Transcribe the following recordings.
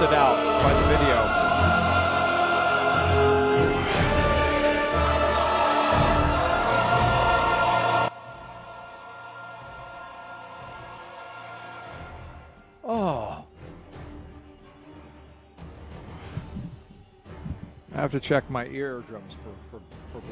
grossed out by the video. Oh. I have to check my eardrums for blood.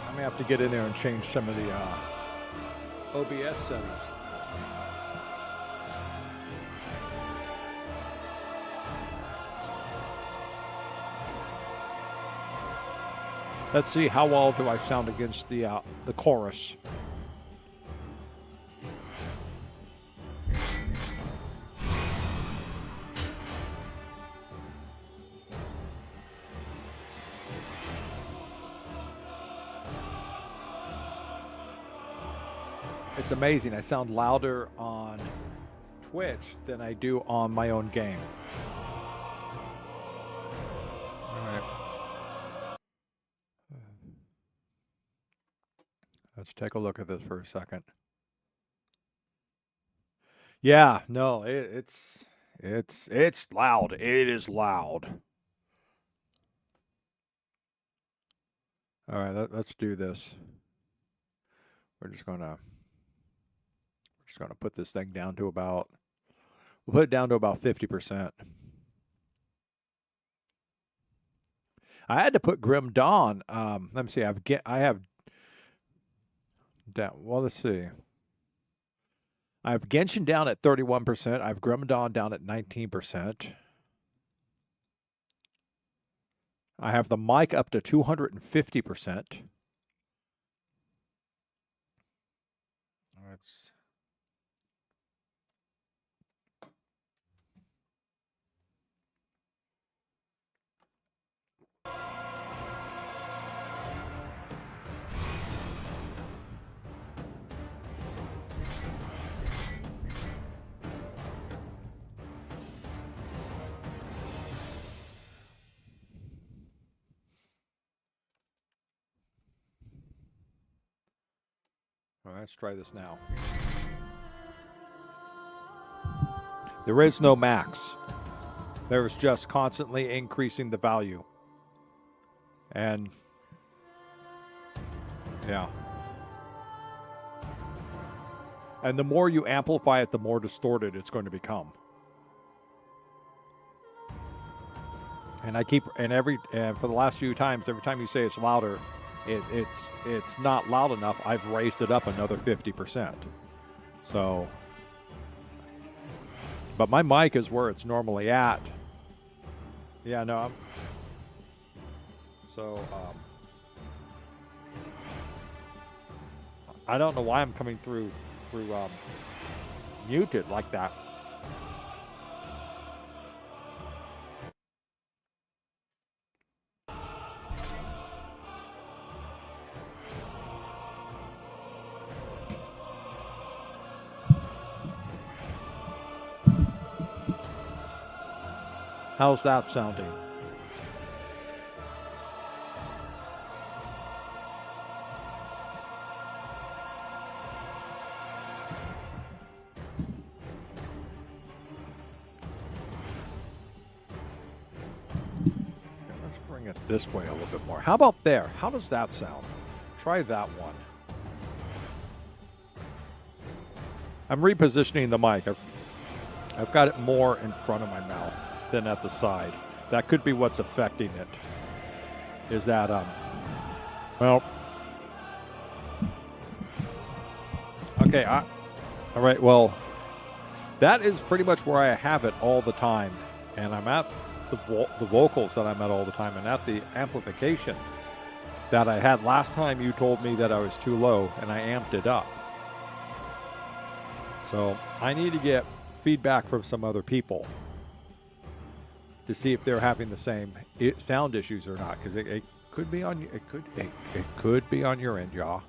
I may have to get in there and change some of the OBS settings. Let's see, how well do I sound against the chorus? It's amazing. I sound louder on Twitch than I do on my own game. All right. Let's take a look at this for a second. Yeah, no, it's loud. It is loud. All right, let's do this. We're just gonna put this thing down to about. We'll put it down to about 50%. I had to put Grim Dawn. Let me see. I have. Down. Well, let's see. I have Genshin down at 31%. I have Grim Dawn down at 19%. I have the mic up to 250%. Let's. All right, let's try this now. There is no max. There is just constantly increasing the value. And yeah. And the more you amplify it, the more distorted it's going to become. And for the last few times, every time you say it's louder, it's not loud enough. I've raised it up another 50%. So, but my mic is where it's normally at. Yeah, no. I don't know why I'm coming through muted like that. How's that sounding? Let's bring it this way a little bit more. How about there? How does that sound? Try that one. I'm repositioning the mic. I've got it more in front of my mouth than at the side. That could be what's affecting it. Is that, well, okay, all right, well, that is pretty much where I have it all the time. And I'm at the vocals that I'm at all the time, and at the amplification that I had last time. You told me that I was too low, and I amped it up. So I need to get feedback from some other people to see if they're having the same sound issues or not, because it could be on it could be on your end, y'all.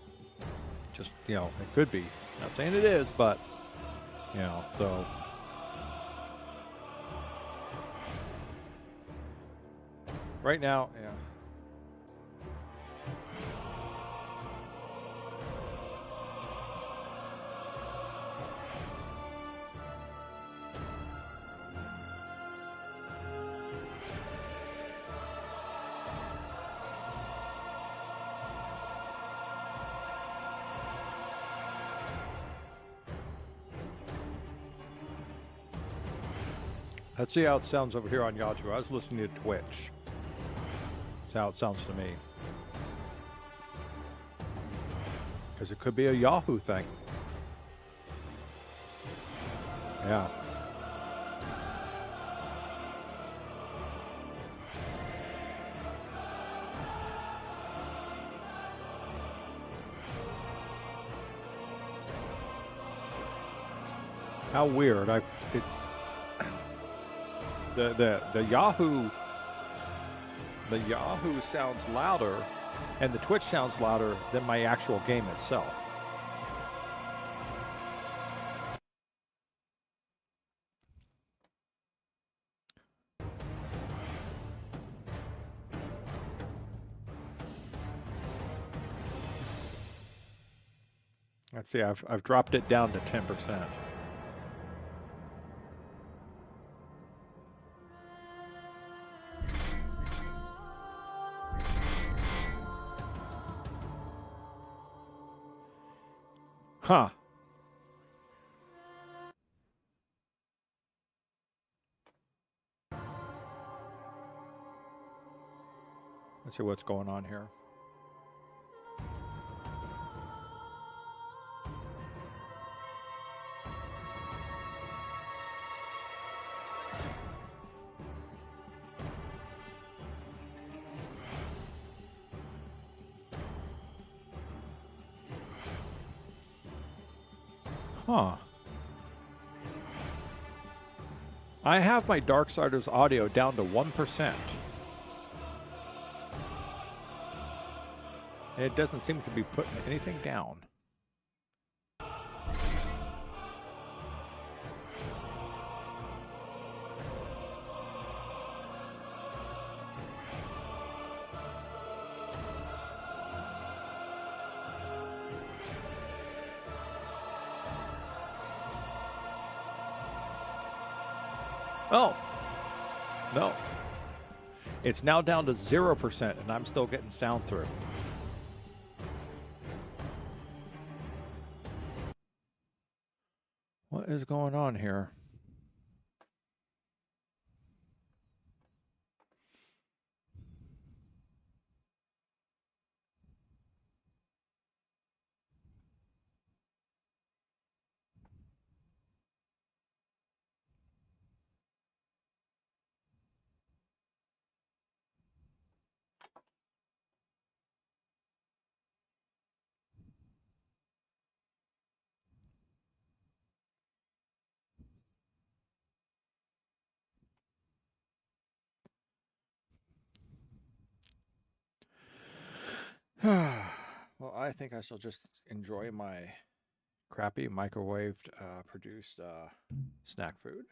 Just, you know, it could be. Not saying it is, but, you know, so. Right now, yeah. Let's see how it sounds over here on Yahoo. I was listening to Twitch. That's how it sounds to me. Because it could be a Yahoo thing. Yeah. How weird. It's the Yahoo sounds louder and the Twitch sounds louder than my actual game itself. Let's see, I've dropped it down to 10%. Huh. Let's see what's going on here. Huh. I have my Darksiders audio down to 1%. And it doesn't seem to be putting anything down. Oh, no. It's now down to 0%, and I'm still getting sound through. What is going on here? Well, I think I shall just enjoy my crappy microwaved produced snack food.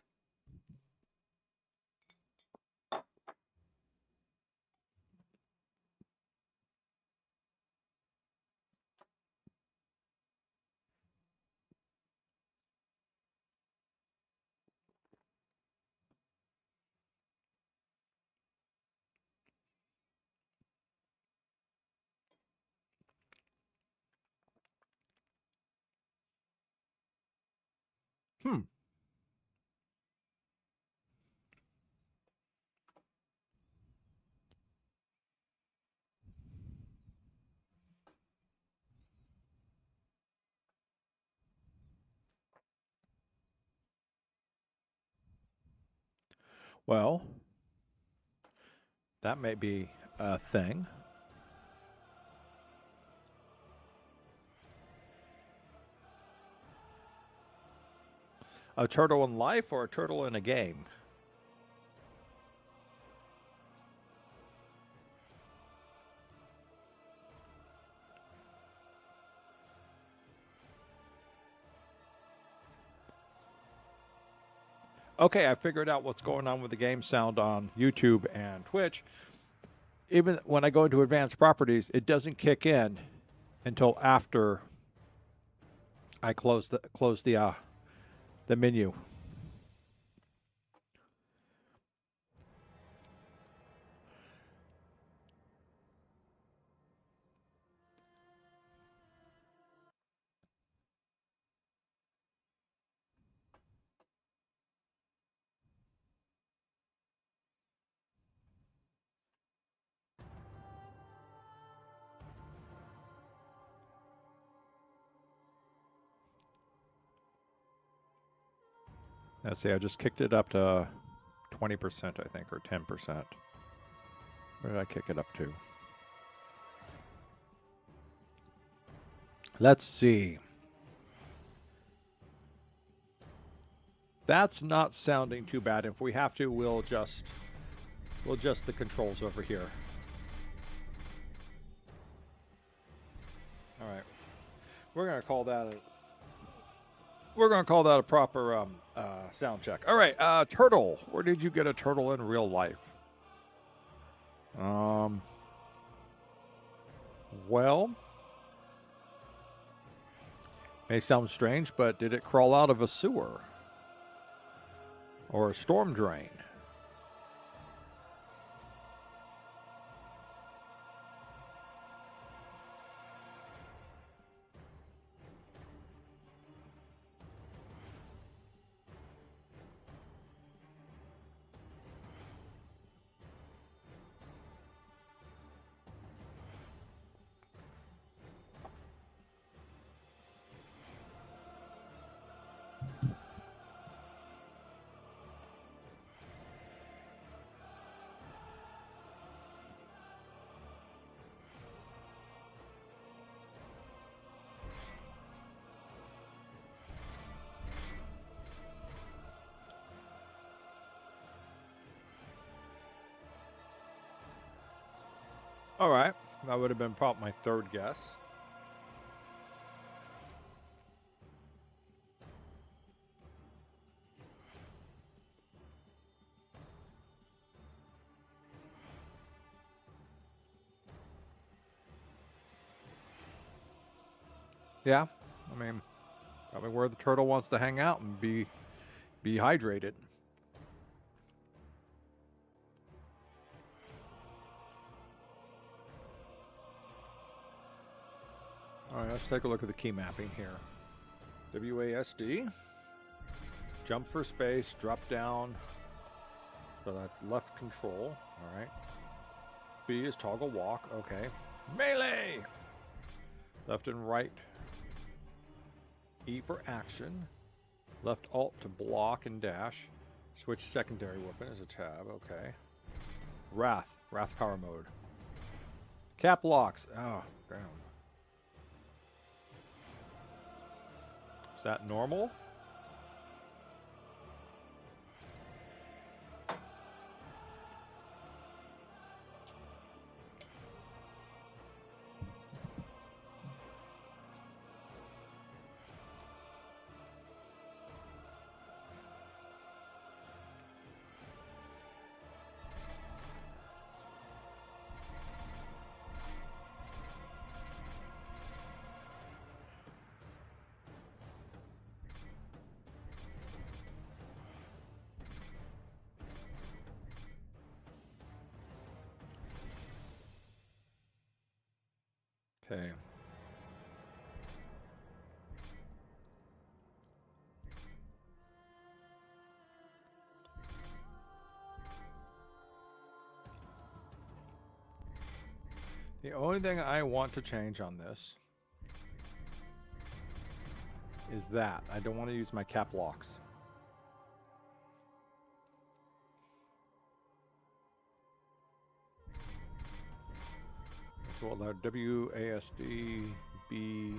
Well, that may be a thing. A turtle in life or a turtle in a game? okay, I figured out what's going on with the game sound on YouTube and Twitch. Even when I go into advanced properties, it doesn't kick in until after I close the menu. Let's see, I just kicked it up to 20%, I think, or 10%. Where did I kick it up to? Let's see. That's not sounding too bad. If we have to, we'll adjust the controls over here. All right. We're going to call that a proper sound check. All right, turtle. Where did you get a turtle in real life? Well, may sound strange, but did it crawl out of a sewer or a storm drain? All right, that would have been probably my third guess. Yeah, I mean, probably where the turtle wants to hang out and be hydrated. All right, let's take a look at the key mapping here. WASD, jump for space, drop down. So that's left control. All right. B is toggle walk. Okay. Melee. Left and right. E for action. Left alt to block and dash. Switch secondary weapon as a tab. Okay. Wrath power mode. Cap locks. Oh, damn. Is that normal? Okay. The only thing I want to change on this is that I don't want to use my cap locks. So we'll allow WASD, B,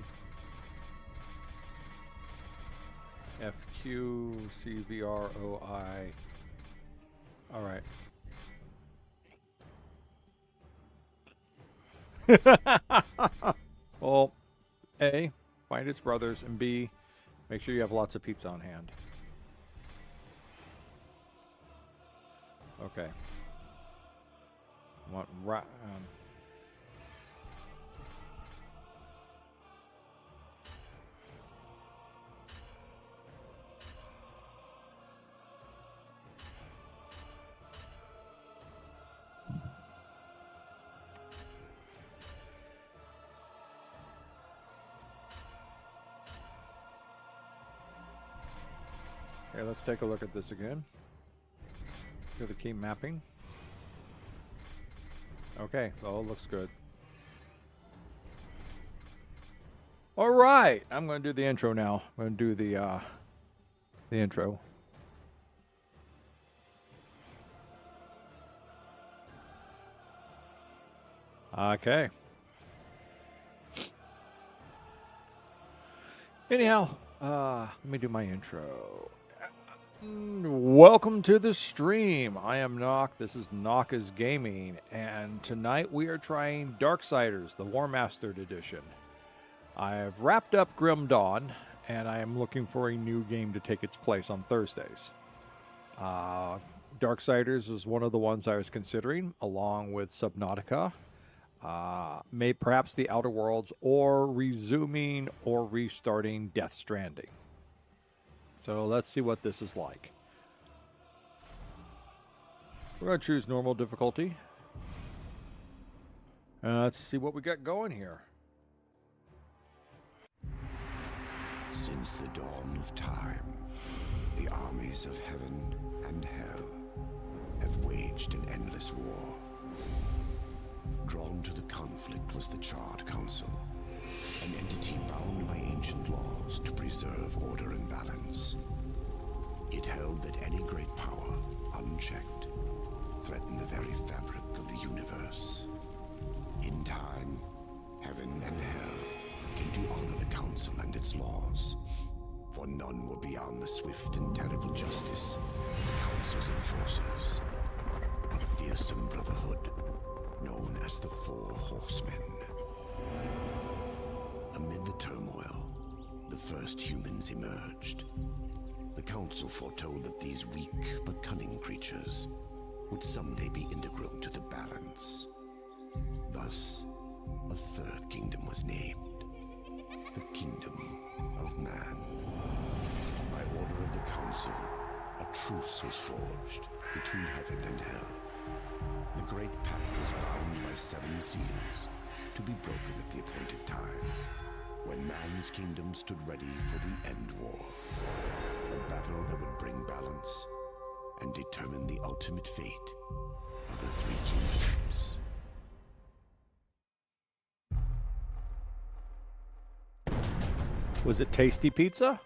FQ, CVR, OI. All right. Well, A, find its brothers, and B, make sure you have lots of pizza on hand. Okay. What right? Okay, let's take a look at this again. Do the key mapping. Okay, well, it looks good. All right, I'm going to do the intro now. I'm going to do the intro. Okay. Anyhow, let me do my intro. Welcome to the stream. I am NoC. This is NoC's Gaming, and tonight we are trying Darksiders, the Warmastered edition. I have wrapped up Grim Dawn, and I am looking for a new game to take its place on Thursdays. Darksiders is one of the ones I was considering, along with Subnautica, perhaps the Outer Worlds, or resuming or restarting Death Stranding. So let's see what this is like. We're going to choose normal difficulty. Let's see what we got going here. Since the dawn of time, the armies of heaven and hell have waged an endless war. Drawn to the conflict was the Charred Council, an entity bound by ancient laws to preserve order and balance. It held that any great power, unchecked, threatened the very fabric of the universe. In time, heaven and hell came to honor the council and its laws, for none were beyond the swift and terrible justice of the council's enforcers, a fearsome brotherhood known as the Four Horsemen. Amid the turmoil, the first humans emerged. The council foretold that these weak but cunning creatures would someday be integral to the balance. Thus, a third kingdom was named, the Kingdom of Man. By order of the council, a truce was forged between heaven and hell. The great pact was bound by 7 seals to be broken at the appointed time, when man's kingdom stood ready for the end war, a battle that would bring balance and determine the ultimate fate of the 3 kingdoms. Was it tasty pizza?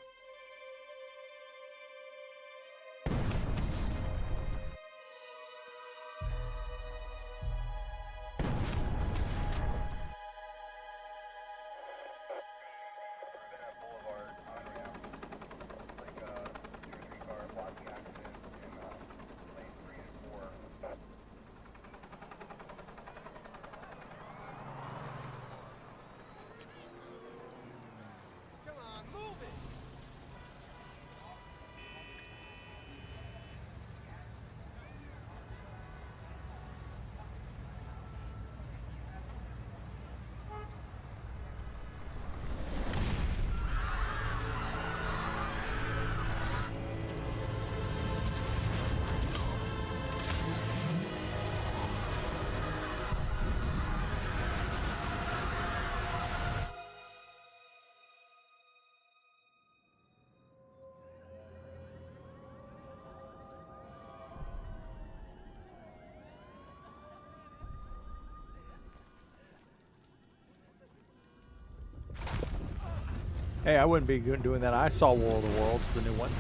Hey, I wouldn't be doing that. I saw War of the Worlds, the new one.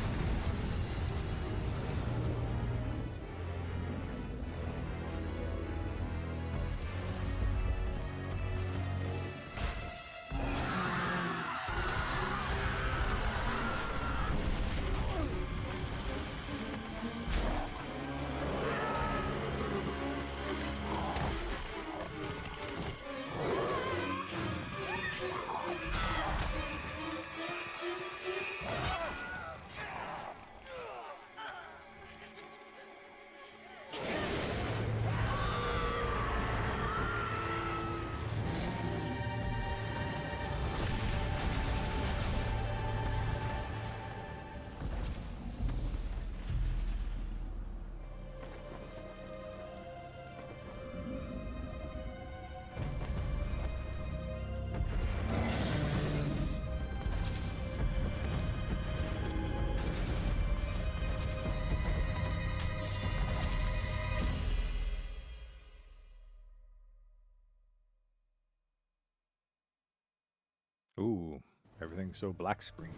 Ooh, everything's so black screen.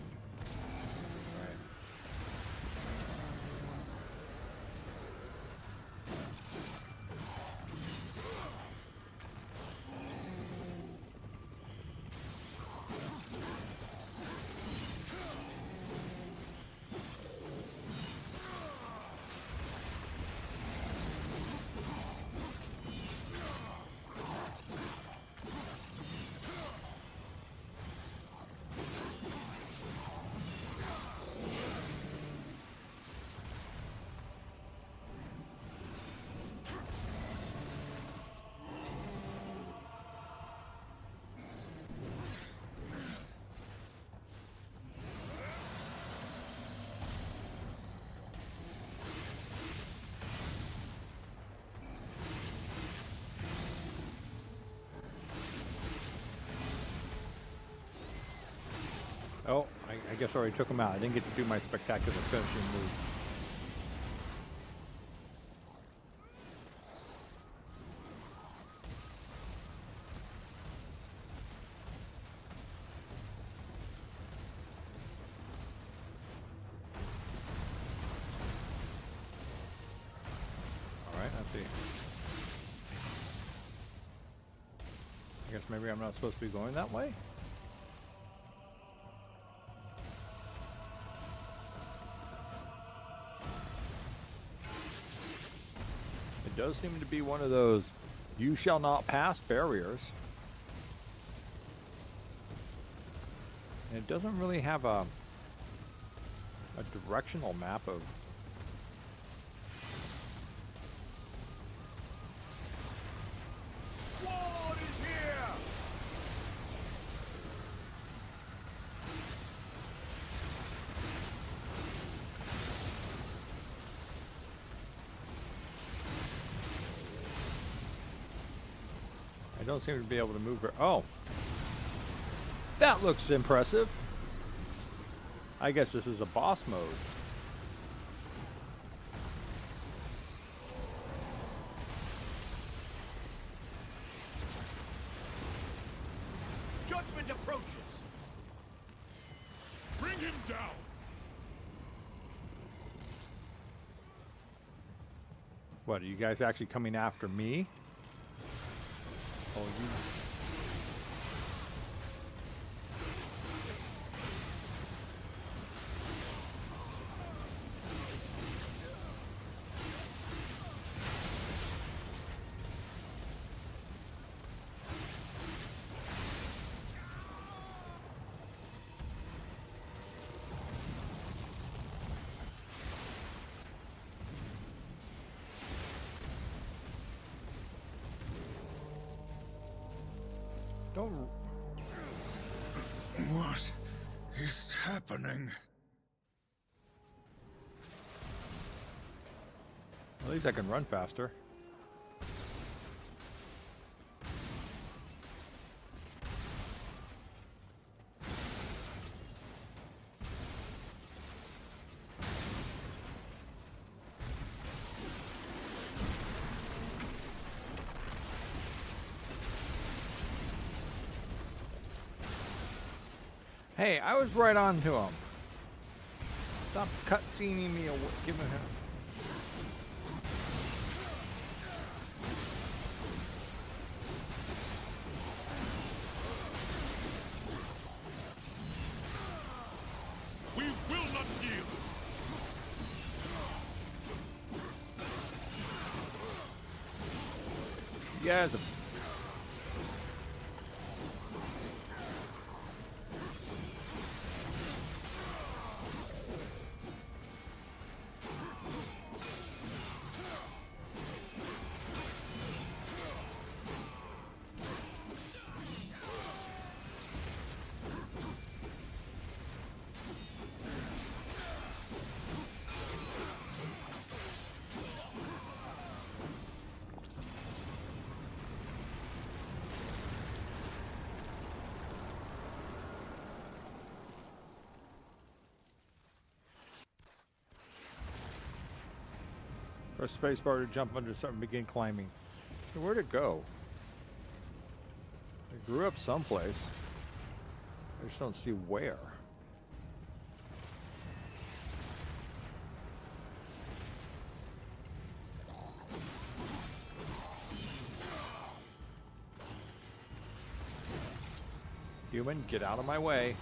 Right. Oh, I guess I already took him out. I didn't get to do my spectacular finishing move. Alright, let's see. I guess maybe I'm not supposed to be going that way? It does seem to be one of those you shall not pass barriers. And it doesn't really have a directional map of War is here! I don't seem to be able to move her. Oh! That looks impressive. I guess this is a boss mode. Judgment approaches! Bring him down! What, are you guys actually coming after me? Oh, you... Don't... What is happening? At least I can run faster. Hey, I was right on to him. Stop cutscening me away. Giving him... We will not yield! Yes. Press spacebar to jump under something, begin climbing. Where'd it go? It grew up someplace. I just don't see where. Human, get out of my way.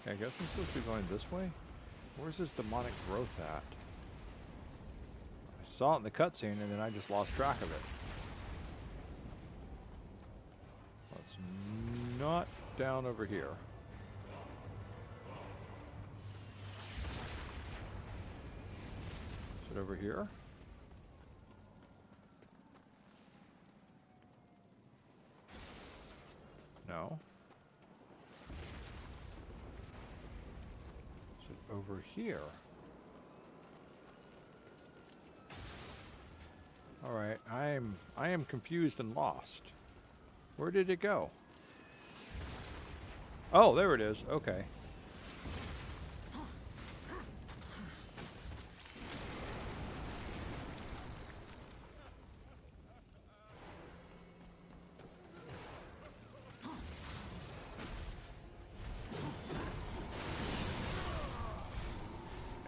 Okay, I guess I'm supposed to be going this way? Where's this demonic growth at? I saw it in the cutscene and then I just lost track of it. Well, it's not down over here. Is it over here? No. Is it over here? All right, I am confused and lost. Where did it go? Oh, there it is. Okay.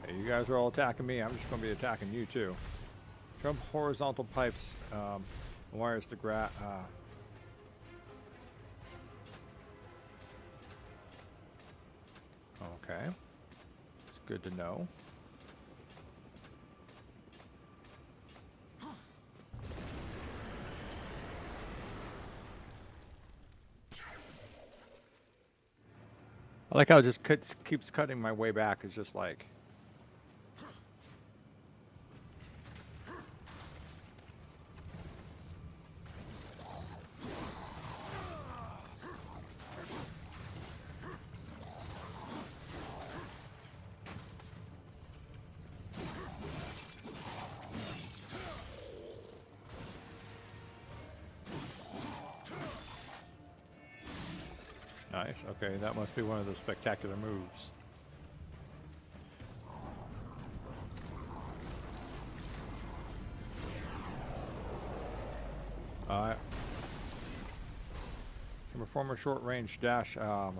You guys are all attacking me. I'm just going to be attacking you too. Jump horizontal pipes wires the grass. Okay, it's good to know. I like how it just keeps cutting my way back. It's just like. Nice. Okay, that must be one of the spectacular moves. Can perform a short-range dash. Okay.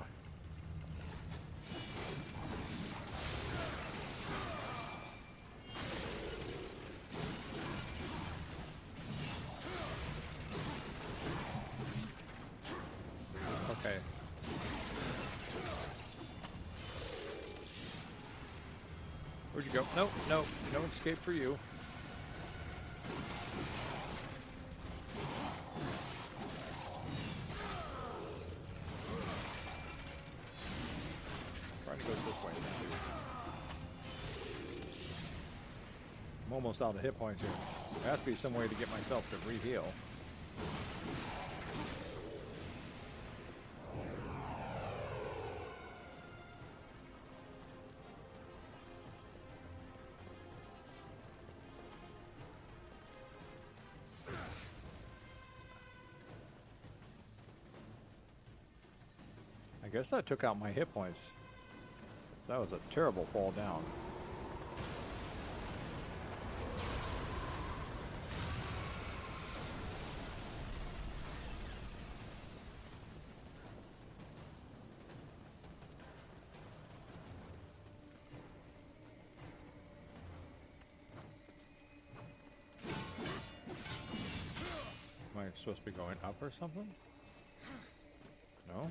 Where'd you go? Nope, nope, no escape for you. Trying to go this way. I'm almost out of hit points here. There has to be some way to get myself to re-heal. I guess that took out my hit points. That was a terrible fall down. Am I supposed to be going up or something? No?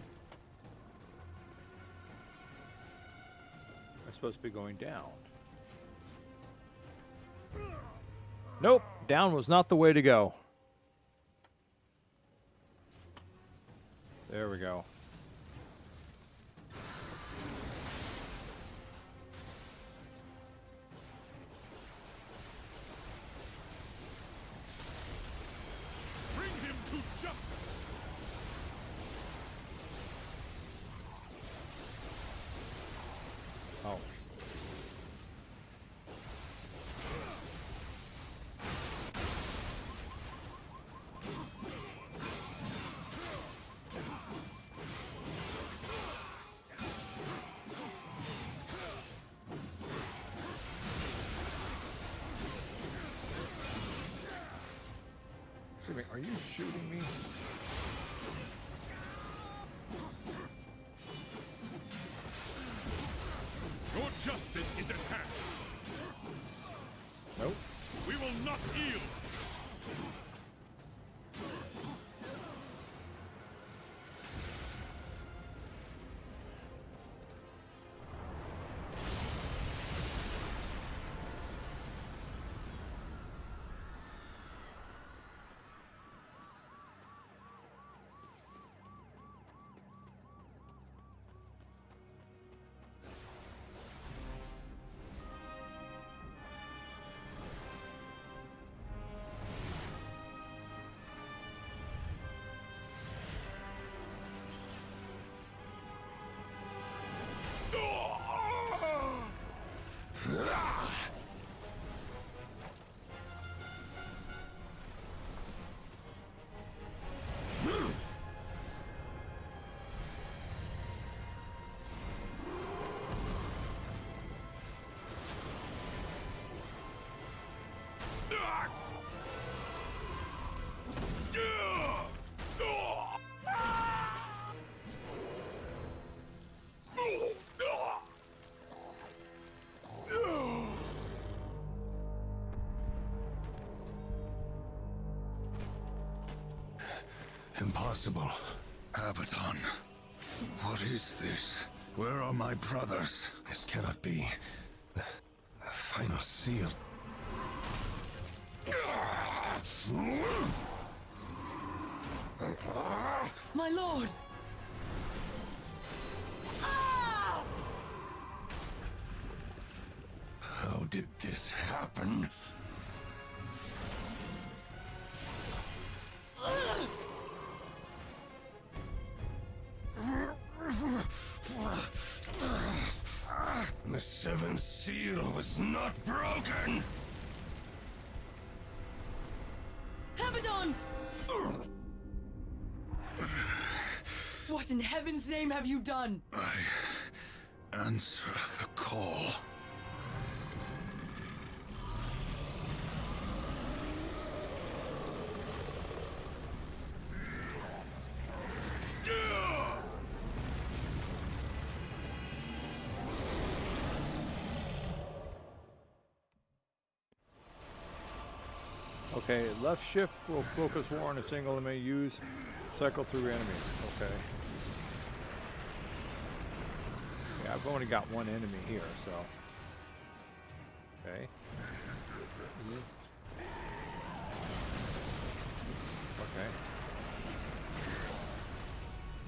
Supposed to be going down. Nope, down was not the way to go. There we go. Bring him to justice. Oh. Excuse me, are you shooting me? Your justice is at hand. Nope. We will not yield. Impossible. Abaddon. What is this? Where are my brothers? This cannot be. The final seal. My lord! How did this happen? The seventh seal was not broken! Abaddon! What in heaven's name have you done? I answer the call. Okay, left shift will focus war on a single enemy. Use cycle through enemies. Okay. Yeah, I've only got one enemy here, so. Okay. Okay.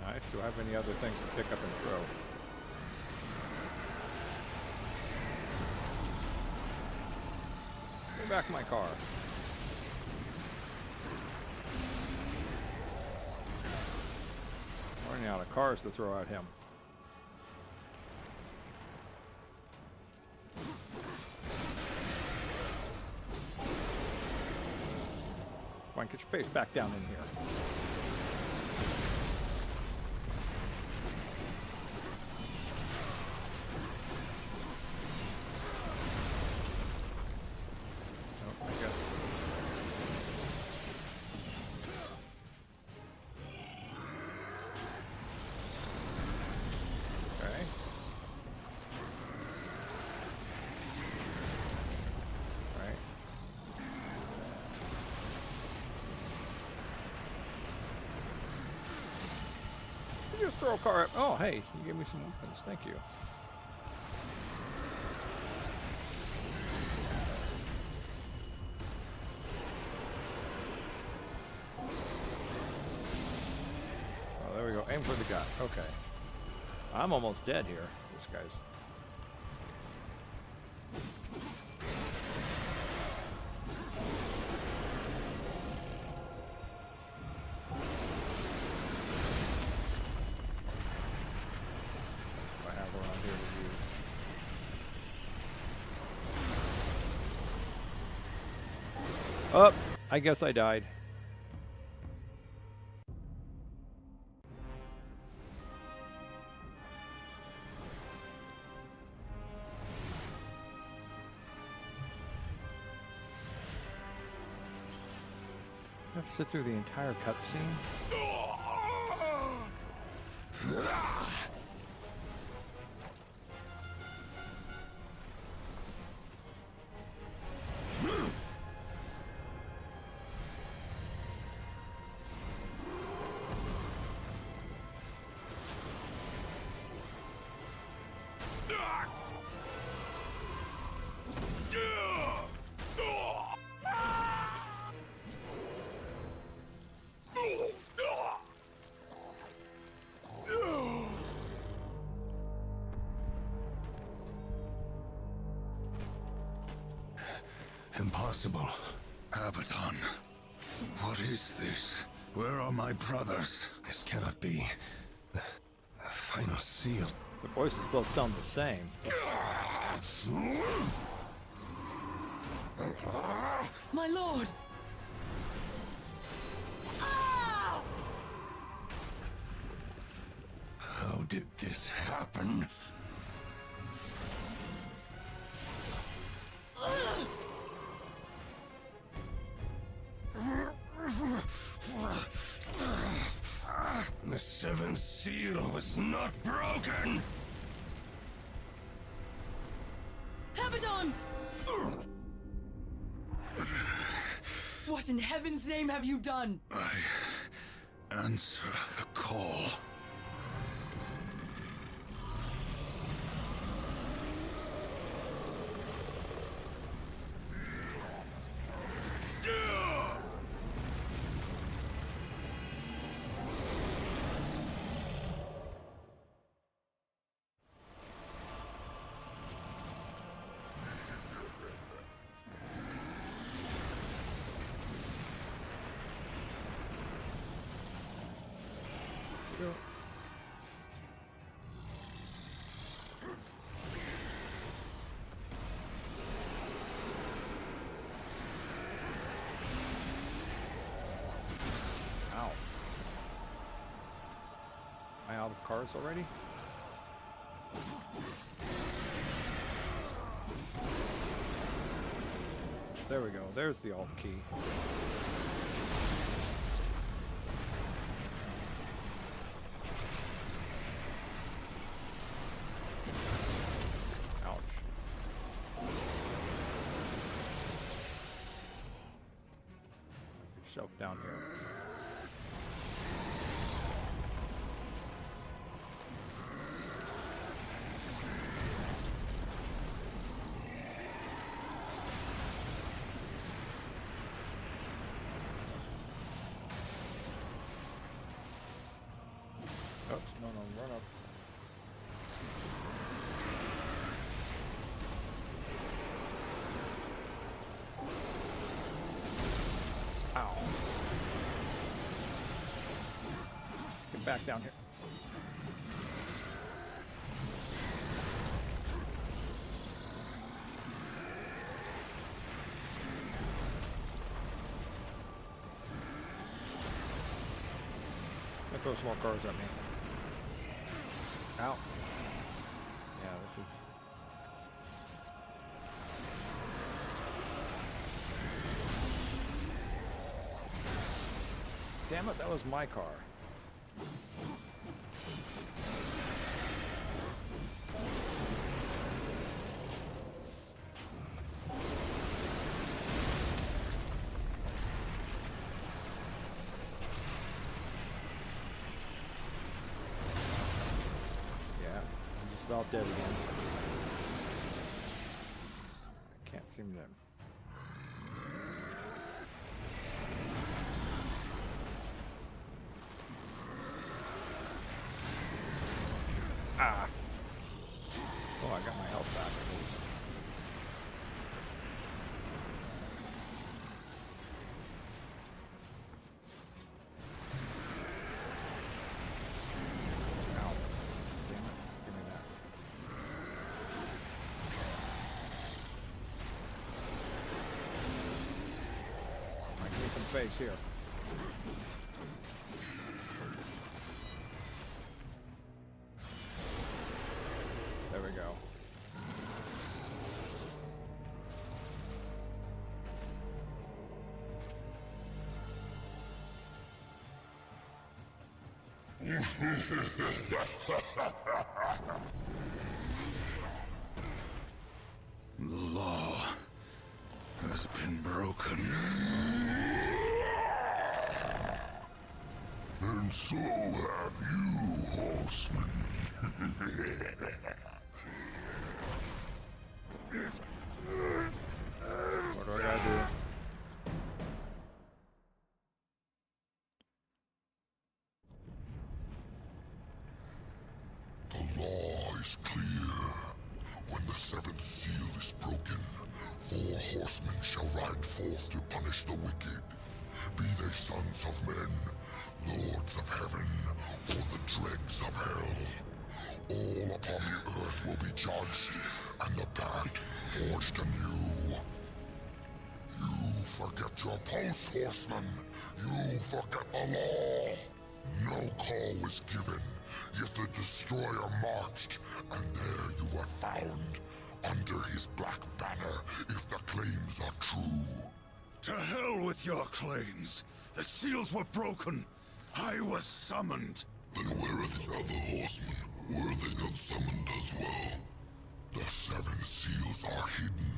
Nice. Do I have any other things to pick up and throw? Get back in my car. Running out of cars to throw at him. Come on, get your face back down in here. Oh, I guess. Okay. Right. You just throw a car at. Oh, hey, you gave me some weapons. Thank you. Oh, there we go. Aim for the guy. Okay. I'm almost dead here. This guy's. What I have around here to use. Oh, I guess I died. have to sit through the entire cutscene? Impossible. Abaddon. What is this? Where are my brothers? This cannot be. The final seal. The voices both sound the same. My lord! How did this happen? The seventh seal was not broken! Abaddon! What in heaven's name have you done? I answer the call. Ow. Am I out of cars already? There we go. There's the alt key. Ouch. Shelf down here. Oh, no, run up. Ow. Get back down here. Throw some more cars at me. Ow. Yeah, this is... Damn it, that was my car. About dead again. I can't seem to... Ah! Oh, I got my health back at least. Face here. There we go. The law has been broken. And so have you, horseman. What do I gotta do? The law is clear. When the seventh seal is broken, 4 horsemen shall ride forth to punish the wicked. Be they sons of men, lords of heaven, or the dregs of hell. All upon the earth will be judged, and the pact forged anew. You forget your post, horseman. You forget the law. No call was given, yet the destroyer marched, and there you were found, under his black banner, if the claims are true. To hell with your claims. The seals were broken. I was summoned. Then where are the other horsemen? Were they not summoned as well? The 7 seals are hidden,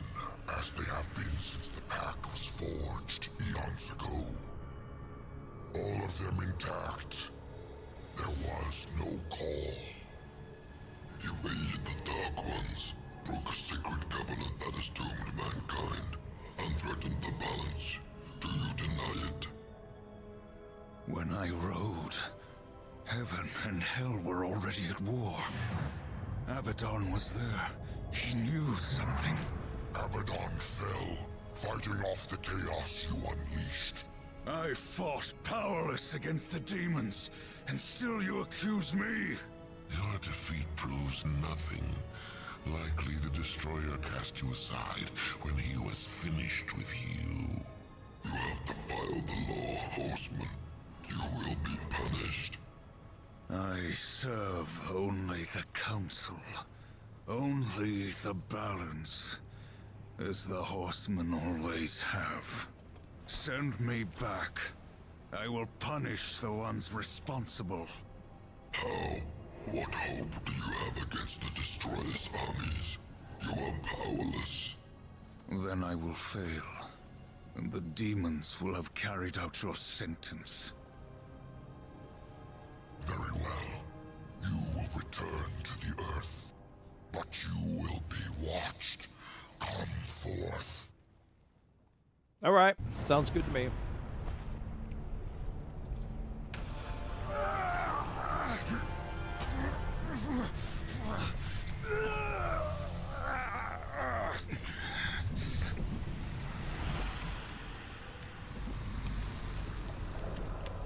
as they have been since the pact was forged eons ago. All of them intact. There was no call. You aided the Dark Ones, broke a sacred covenant that has doomed mankind, and threatened the balance. Do you deny it? When I rode, heaven and hell were already at war. Abaddon was there. He knew something. Abaddon fell, fighting off the chaos you unleashed. I fought powerless against the demons, and still you accuse me? Your defeat proves nothing. Likely the Destroyer cast you aside when he was finished with you. You have defiled the law, horseman. You will be punished. I serve only the Council. Only the balance. As the horsemen always have. Send me back. I will punish the ones responsible. How? What hope do you have against the Destroyer's armies? You are powerless. Then I will fail, and the demons will have carried out your sentence. Very well. You will return to the Earth, but you will be watched. Come forth. All right, sounds good to me.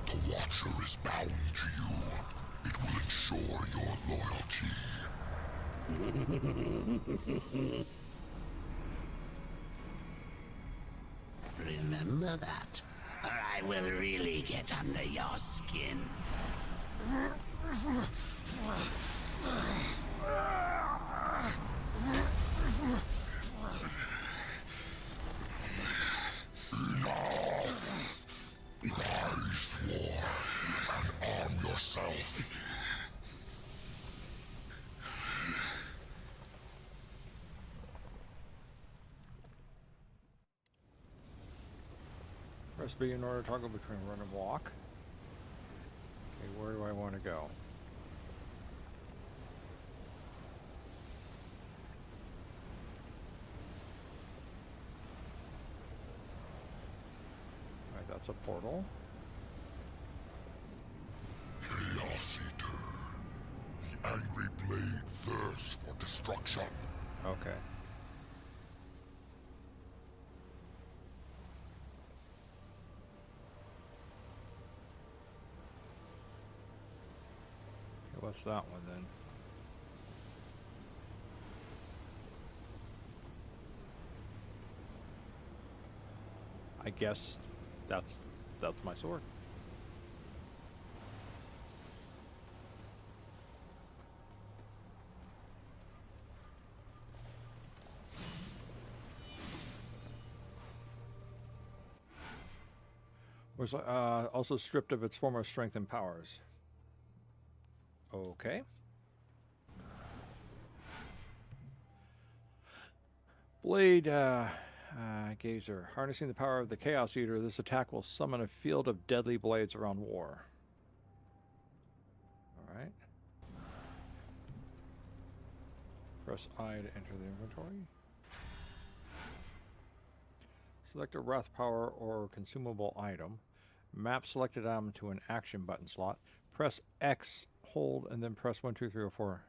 The Watcher is bound to you. It will ensure your loyalty. Remember that, or I will really get under your skin. Rise, war, and arm yourself. Press B in order to toggle between run and walk. Okay, where do I want to go? Alright, that's a portal. Chaos Eater. The angry blade thirsts for destruction. Okay. What's that one then? I guess that's my sword. Was also stripped of its former strength and powers. Okay. Blade Gazer. Harnessing the power of the Chaos Eater, this attack will summon a field of deadly blades around War. Alright. Press I to enter the inventory. Select a Wrath Power or consumable item. Map selected item to an action button slot. Press X, hold, and then press 1, 2, 3, or 4.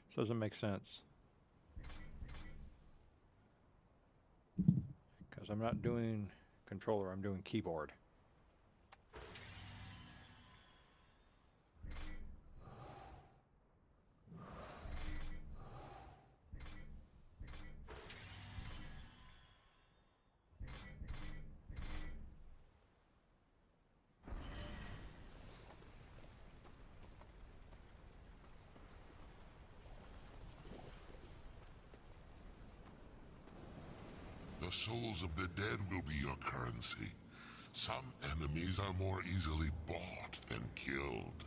This doesn't make sense. Because I'm not doing controller, I'm doing keyboard. The souls of the dead will be your currency. Some enemies are more easily bought than killed.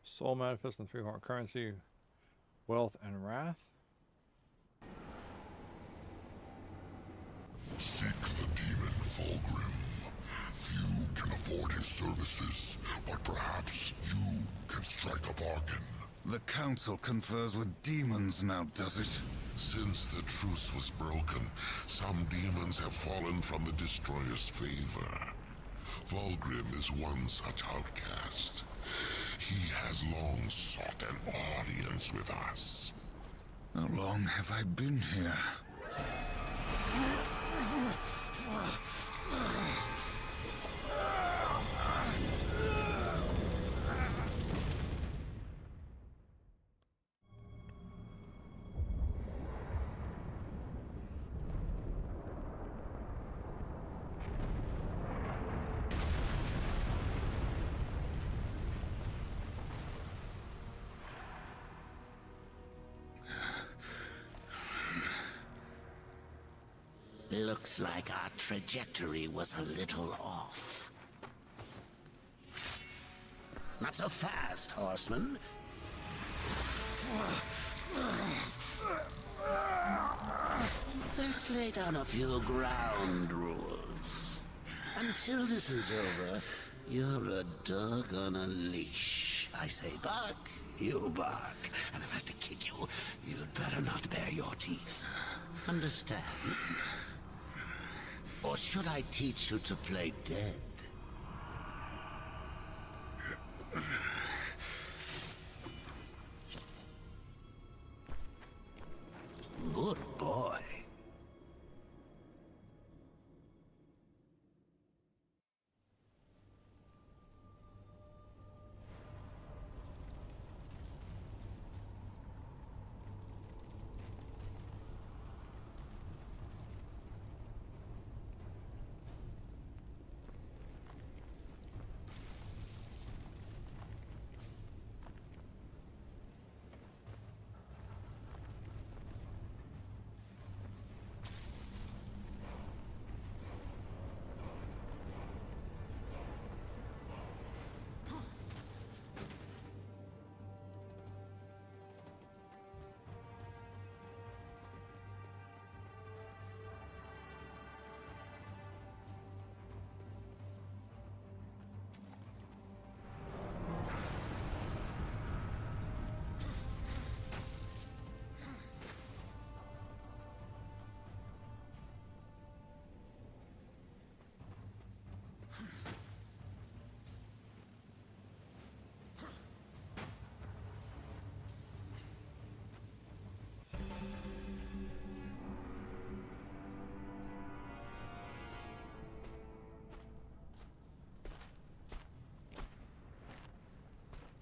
Soul manifest in 3 currency, wealth, and wrath. Seek the demon Volgrim. Few can afford his services, but perhaps you can strike a bargain. The Council confers with demons now, does it? Since the truce was broken, some demons have fallen from the Destroyer's favor. Volgrim is one such outcast. He has long sought an audience with us. How long have I been here? Looks like our trajectory was a little off. Not so fast, horseman. Let's lay down a few ground rules. Until this is over, you're a dog on a leash. I say bark, you bark. And if I have to kick you, you'd better not bare your teeth. Understand? Or should I teach you to play dead? Good boy.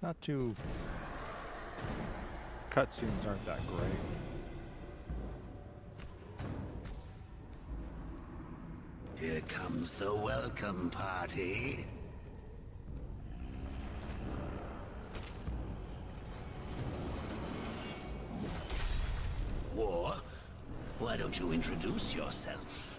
Not too... Cutscenes aren't that great. Here comes the welcome party. War, why don't you introduce yourself?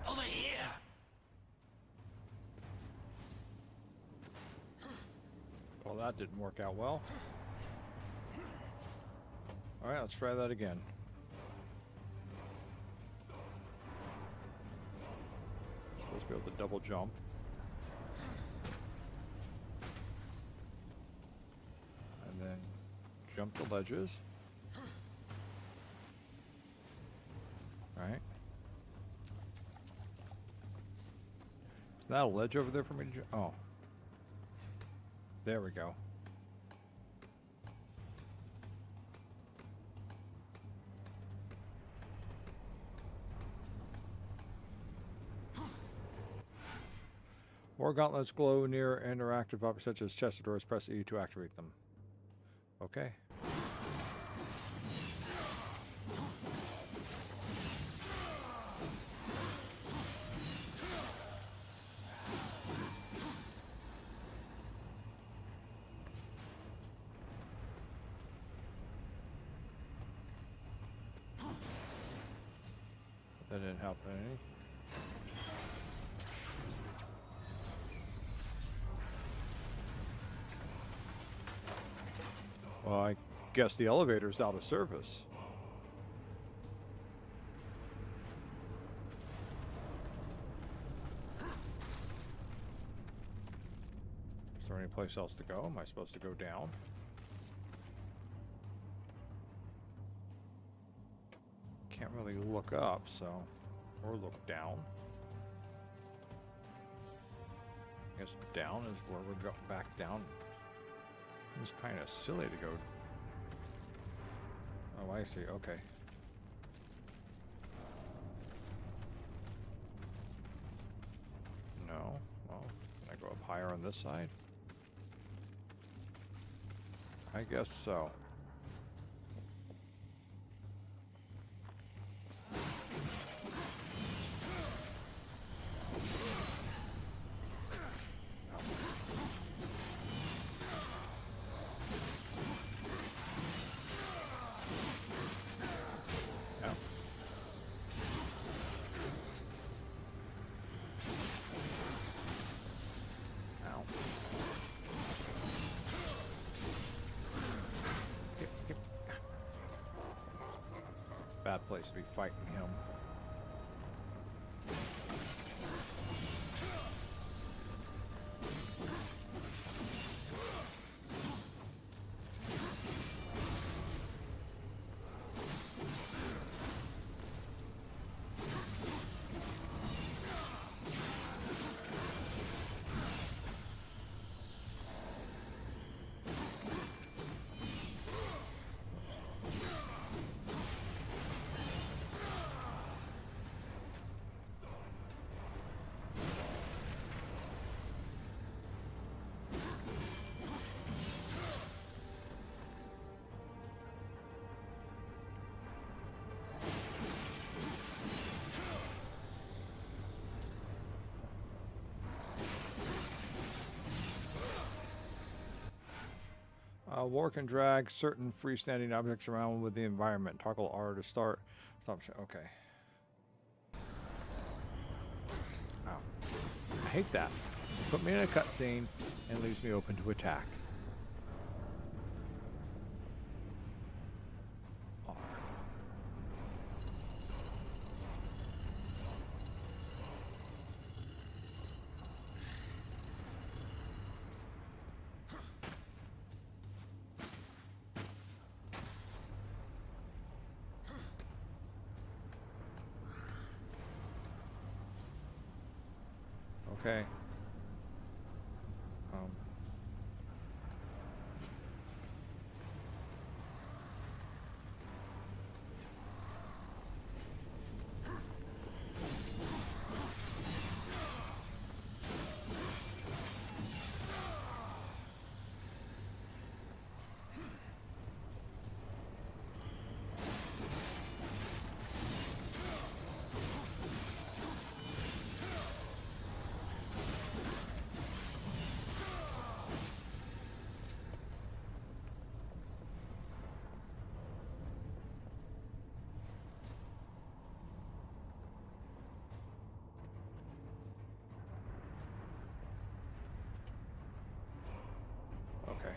Over here! Well, that didn't work out well. Alright, let's try that again. Supposed to be able to double jump. And then jump the ledges. Alright. Is that a ledge over there for me to jump? Oh. There we go. More gauntlets glow near interactive objects such as chest doors. Press E to activate them. Okay. That didn't help any. Well, I guess the elevator's out of service. Is there any place else to go? Am I supposed to go down? Can't really look up, so... Or look down. I guess down is where we're going back down. It's kind of silly to go... Oh, I see. Okay. No. Well, can I go up higher on this side? I guess so. Bad place to be fighting him. War can drag certain freestanding objects around with the environment. Toggle R to start. Stop. Okay. Ow. I hate that. Put me in a cutscene and leaves me open to attack. R. Okay. Okay.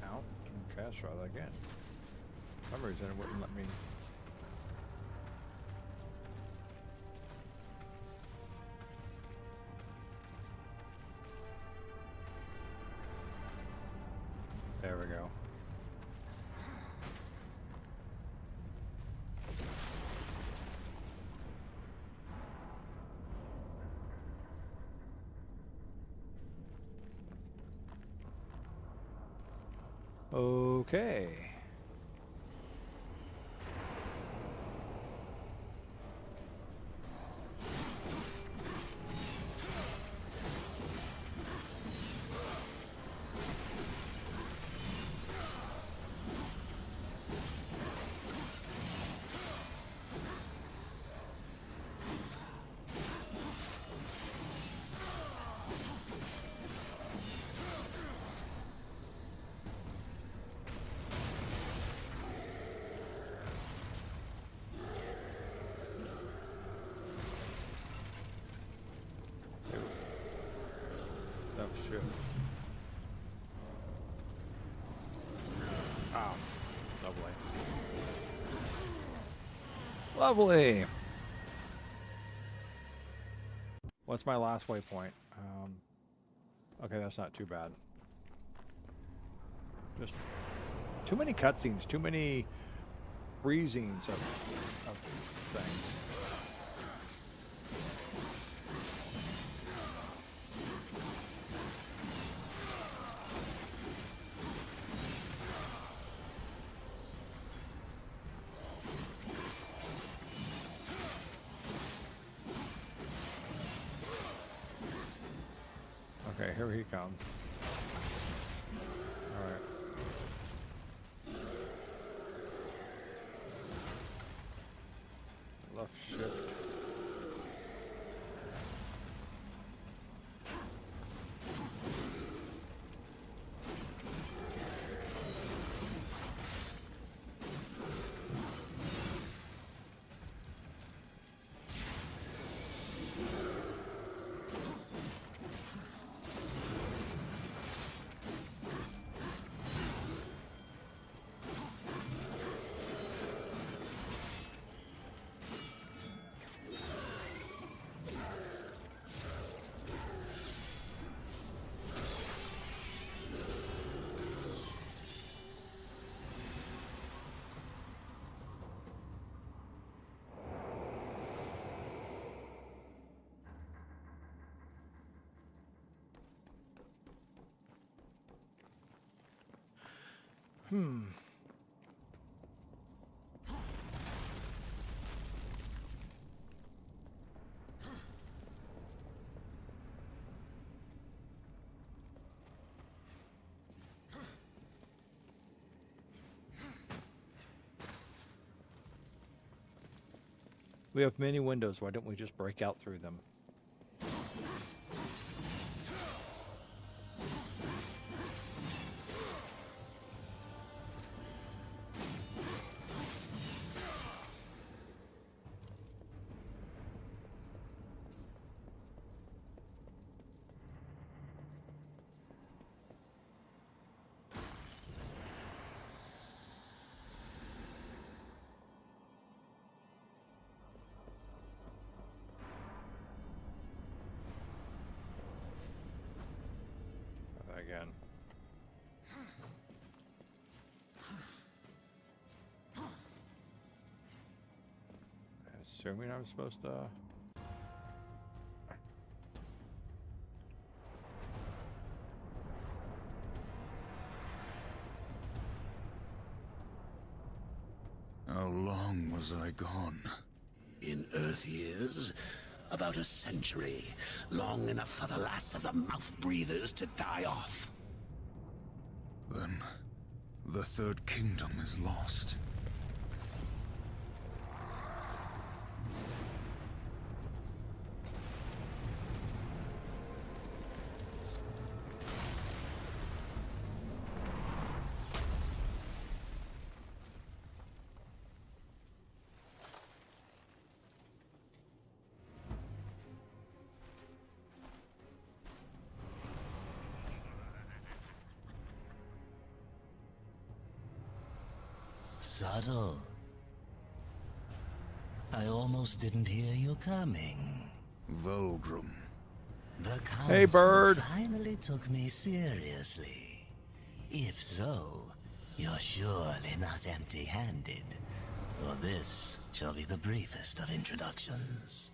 Ow. Okay, let's try that again. For some reason it wouldn't let me. There we go. Okay. Oh shit. Ah, lovely. Lovely. What's my last waypoint? Okay, that's not too bad. Just too many cutscenes, too many freezings of things. Okay, here he comes. Alright. Left shift. We have many windows. Why don't we just break out through them? Again. Assuming I'm supposed to... How long was I gone? In Earth years, about a century, long enough for the last of the mouth-breathers to die off. Then, the Third Kingdom is lost. Subtle. I almost didn't hear you coming. Vulgrim. The council Hey, bird. finally took me seriously. If so, you're surely not empty-handed. For this shall be the briefest of introductions.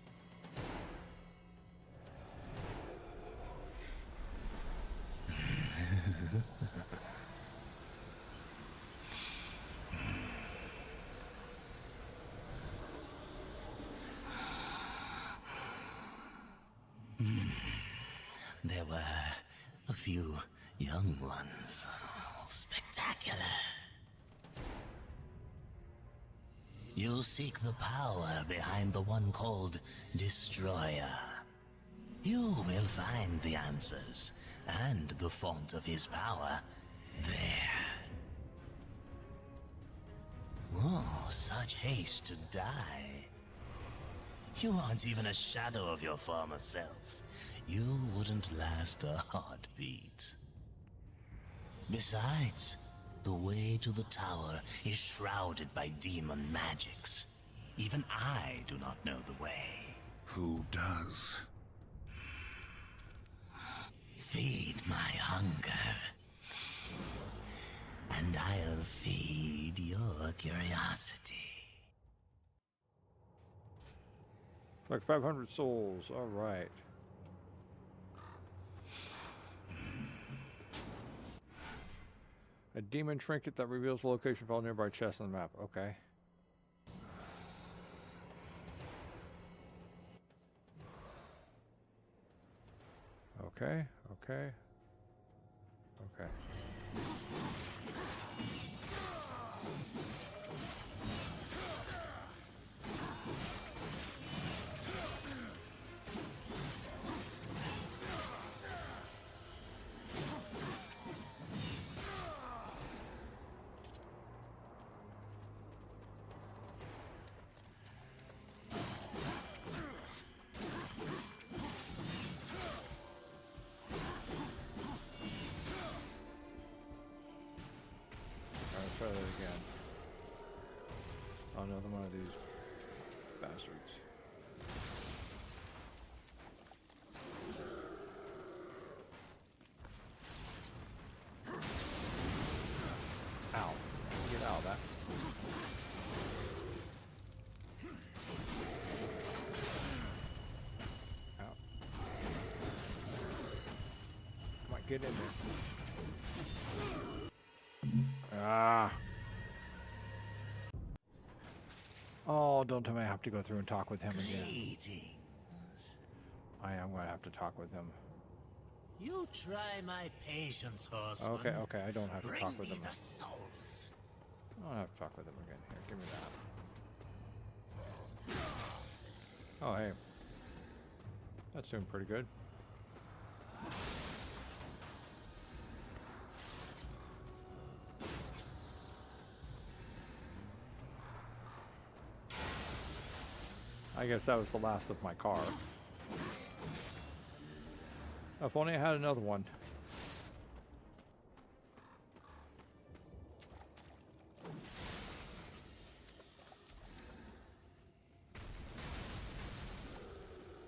There were a few young ones. Spectacular. You seek the power behind the one called Destroyer. You will find the answers and the font of his power there. Oh, such haste to die. You aren't even a shadow of your former self. You wouldn't last a heartbeat. Besides, the way to the tower is shrouded by demon magics. Even I do not know the way. Who does? Feed my hunger, and I'll feed your curiosity. Like 500 souls. All right. A demon trinket that reveals the location of all nearby chests on the map. Okay. Okay. Okay. Okay. Try that again. Oh, another one of these bastards. Ow. Get out of that. Ow. Come on, get in there. Ah. Oh, don't tell me I have to go through and talk with him again. Greetings. I am going to have to talk with him. You try my patience, horseman. Okay, okay, I don't have to Bring talk with me him. the souls. I don't have to talk with him again. Here, give me that. Oh, hey. That's doing pretty good. I guess that was the last of my car. If only I had another one.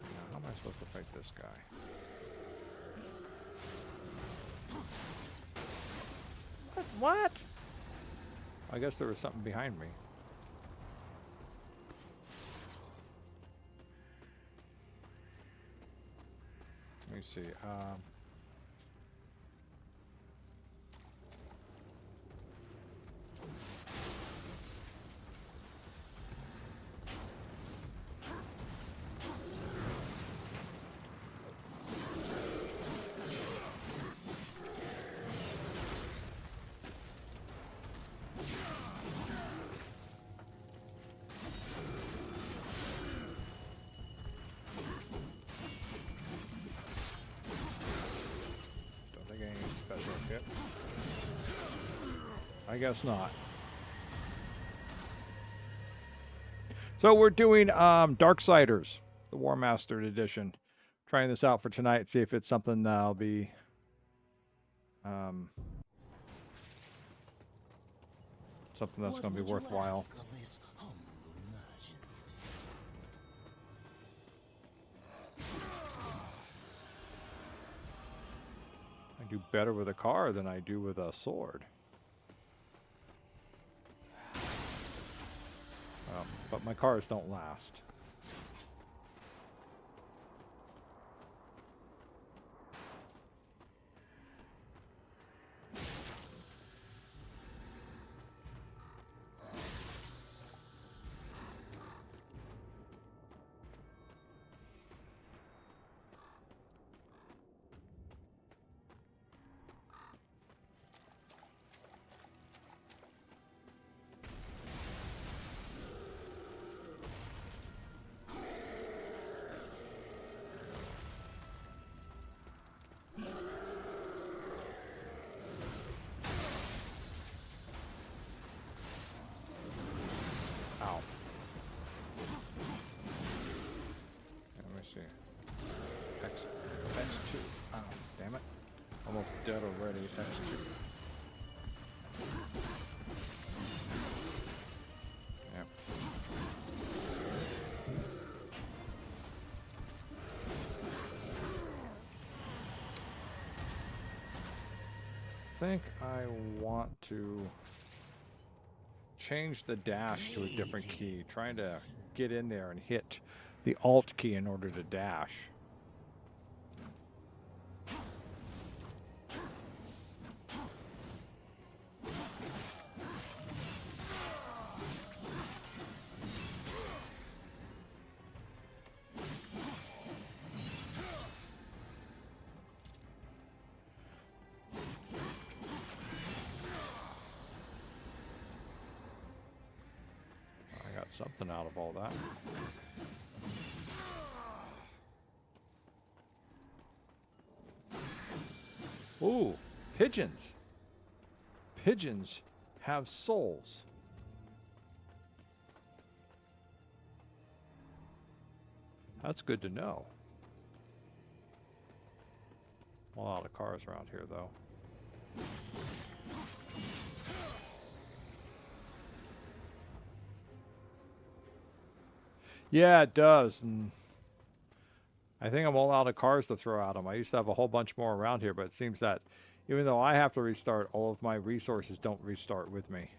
Now, how am I supposed to fight this guy? What? I guess there was something behind me. Let me see. Yep. I guess not. So we're doing Darksiders, the Warmastered edition. Trying this out for tonight, see if it's something that'll be something that's going to be worthwhile. I do better with a car than I do with a sword. But my cars don't last. Dead already. X2. Yep. I think I want to change the dash to a different key. Trying to get in there and hit the Alt key in order to dash. Something out of all that. Ooh, pigeons. Pigeons have souls. That's good to know. A lot of cars around here, though. Yeah, it does. And I think I'm all out of cars to throw at them. I used to have a whole bunch more around here, but it seems that even though I have to restart, all of my resources don't restart with me.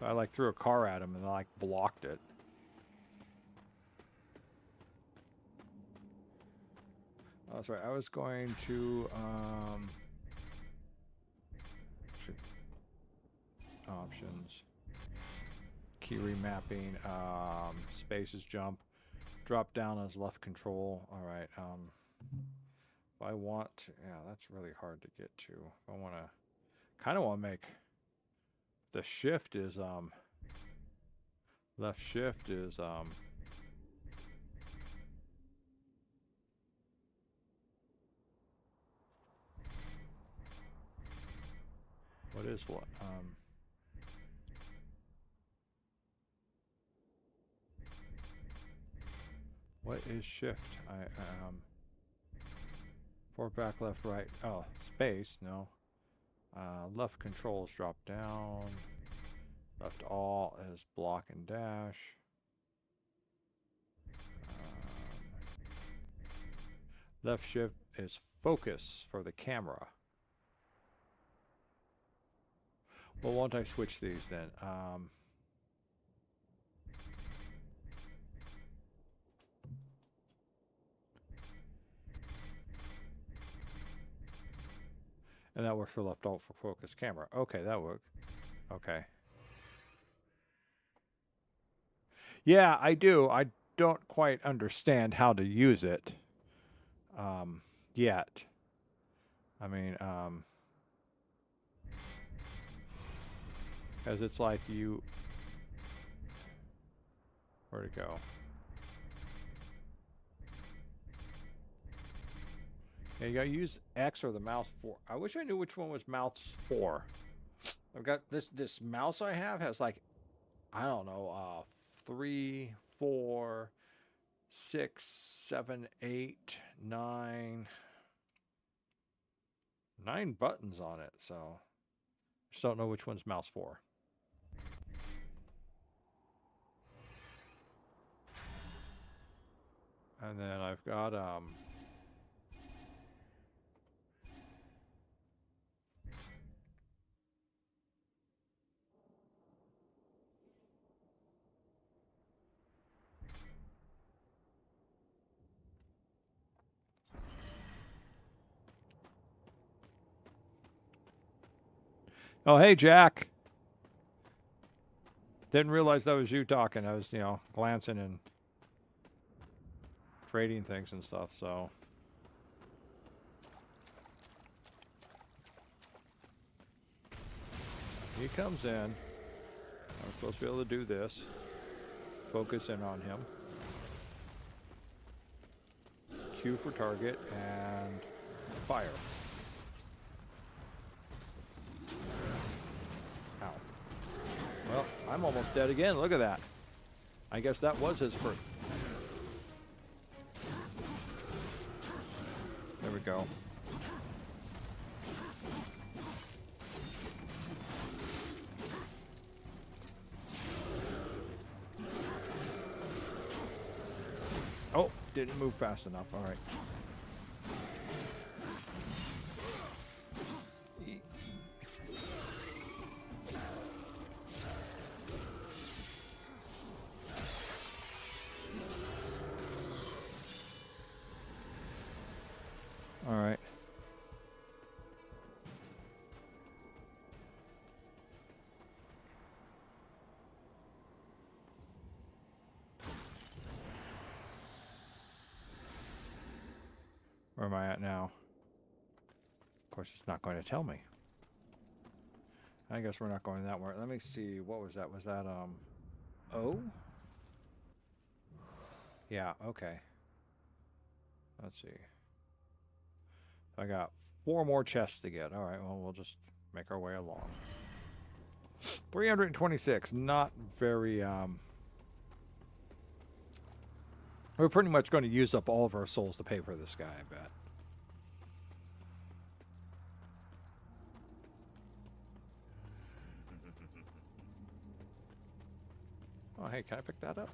So I like threw a car at him and I like blocked it. Oh, that's right. I was going to options, key remapping, spaces jump, drop down as left control. All right. If I want to, yeah, that's really hard to get to. If I want to Kind of want to make the shift is left shift is what is what? What is shift? Forward, back, left, right. Oh, space. No. Left controls drop down. Left all is block and dash. Left shift is focus for the camera. Well, won't I switch these then? And that works for left alt for focus camera. Okay, that worked. Okay. Yeah, I do. I don't quite understand how to use it yet. I mean, because it's like you... Where'd it go? Yeah, you gotta use X or the mouse for. I wish I knew which one was mouse for. I've got this mouse I have has like, I don't know, 3, 4, 6, 7, 8, 9 buttons on it, so just don't know which one's mouse for. And then I've got oh, hey, Jack. Didn't realize that was you talking. I was, you know, glancing and trading things and stuff, so. He comes in. I'm supposed to be able to do this. Focus in on him. Q for target and fire. Ow. Well, I'm almost dead again. Look at that. I guess that was his first. There we go. Oh, didn't move fast enough. All right. All right. Where am I at now? Of course, it's not going to tell me. I guess we're not going that way. Let me see. What was that? Was that, O? Yeah, okay. Let's see. I got 4 more chests to get. All right, well, we'll just make our way along. 326. Not very, We're pretty much going to use up all of our souls to pay for this guy, I bet. Oh, hey, can I pick that up?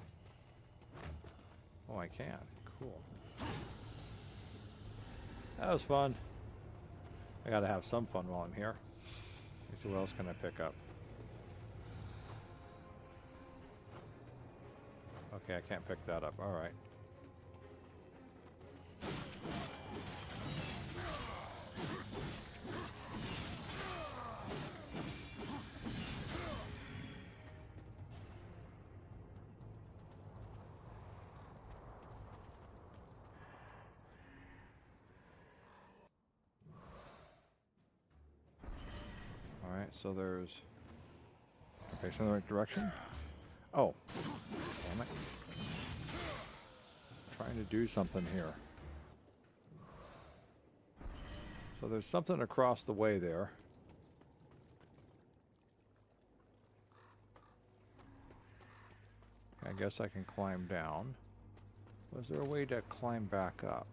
Oh, I can. Cool. That was fun. I gotta have some fun while I'm here. Let's see, what else can I pick up? Okay, I can't pick that up. All right. so there's... Facing the right direction? Oh. Damn it. Trying to do something here. So there's something across the way there. I guess I can climb down. Was there a way to climb back up?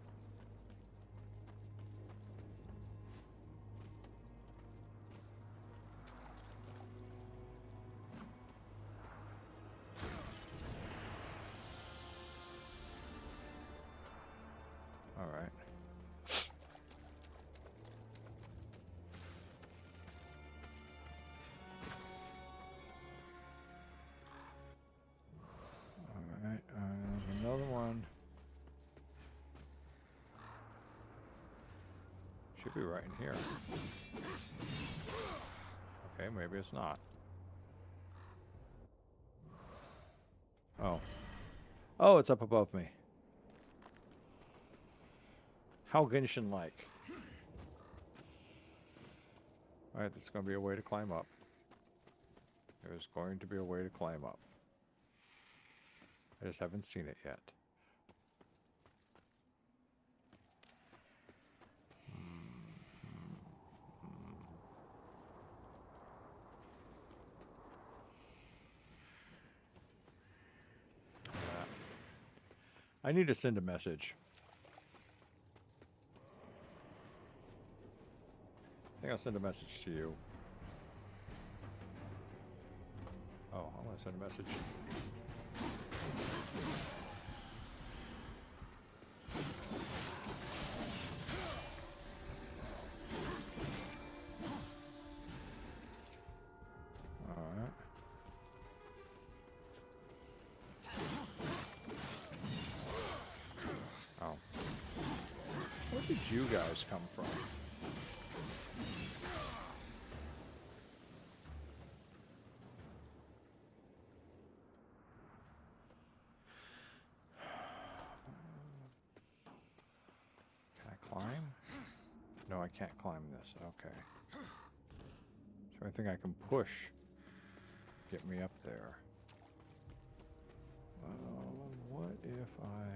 All right. All right, another one. Should be right in here. Okay, maybe it's not. Oh. Oh, it's up above me. How Genshin-like. Alright, there's going to be a way to climb up. There's going to be a way to climb up. I just haven't seen it yet. I need to send a message. I think I'll send a message to you. Oh, I want to send a message. Alright. Oh. Where did you guys come from? Climb? No, I can't climb this. Okay. Is there anything I can push? Get me up there. What if I...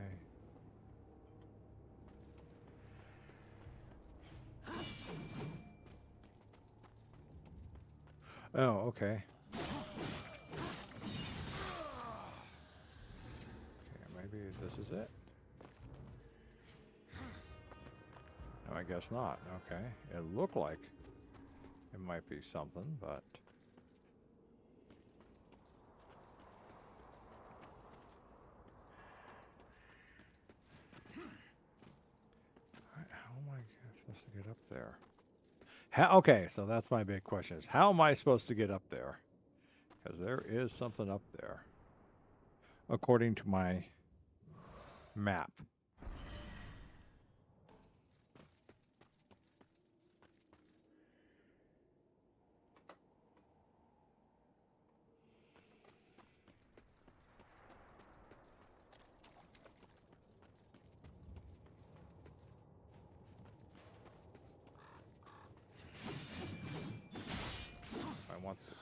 Oh, okay. Okay, maybe this is it. No, I guess not. Okay. It looked like it might be something, but... How am I supposed to get up there? Okay, so that's my big question is, how am I supposed to get up there? Because there is something up there. According to my map. I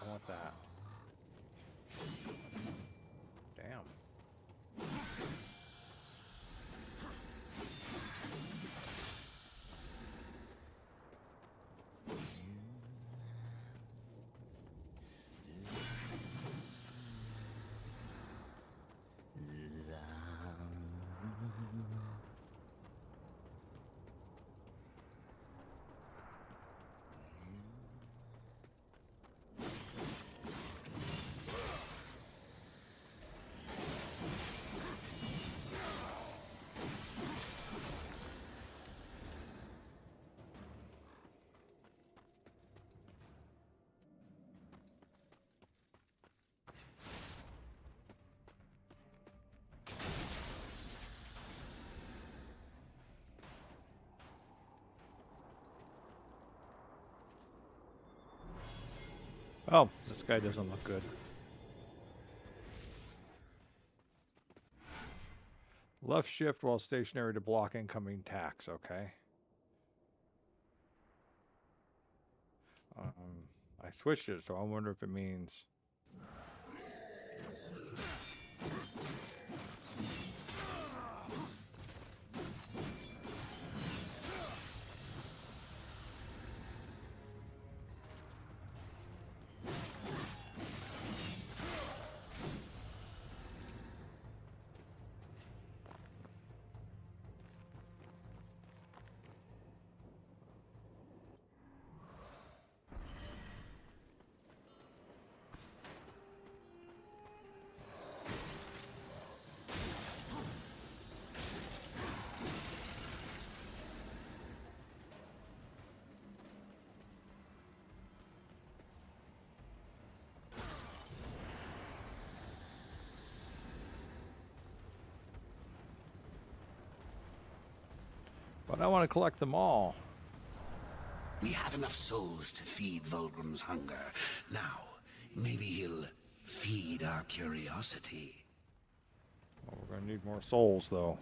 want that. Damn. Oh, this guy doesn't look good. Left shift while stationary to block incoming attacks, okay. I switched it, so I wonder if it means... But I want to collect them all. We have enough souls to feed Vulgrim's hunger. Now, maybe he'll feed our curiosity. Well, we're going to need more souls, though.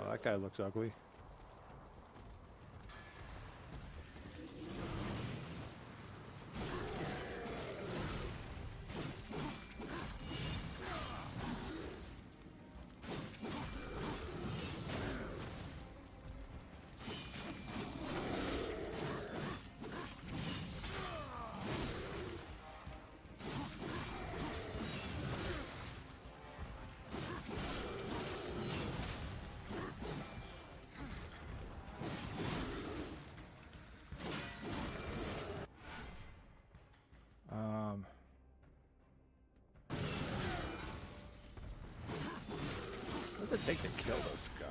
Oh, that guy looks ugly. What does it take to kill this guy?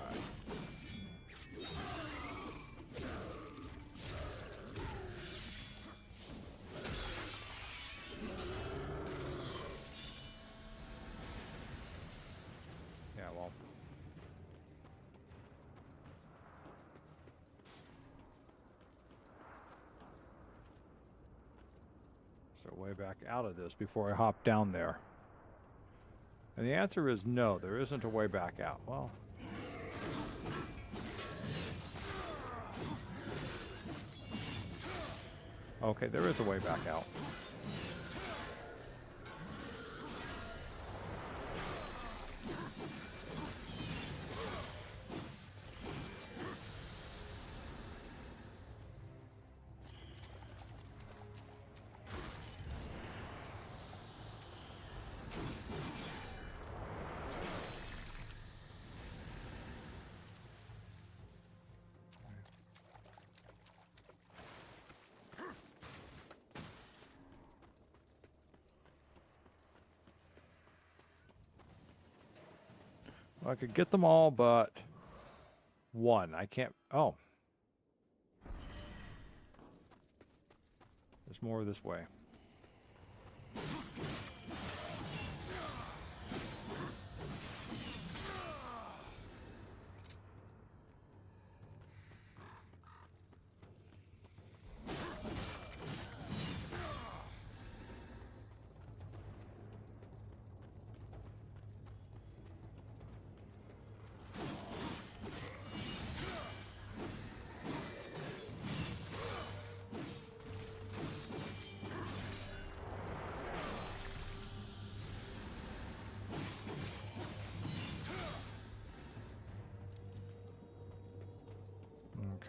Yeah, well. So way back out of this before I hop down there. And the answer is no, there isn't a way back out. Well, okay, there is a way back out. I could get them all, but one. I can't. Oh. There's more this way.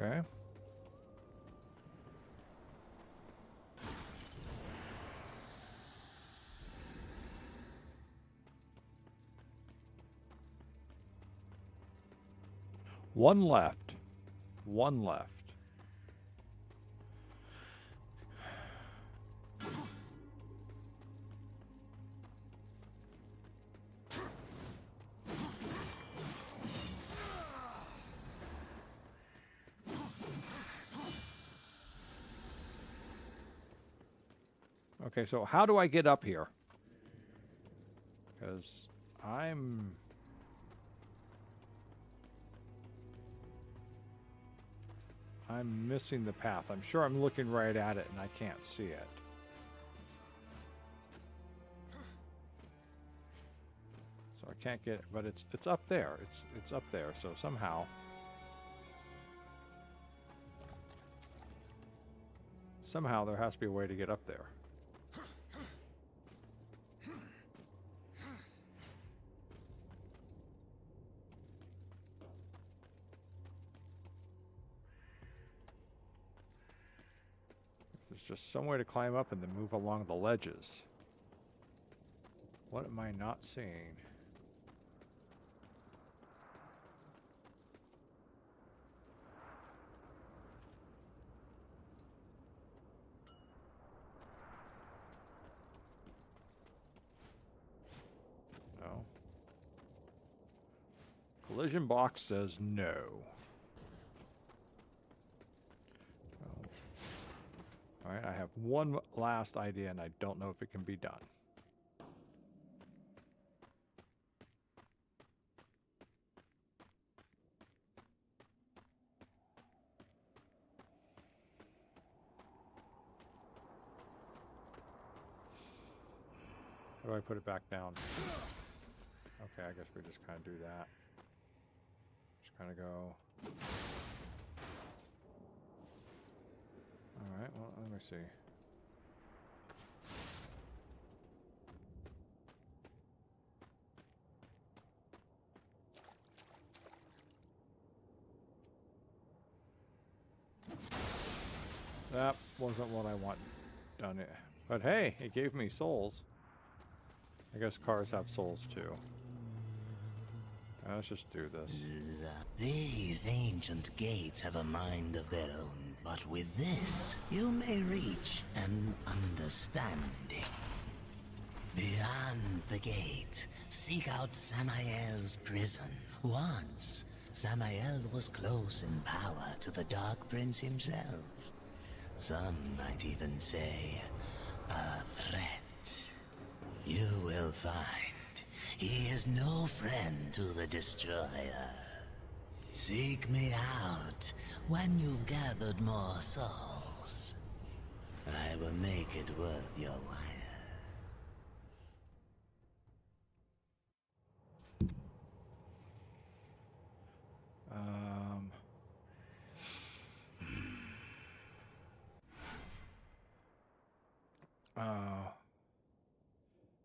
Okay. One left. One left. Okay, so how do I get up here? Because I'm missing the path. I'm sure I'm looking right at it and I can't see it. So I can't get it, but it's up there. It's up there. So somehow there has to be a way to get up there. There's just some way to climb up and then move along the ledges. What am I not seeing? No. Collision box says no. All right, I have one last idea, and I don't know if it can be done. How do I put it back down? Okay, I guess we just kind of do that. Just kind of go. Alright, well, let me see. That wasn't what I want done it. But hey, it gave me souls. I guess cars have souls too. Let's just do this. These ancient gates have a mind of their own, but with this, you may reach an understanding. Beyond the gate, seek out Samael's prison. Once, Samael was close in power to the Dark Prince himself. Some might even say, a threat. You will find he is no friend to the Destroyer. Seek me out when you've gathered more souls. I will make it worth your while.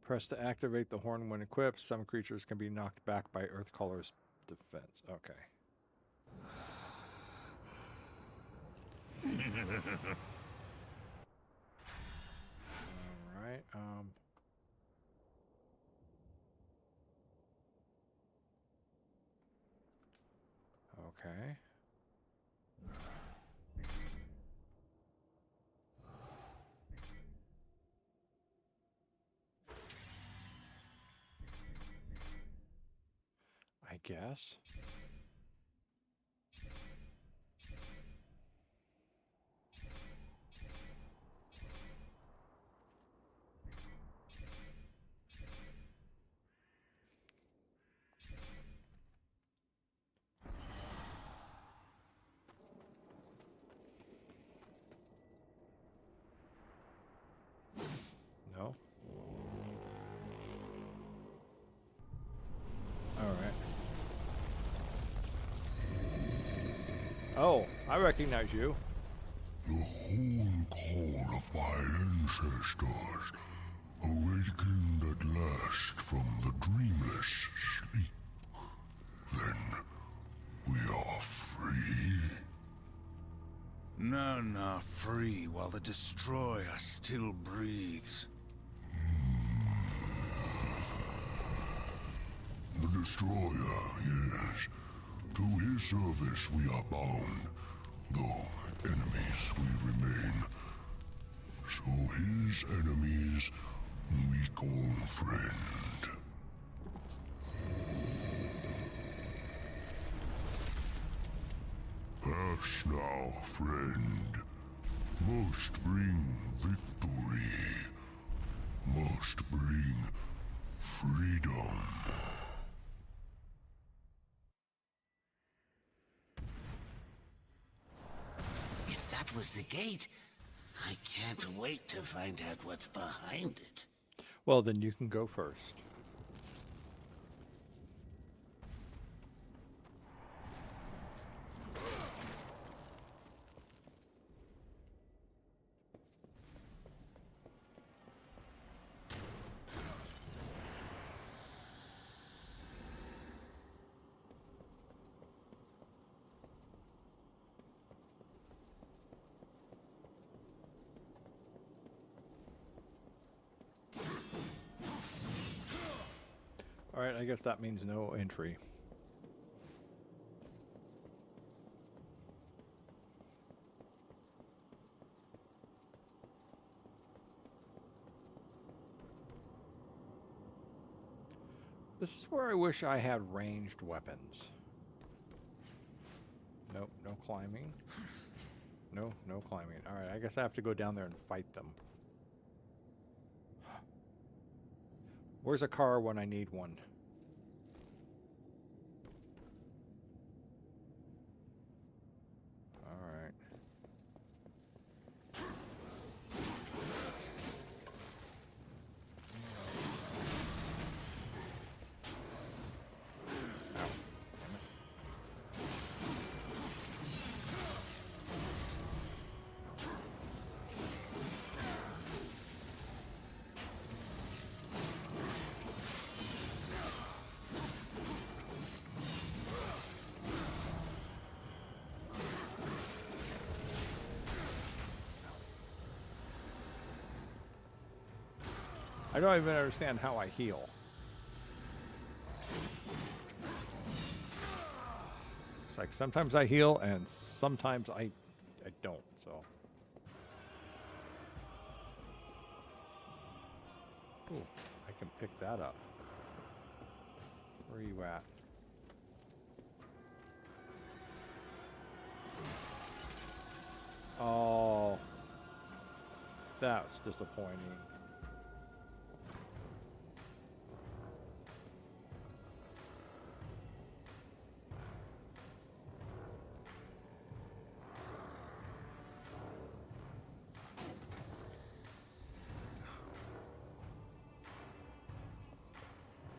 Press to activate the horn when equipped. Some creatures can be knocked back by Earthcaller's defense. Okay. Alright, okay. I guess. No. All right. Oh, I recognize you. The whole call of my ancestors, awakened at last from the dreamless sleep. Then we are free. No, free while the Destroyer still breathes. The Destroyer, yes. To his service we are bound, though enemies we remain. So his enemies we call friend. Pass now, friend. Must bring victory. Must bring freedom. If that was the gate, I can't wait to find out what's behind it. Well, then you can go first. Alright, I guess that means no entry. This is where I wish I had ranged weapons. Nope, no climbing. No, no climbing. Alright, I guess I have to go down there and fight them. Where's a car when I need one? Alright. Ow. Damn it. I don't even understand how I heal. It's like sometimes I heal and sometimes I don't, so. Ooh, I can pick that up. Where are you at? Oh, that's disappointing.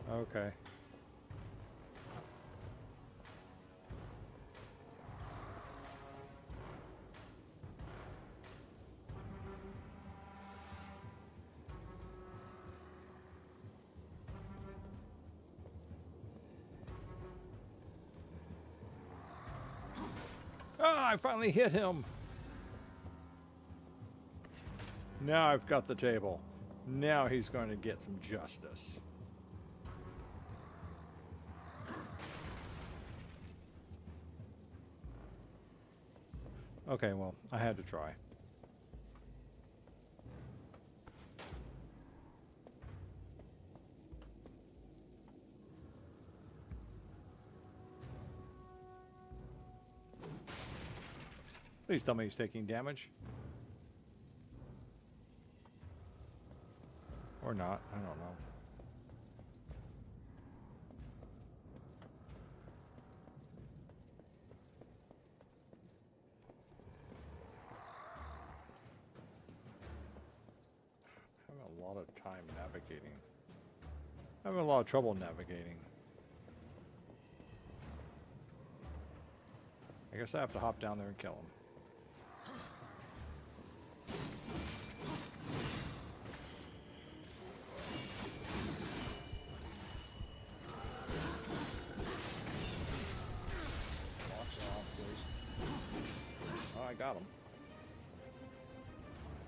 Okay. Ah, I finally hit him. Now I've got the table. Now he's going to get some justice. Okay, well, I had to try. Please tell me he's taking damage. Or not, I don't know. Having a lot of time navigating. Having a lot of trouble navigating. I guess I have to hop down there and kill him. I got him.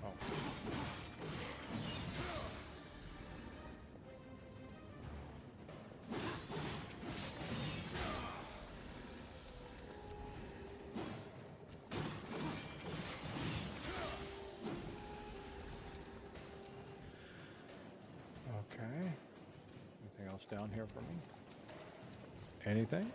Oh. Okay. Anything else down here for me? Anything?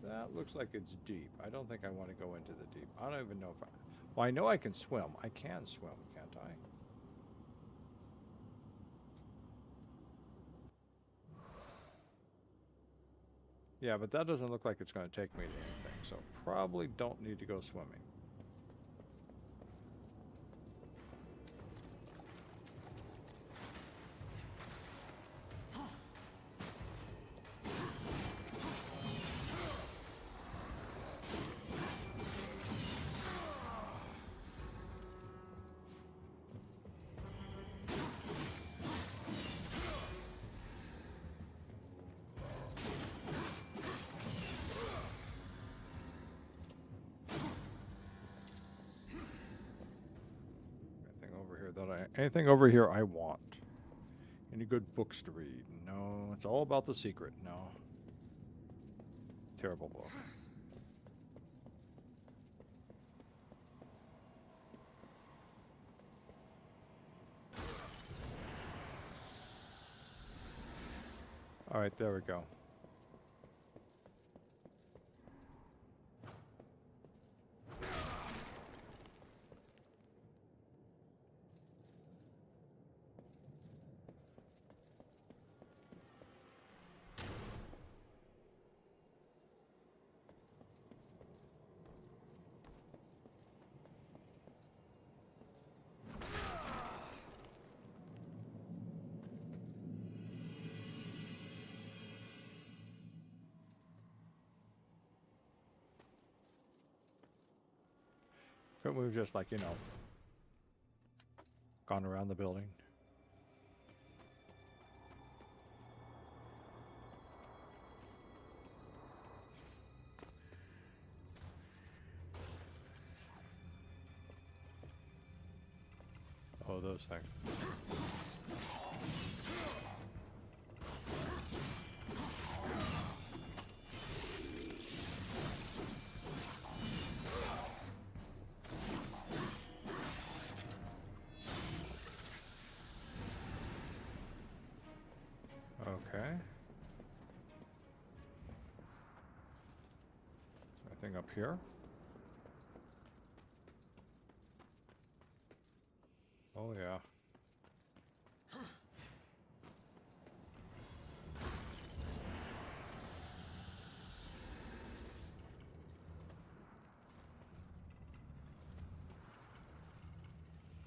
That looks like it's deep. I don't think I want to go into the deep. I don't even know if I... Well, I know I can swim. I can swim, can't I? Yeah, but that doesn't look like it's going to take me to anything. So probably don't need to go swimming. Anything over here I want? Any good books to read? No. It's all about the secret. No. Terrible book. All right, there we go. Couldn't we have just, like, you know, gone around the building? Oh, those things. Okay. Anything up here? Oh, yeah.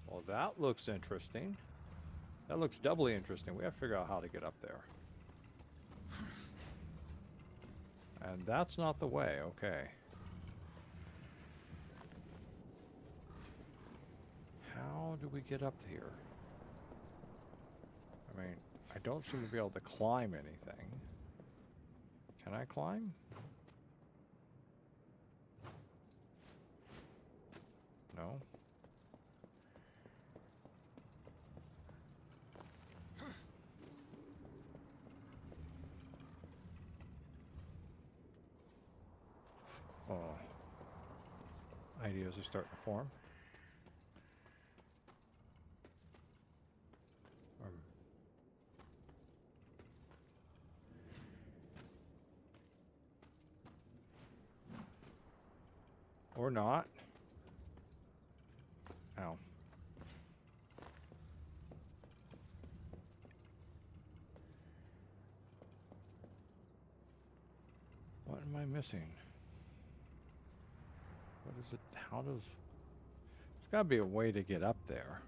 Well, that looks interesting. That looks doubly interesting. We have to figure out how to get up there. And that's not the way, okay. How do we get up here? I mean, I don't seem to be able to climb anything. Can I climb? No. Oh. Ideas are starting to form. Or not. Ow. What am I missing? What is it? How does... There's got to be a way to get up there.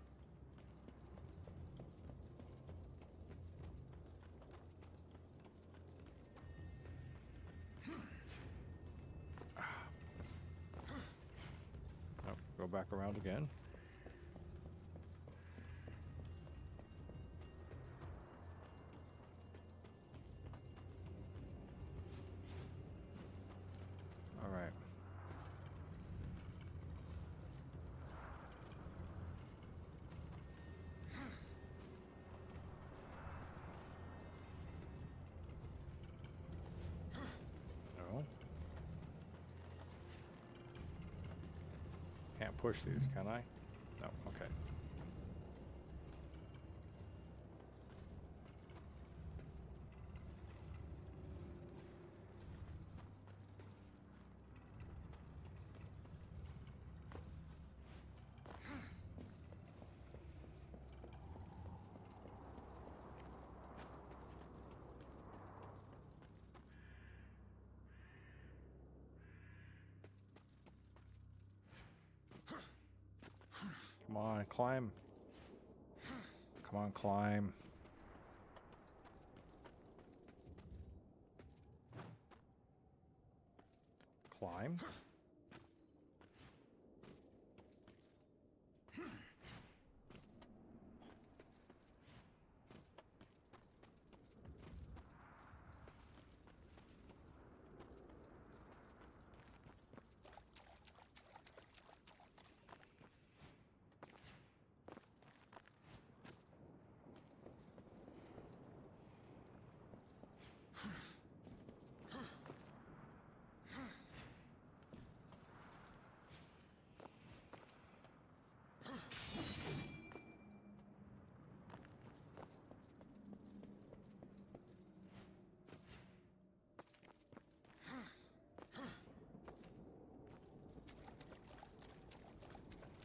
Oh, go back around again. All right. No. Can't push these, can I? No, okay. Come on, climb. Come on, climb. Climb.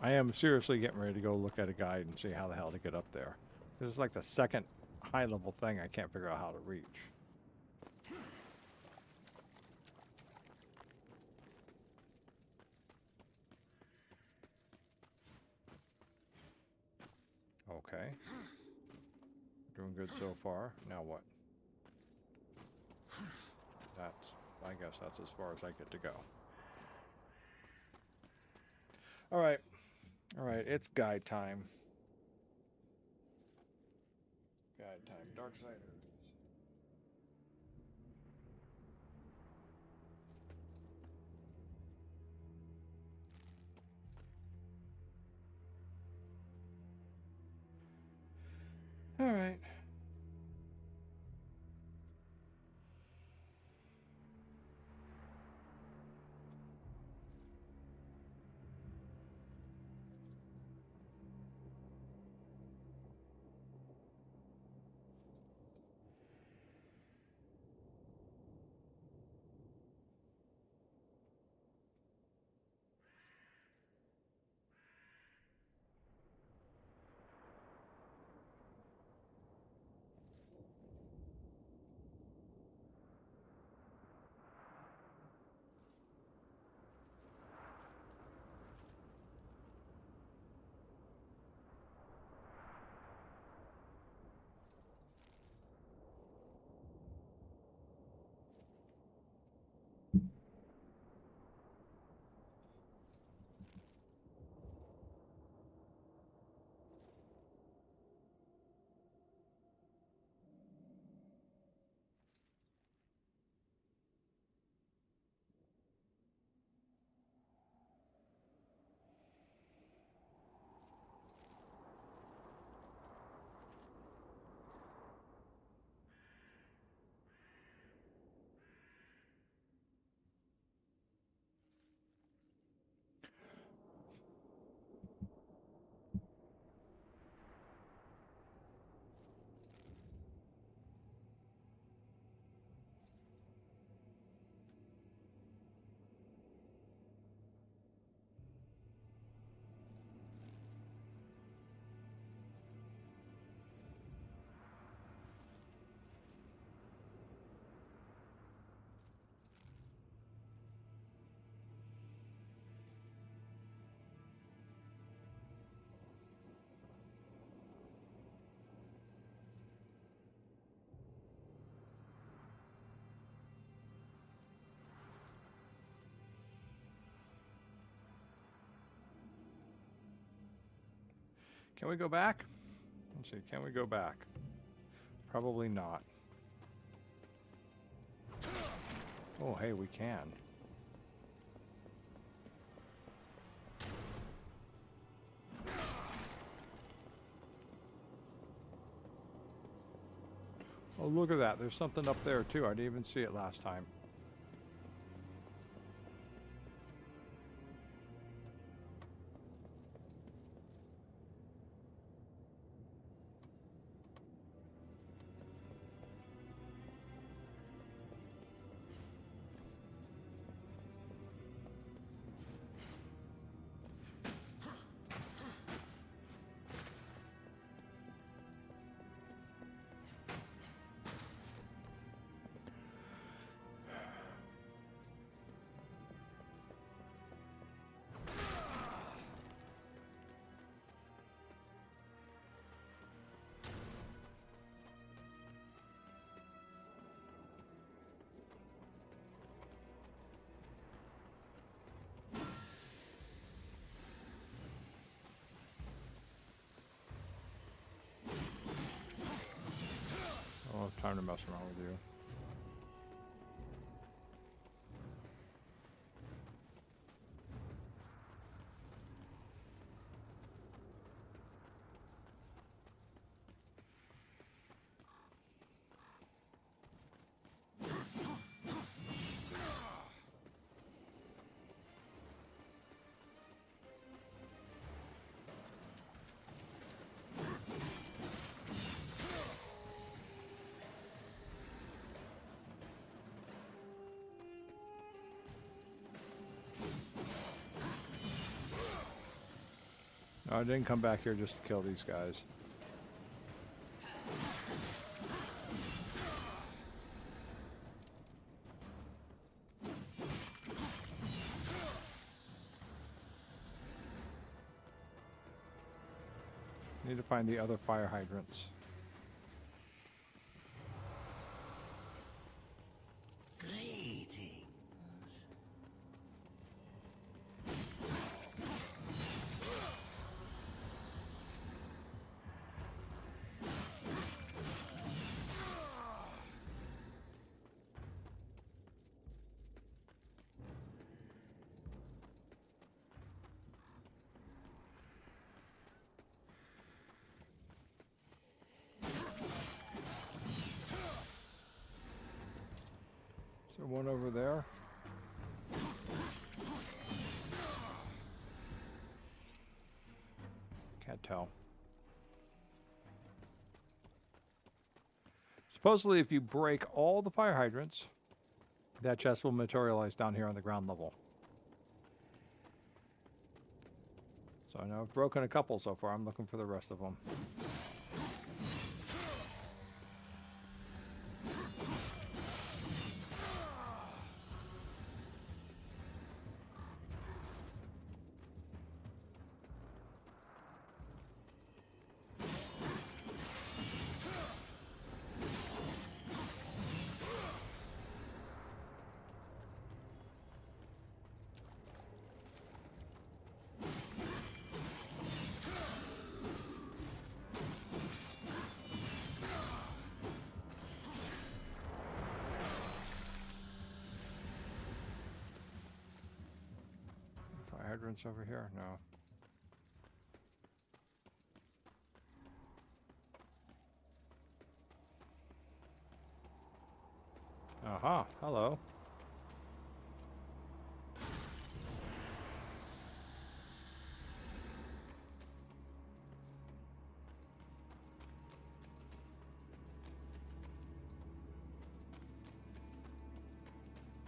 I am seriously getting ready to go look at a guide and see how the hell to get up there. This is like the second high-level thing I can't figure out how to reach. Okay. Doing good so far. Now what? I guess that's as far as I get to go. Alright. Alright, it's guide time. Guide time. Darksiders. Alright. Can we go back? Let's see, can we go back? Probably not. Oh, hey, we can. Oh, look at that. There's something up there, too. I didn't even see it last time. I don't have time to mess around with you. I didn't come back here just to kill these guys. Need to find the other fire hydrants. Greetings. Is there one over there? Can't tell. Supposedly, if you break all the fire hydrants, that chest will materialize down here on the ground level. So I know I've broken a couple so far. I'm looking for the rest of them. Fire hydrants over here? No. Aha, hello.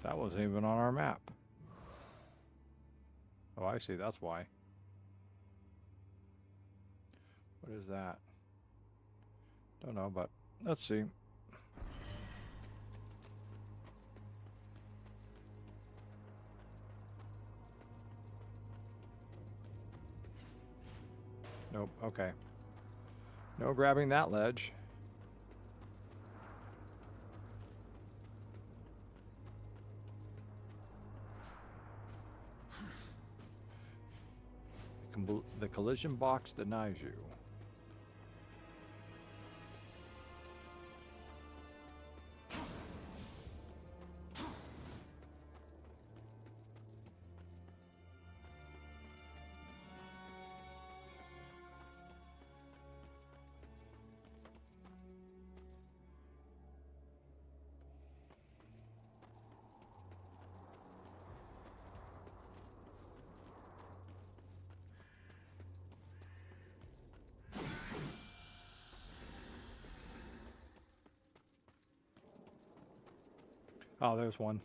That wasn't even on our map. Oh, I see. That's why. What is that? Don't know, but let's see. Nope. Okay. No grabbing that ledge. The collision box denies you. Oh, there's one.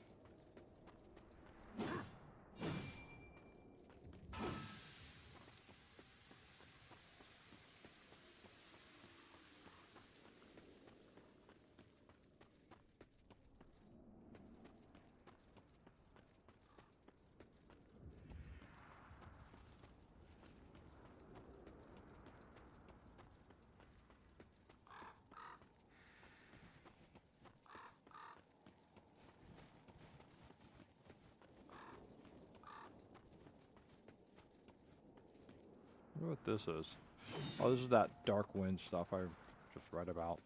I wonder what this is. Oh, this is that dark wind stuff I just read about.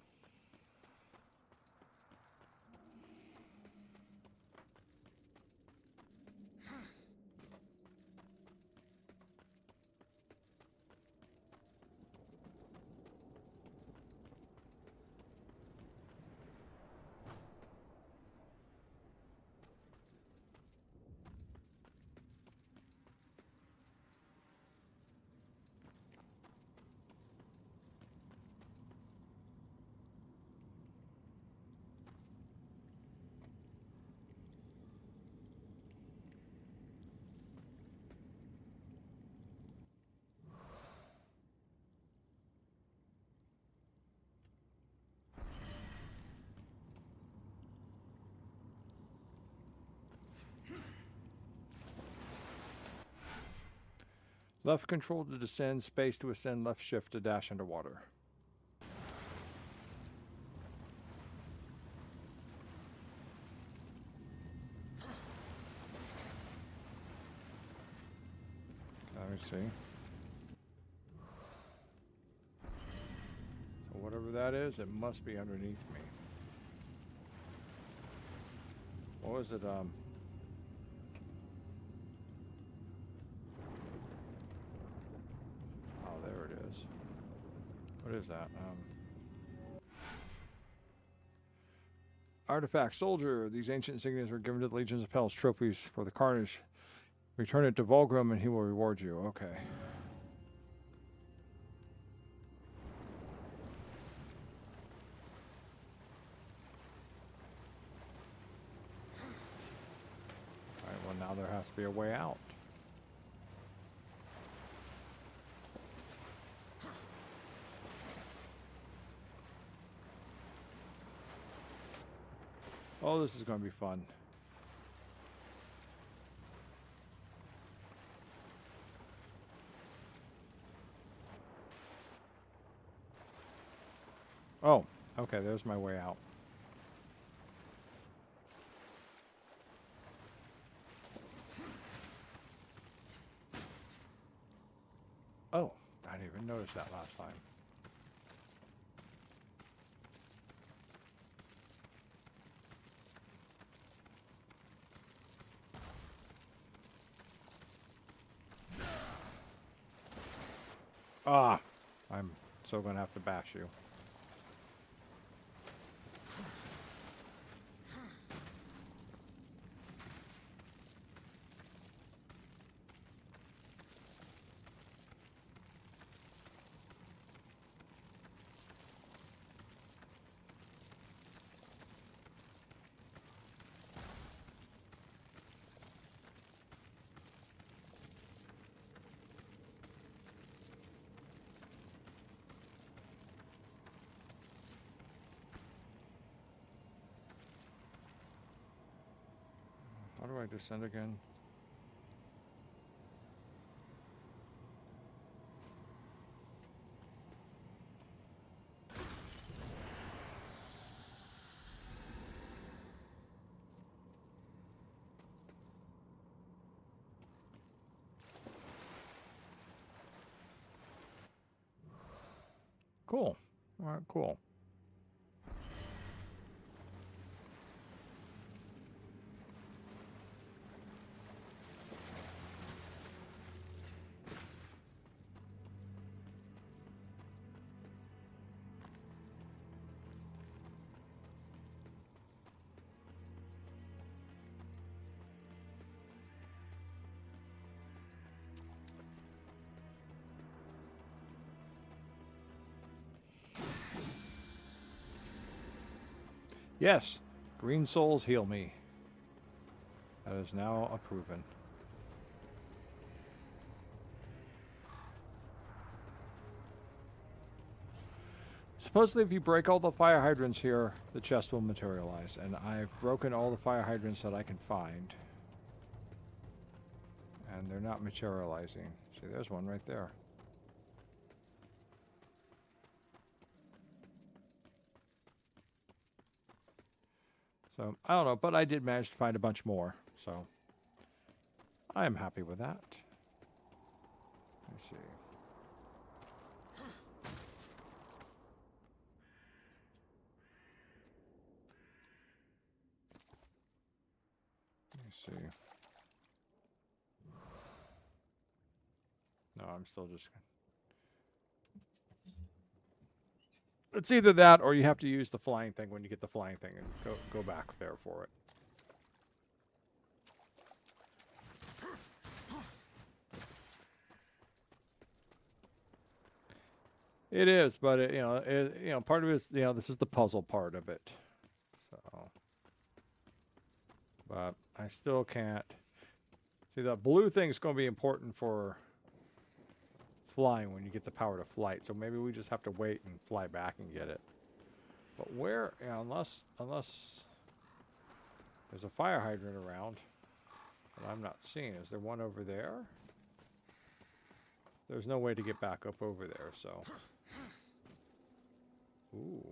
Left control to descend, space to ascend, left shift to dash underwater. Let me see. So whatever that is, it must be underneath me. What was it? Oh, there it is. What is that? Artifact soldier. These ancient insignias were given to the legions of hell as trophies for the carnage. Return it to Volgrim and he will reward you. Okay. Alright, well now there has to be a way out. Oh, this is going to be fun. Oh, okay, there's my way out. Oh, I didn't even notice that last time. Ah, I'm so gonna have to bash you. How do I descend again? Cool. All right, cool. Yes, green souls heal me. That is now proven. Supposedly if you break all the fire hydrants here, the chest will materialize. And I've broken all the fire hydrants that I can find. And they're not materializing. See, there's one right there. So, I don't know, but I did manage to find a bunch more, so I am happy with that. Let's see. Let me see. No, I'm still just... It's either that or you have to use the flying thing when you get the flying thing and go back there for it. It is, but it, part of it is, this is the puzzle part of it. So, but I still can't see the blue thing is going to be important for flying when you get the power to flight. So maybe we just have to wait and fly back and get it. But where, unless there's a fire hydrant around that I'm not seeing. Is there one over there? there's no way to get back up over there, so. Ooh.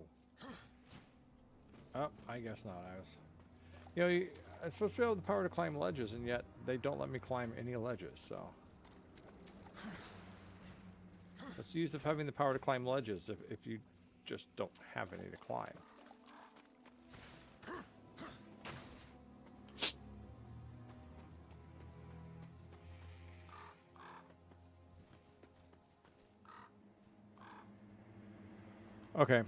Oh, I guess not. I'm supposed to have the power to climb ledges, and yet they don't let me climb any ledges, so. What's the use of having the power to climb ledges if you just don't have any to climb? Okay.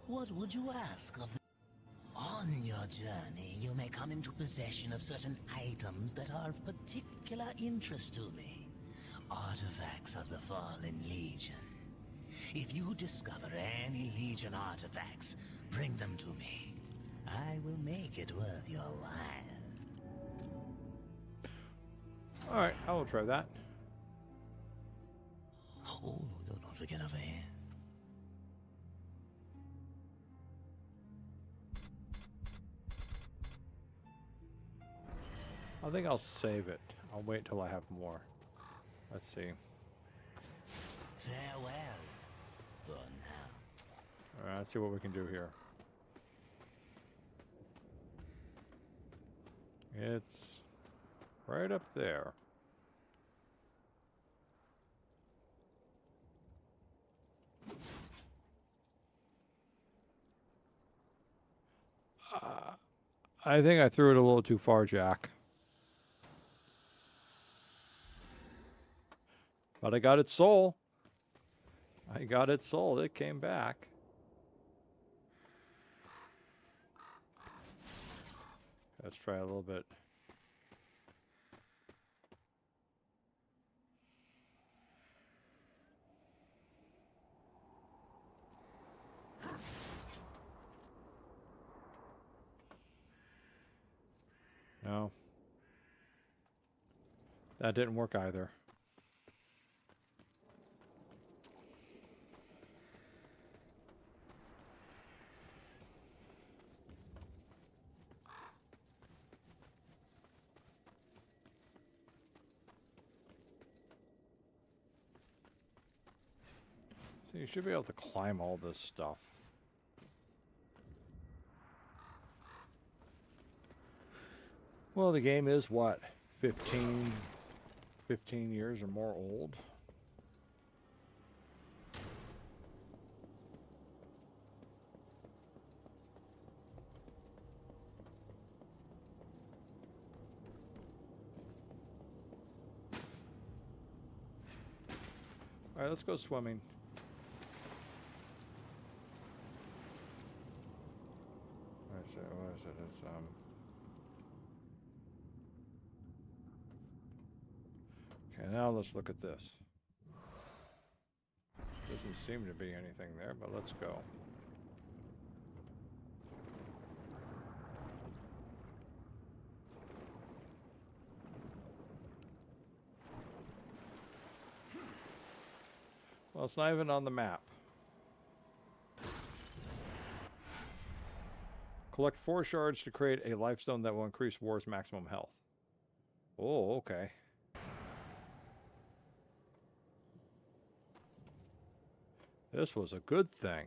What would you ask of the... On your journey, you may come into possession of certain items that are of particular interest to me. Artifacts of the Fallen Legion. If you discover any Legion artifacts, bring them to me. I will make it worth your while. Alright, I will try that. Oh, don't forget over here. I think I'll save it. I'll wait till I have more. Let's see. Farewell for now. Alright, let's see what we can do here. It's right up there. I think I threw it a little too far, Jack. But I got its soul. I got its soul. It came back. Let's try a little bit. No. That didn't work either. So you should be able to climb all this stuff. Well, the game is what? 15 years or more old? All right, let's go swimming. What is it? It's, okay, now let's look at this. Doesn't seem to be anything there, but let's go. Well, it's not even on the map. Collect 4 shards to create a lifestone that will increase War's maximum health. Oh, okay. This was a good thing.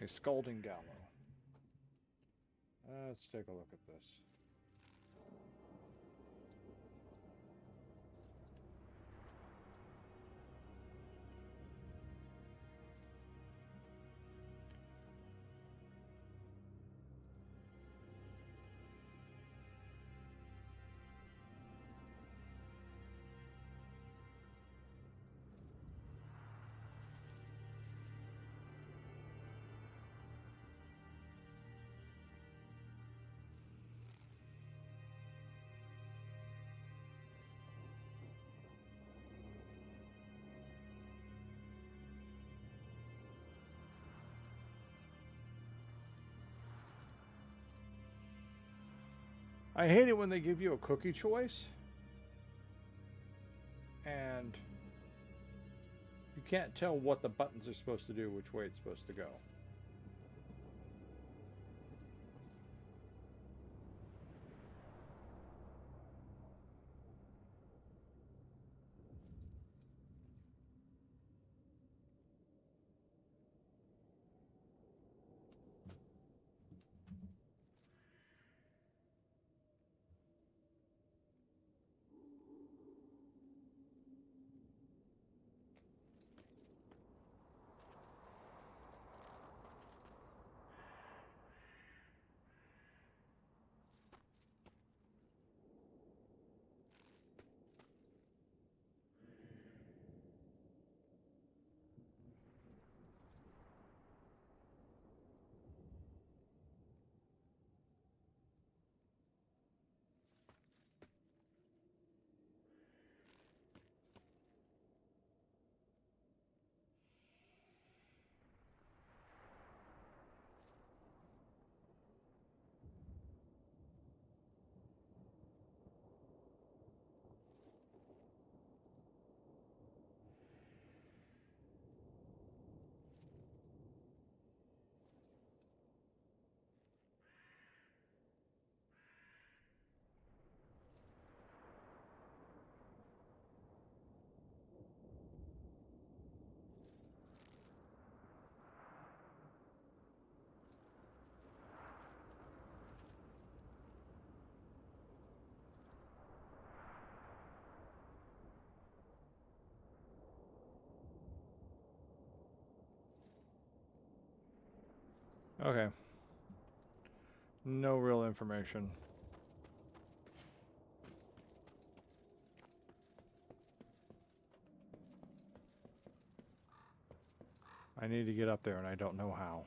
A scalding gallows. Let's take a look at this. I hate it when they give you a cookie choice and you can't tell what the buttons are supposed to do, which way it's supposed to go. Okay. No real information. I need to get up there and I don't know how.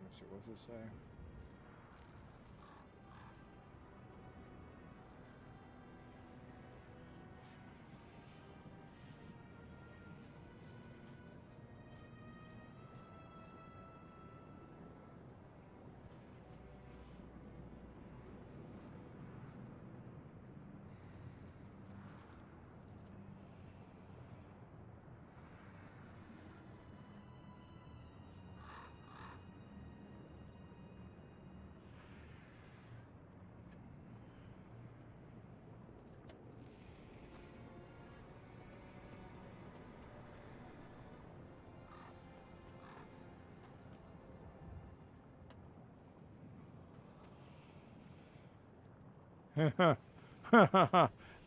Let's see, what does it say?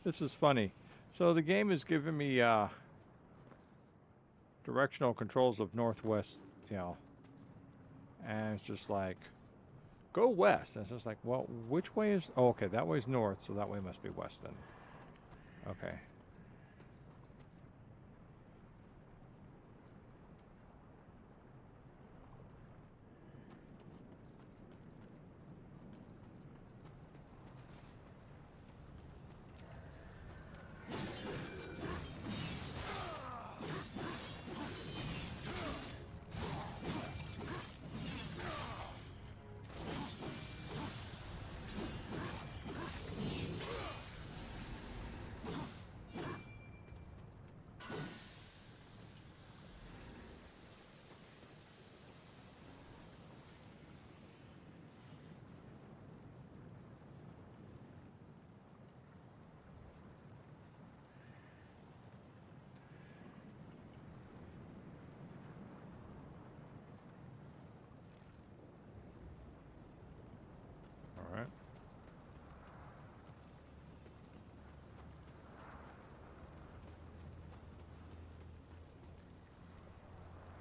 This is funny. So the game is giving me directional controls of northwest, you know, and it's just like, go west. And it's just like, well, which way is? Oh, okay, that way's north, so that way must be west then. Okay.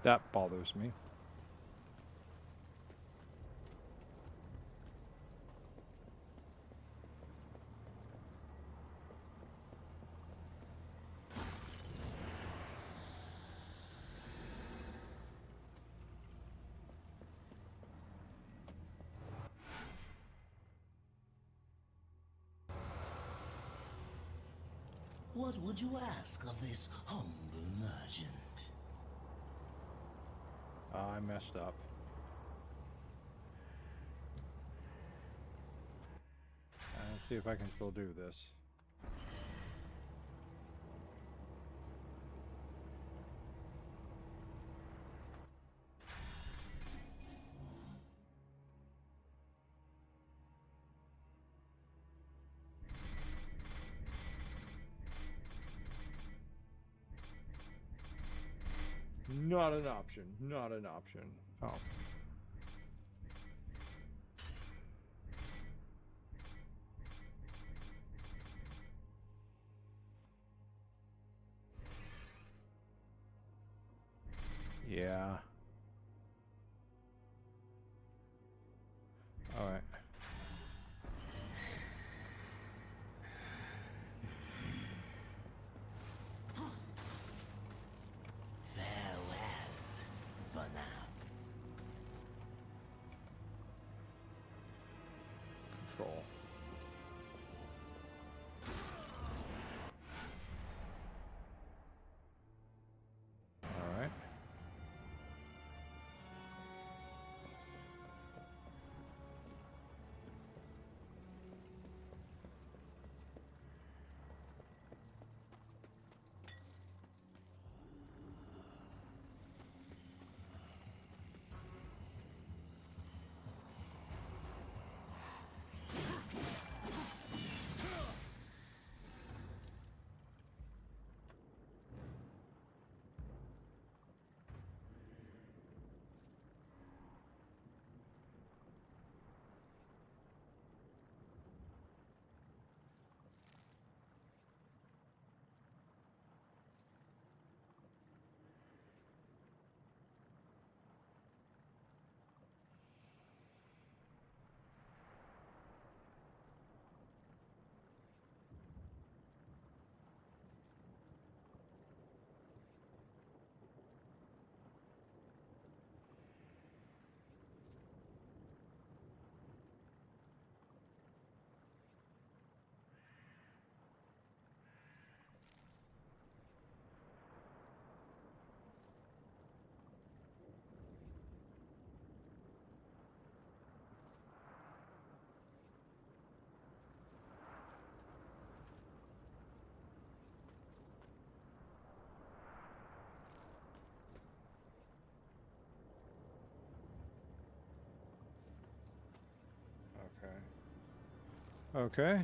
That bothers me. What would you ask of this humble merchant? I messed up. Let's see if I can still do this. Not an option. Not an option. Oh. Yeah. All right. Farewell for now. Control. All right. Okay.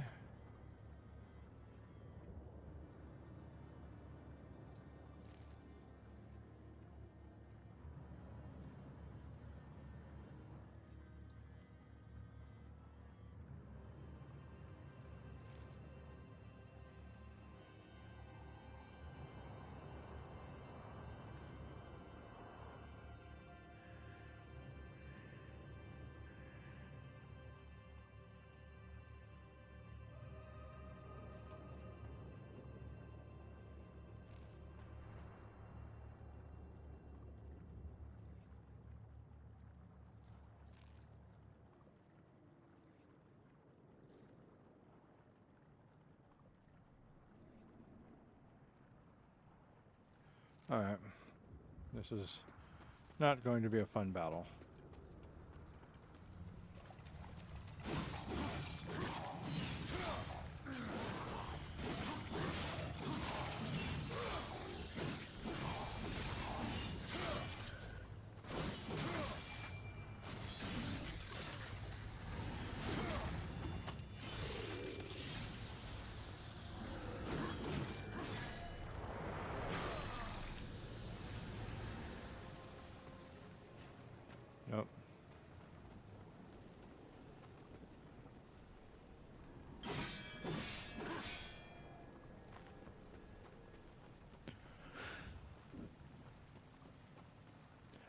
All right. This is not going to be a fun battle.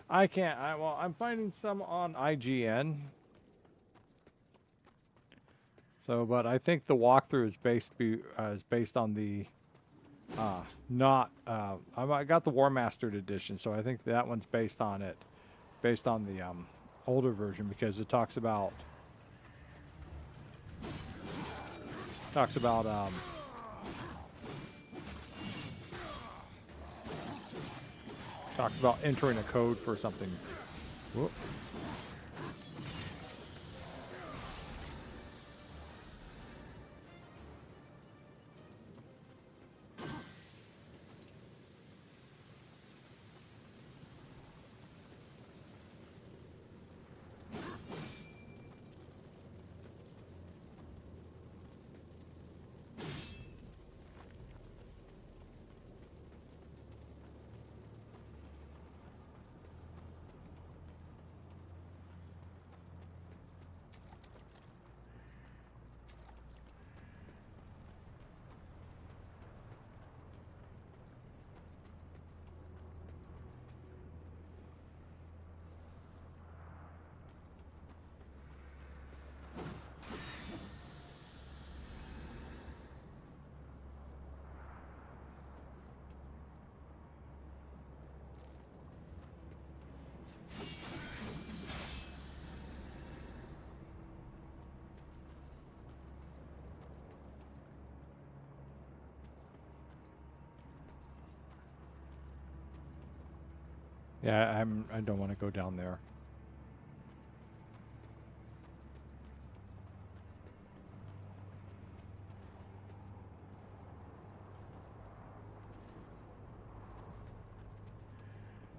I can't. Well, I'm finding some on IGN. So, but I think the walkthrough is based on the not. I got the Warmastered edition, so I think that one's based on it, based on the older version, because it talks about entering a code for something. Whoop. Yeah, I don't want to go down there.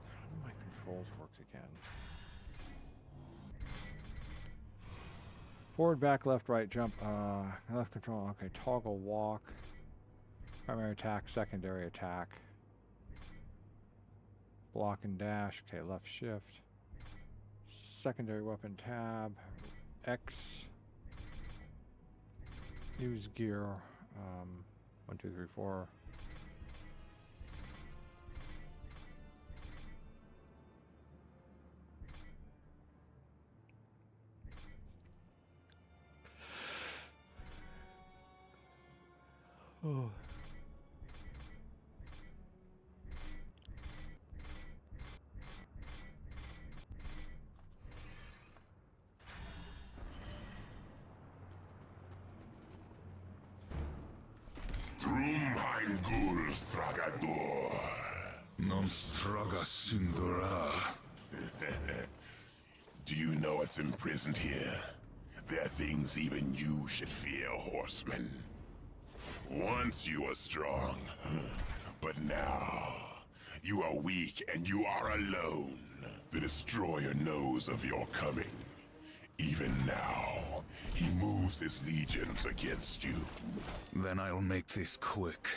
How do my controls work again? Forward, back, left, right, jump, left control, okay, toggle walk, primary attack, secondary attack. Block and dash. Okay, left shift. Secondary weapon tab. X. Use gear. 1, 2, 3, 4. Oh. Mein Gul Stragador. Non straga sindora. Do you know what's imprisoned here? There are things even you should fear, horseman. Once you were strong, but now you are weak and you are alone. The Destroyer knows of your coming. Even now, he moves his legions against you. Then I'll make this quick.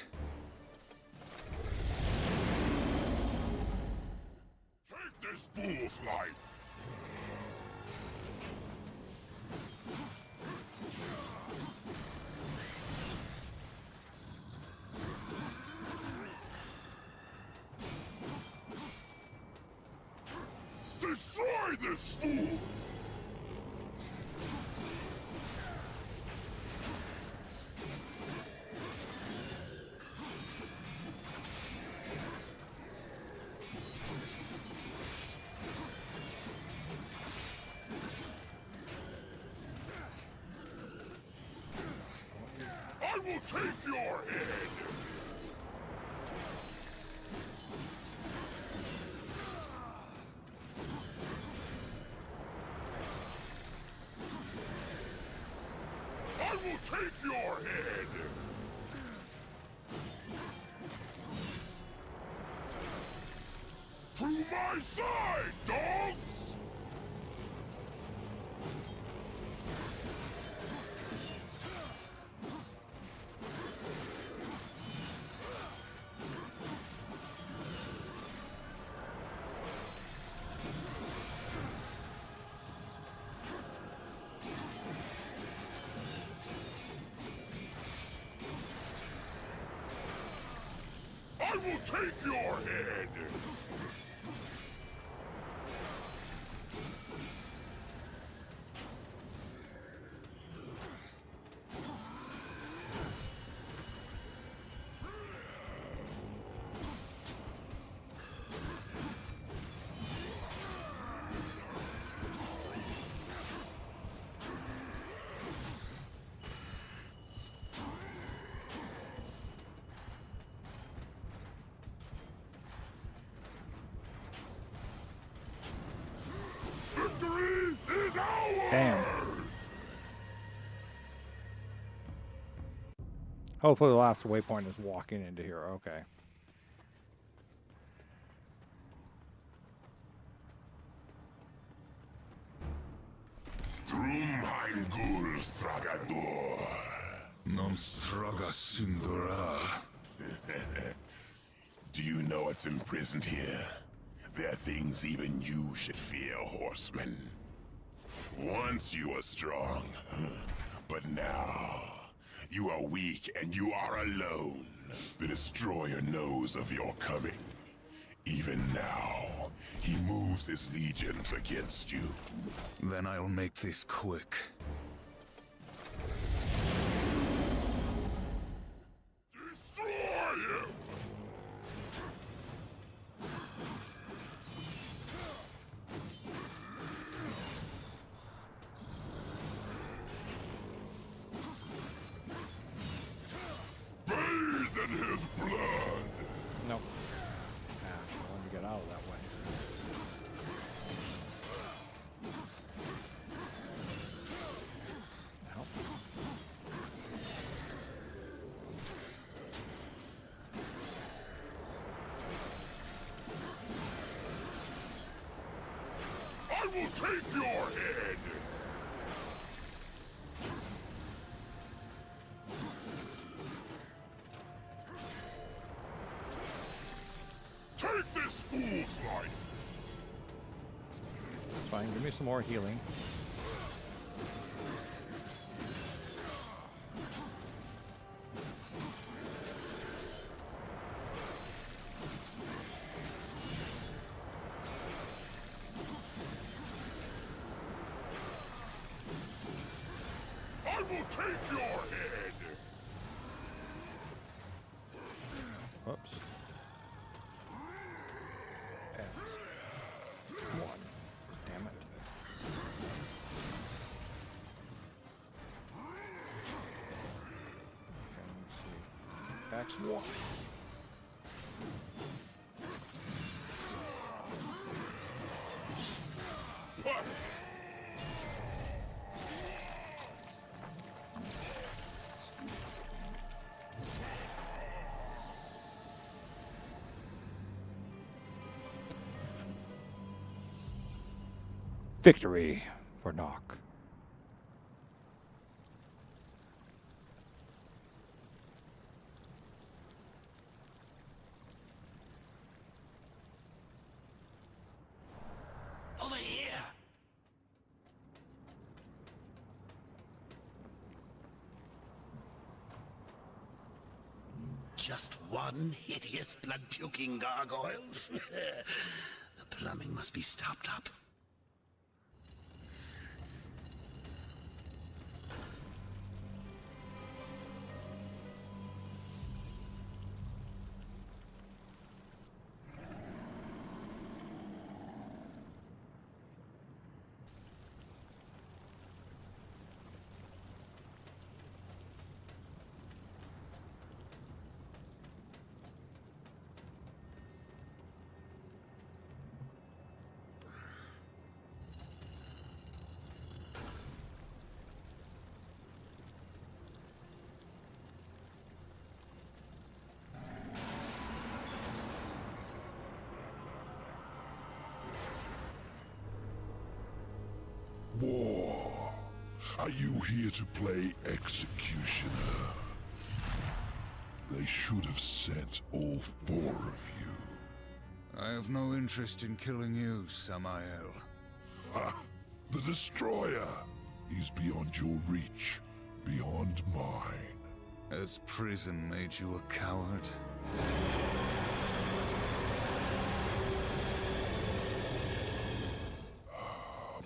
Take this fool's life! Destroy this fool! I will take your head! I will take your head! To my side, dogs! I will take your head! Hopefully the last waypoint is walking into here. Okay. Drumheimgul Stragador. Non straga sindura. Do you know what's imprisoned here? There are things even you should fear, horseman. Once you were strong, but now you are weak and you are alone. The Destroyer knows of your coming. Even now, he moves his legions against you. Then I'll make this quick. Destroy him! Bathe in his blood! Nope. Let me get out of that way. Nope. I will take your head! Take this fool's life! That's fine. Give me some more healing. I will take your head! Whoops. X. 1. Damn it. Okay, let's see. X1. What? Victory for NoC. Over here! Just one hideous blood-puking gargoyle? The plumbing must be stopped up. War. Are you here to play executioner? They should have sent all 4 of you. I have no interest in killing you, Samael. Ah, the Destroyer! He's beyond your reach, beyond mine. Has prison made you a coward?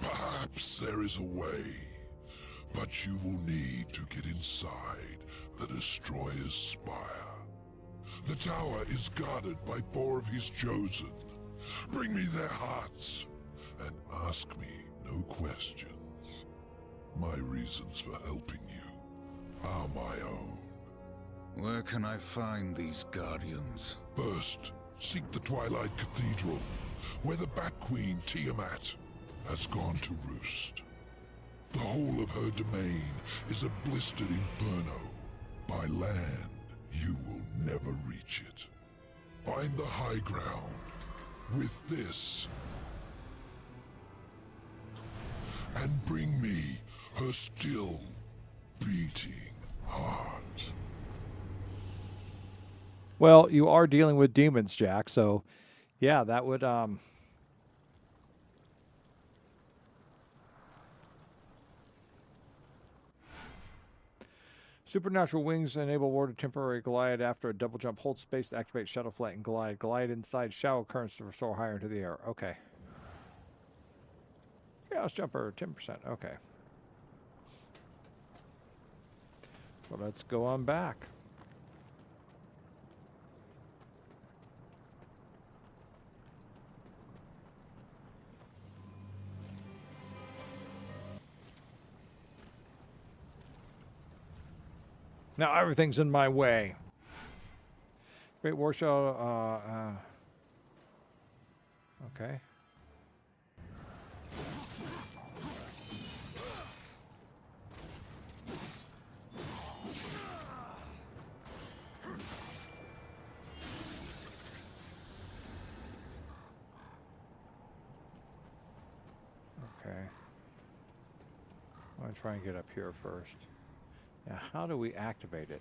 Perhaps there is a way, but you will need to get inside the Destroyer's spire. The tower is guarded by 4 of his chosen. Bring me their hearts, and ask me no questions. My reasons for helping you are my own. Where can I find these guardians? First, seek the Twilight Cathedral, where the Bat Queen Tiamat has gone to roost. The whole of her domain is a blistered inferno, By land, you will never reach it. Find the high ground with this. And bring me her still beating heart. Well, you are dealing with demons, Jack, so yeah, that would Supernatural wings enable War to temporarily glide after a double jump. Hold space to activate shadow flight and glide. Glide inside shallow currents to restore higher into the air. Okay. Chaos jumper, 10%. Okay. Well, let's go on back. Now everything's in my way. Great War Show. Okay. Okay. I'm going to try and get up here first. Now, how do we activate it?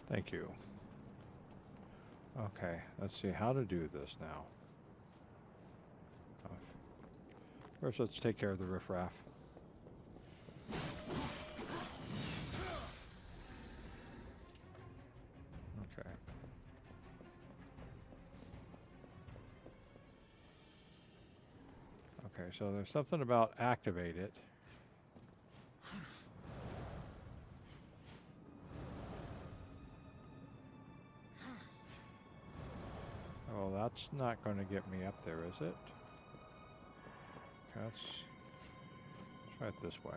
Thank you. Okay, let's see how to do this now. First, let's take care of the riffraff. Okay. Okay, so there's something about activate it. Oh, that's not going to get me up there, is it? Let's try it this way.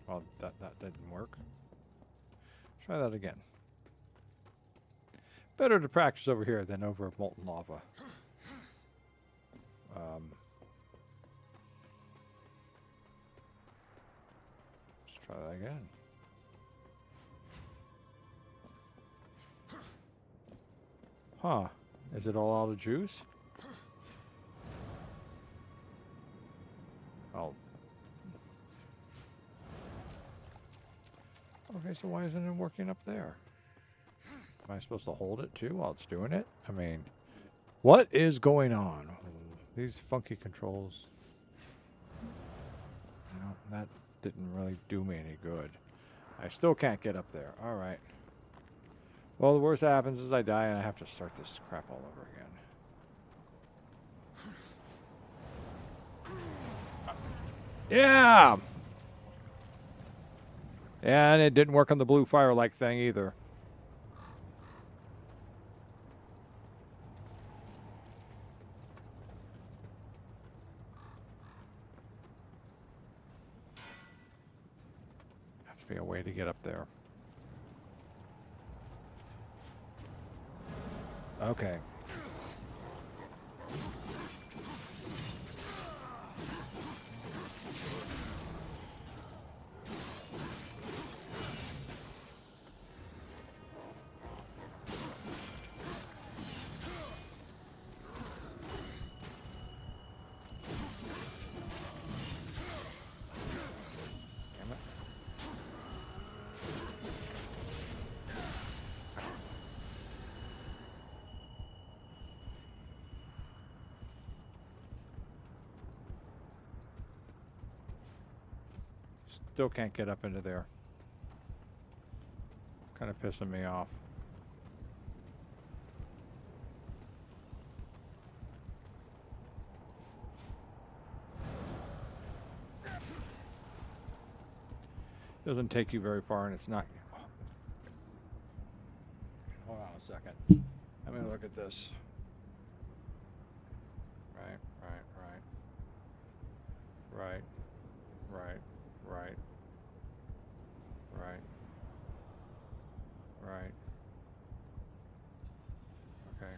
Well, that didn't work. Try that again. Better to practice over here than over molten lava. Let's try that again. Huh. Is it all out of juice? Oh. Okay, so why isn't it working up there? Am I supposed to hold it too while it's doing it? I mean, what is going on? These funky controls. No, that didn't really do me any good. I still can't get up there. All right. Well, the worst that happens is I die and I have to start this crap all over again. Yeah! And it didn't work on the blue fire-like thing either. Has to be a way to get up there. Okay. Damn it. Still can't get up into there. Kind of pissing me off. Doesn't take you very far, and it's not. Hold on a second. Let me look at this. Right. Right. Okay.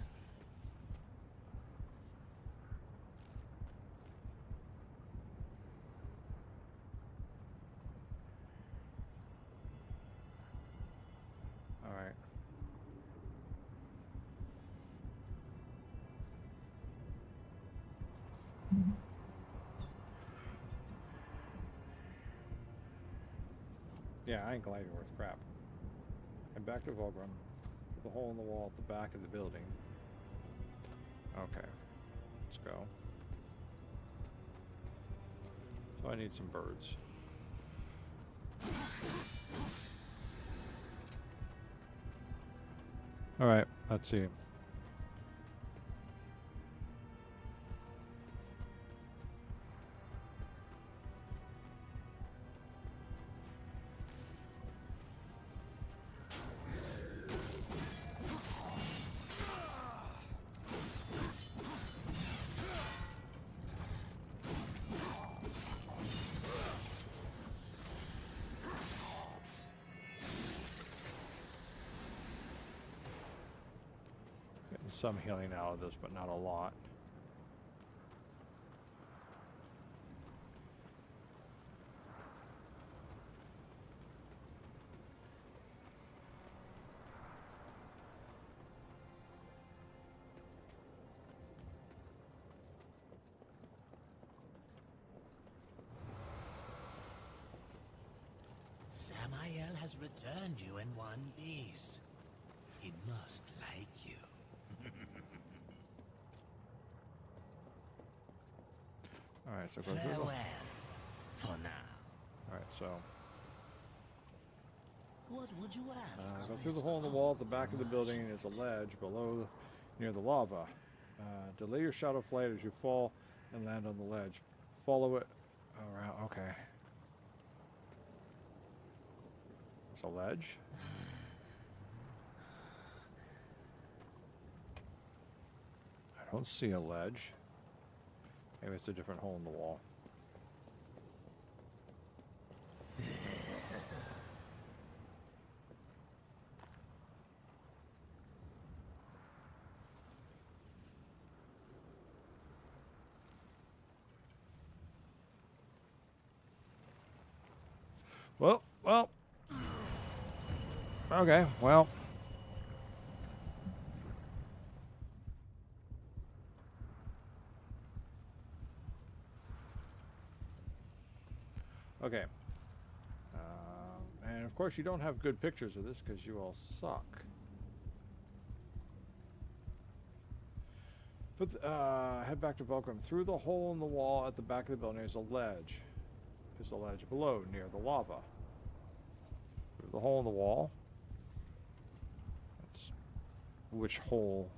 All right. Yeah, I ain't gliding worth crap. And back to Volgrim. The hole in the wall at the back of the building. Okay. Let's go. So I need some birds. Alright, let's see. Some healing out of this, but not a lot. Samael has returned you in one piece. He must like you. Alright, so go through the... Farewell, for now. Alright, so... What would you ask go of through this the hole in the wall at the back of the humble building. There's a ledge below, near the lava. Delay your shadow flight as you fall and land on the ledge. Follow it around. Okay. It's a ledge. I don't see a ledge. Maybe it's a different hole in the wall. Well. Okay, well. Okay. And of course you don't have good pictures of this because you all suck. But head back to Volcrum. Through the hole in the wall at the back of the building is a ledge. There's a ledge below near the lava. Through the hole in the wall. That's which hole?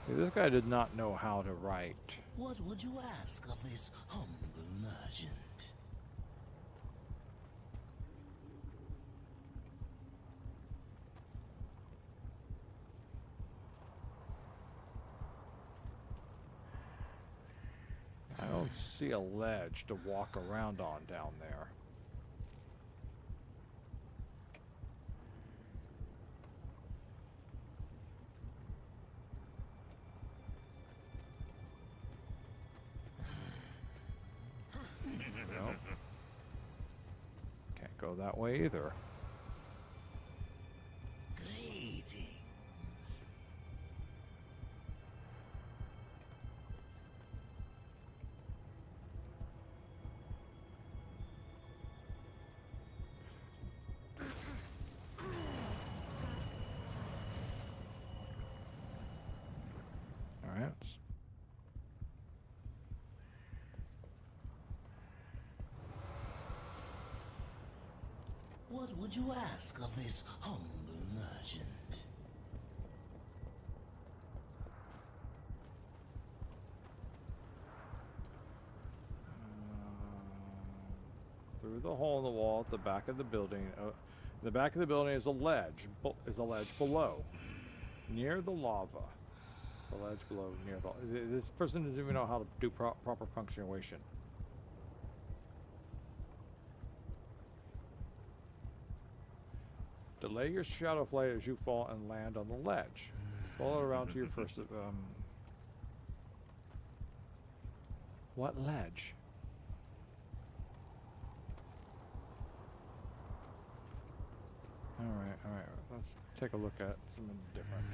See, this guy did not know how to write. What would you ask of this humble merchant? I don't see a ledge to walk around on down there. Nope. Can't go that way either. Greetings. All right. What would you ask of this humble merchant? through the hole in the wall at the back of the building. The back of the building is a ledge. Is a ledge below, near the lava. The ledge below, near the. This person doesn't even know how to do proper punctuation. Delay your shadow flight as you fall and land on the ledge. Follow around to your first. What ledge? All right. Let's take a look at something different.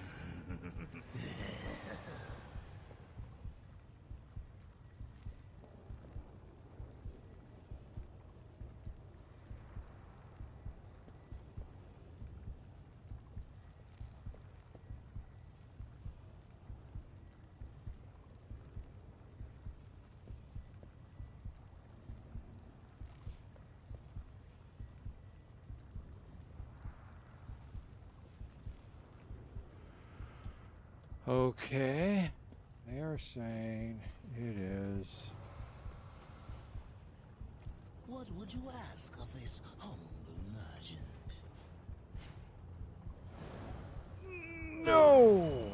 Okay, they are saying it is. What would you ask of this humble merchant? No!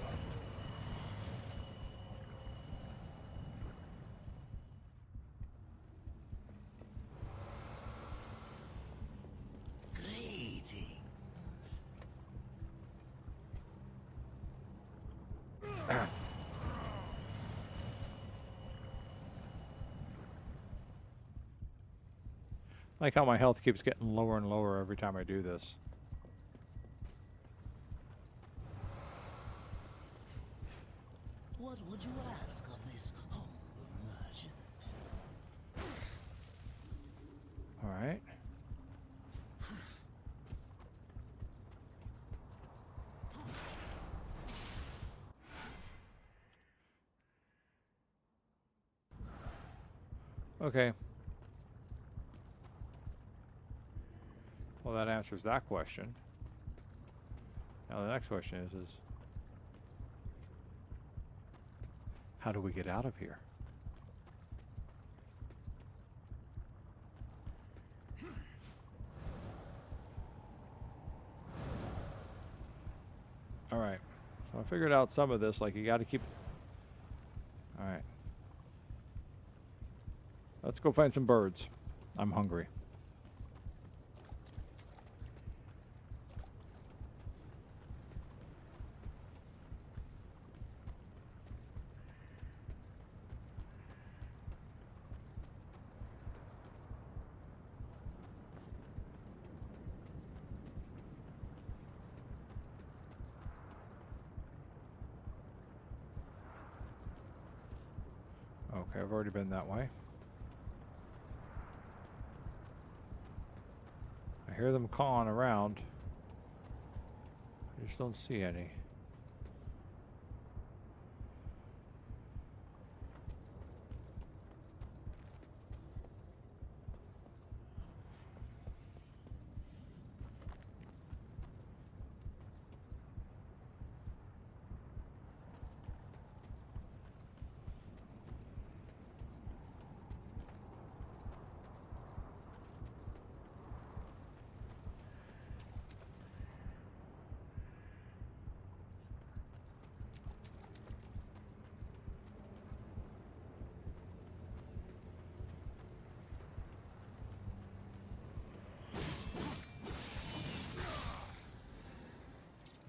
Greetings. Like how my health keeps getting lower and lower every time I do this. What would you ask of this humble merchant? All right. Okay. Well, that answers that question. Now the next question is how do we get out of here? All right. So I figured out some of this. Like you got to keep. All right. Let's go find some birds. I'm hungry. Okay, I've already been that way. I hear them cawing around. I just don't see any.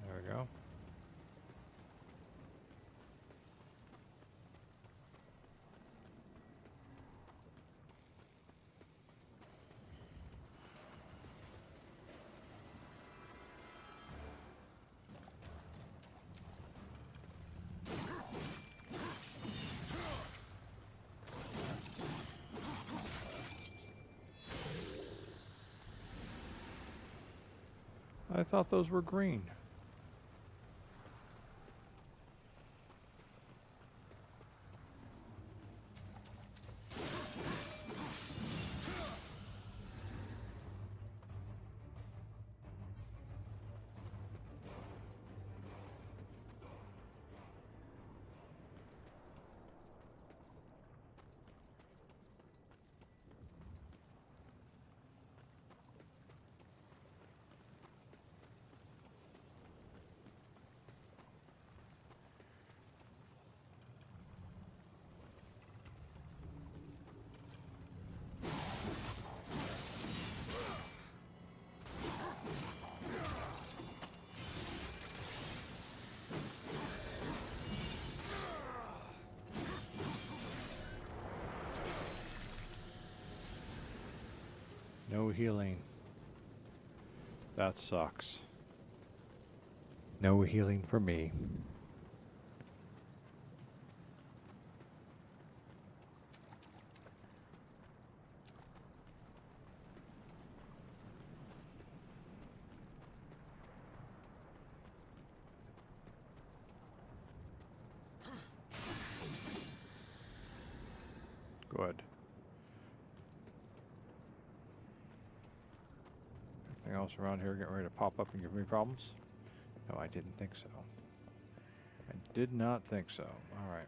There we go. I thought those were green. No healing. That sucks. No healing for me. Good. Anything else around here getting ready to pop up and give me problems? No, I didn't think so. I did not think so. All right.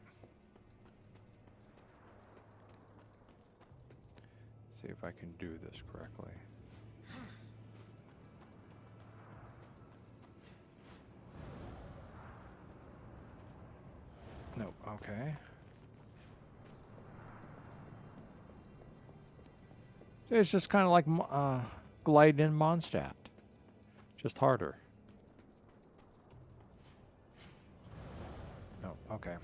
See if I can do this correctly. Nope. Okay. It's just kind of like gliding in Mondstadt. Just harder. No, okay.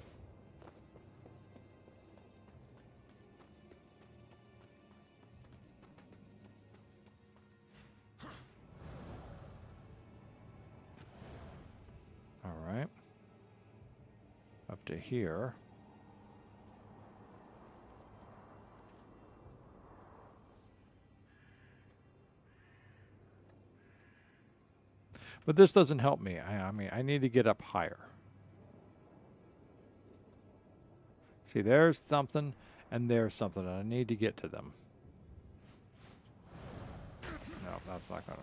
All right. Up to here. But this doesn't help me. I mean, I need to get up higher. See, there's something, and there's something, and I need to get to them. No, that's not gonna.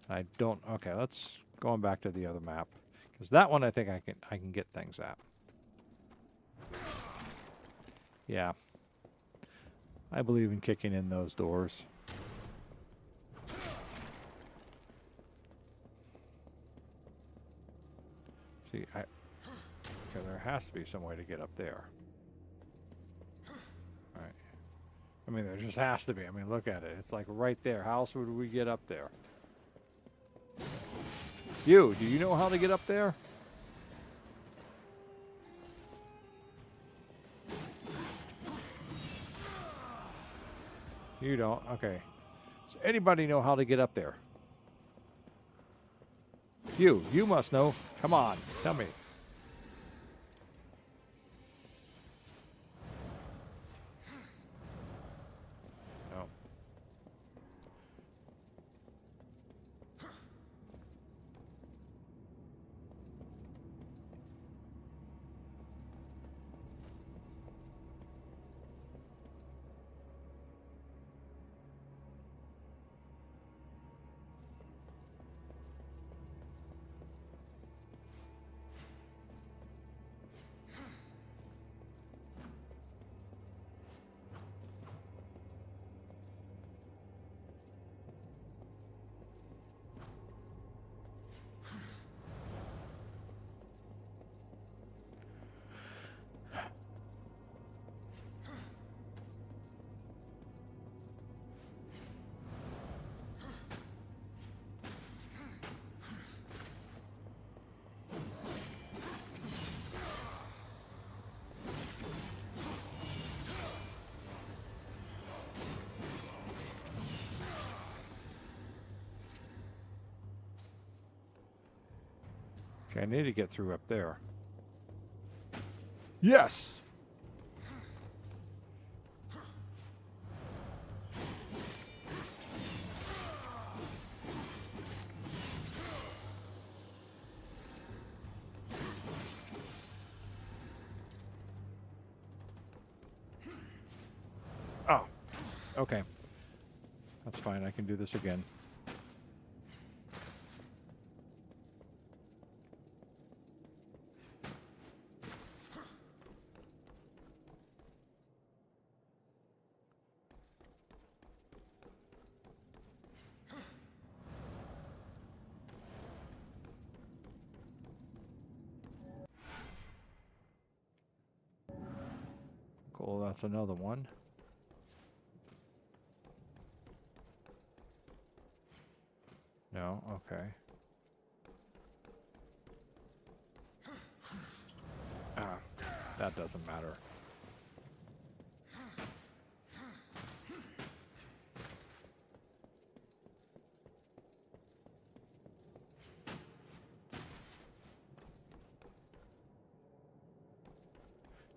I don't. Okay, let's going back to the other map, because that one I think I can get things at. Yeah, I believe in kicking in those doors. See, okay, there has to be some way to get up there. All right. I mean, there just has to be. I mean, look at it. It's like right there. How else would we get up there? Do you know how to get up there? You don't? Okay. Does anybody know how to get up there? You must know. Come on, tell me. No. Okay, I need to get through up there. Yes! Oh, okay. That's fine, I can do this again. Cool, that's another one. No, okay. Ah, that doesn't matter.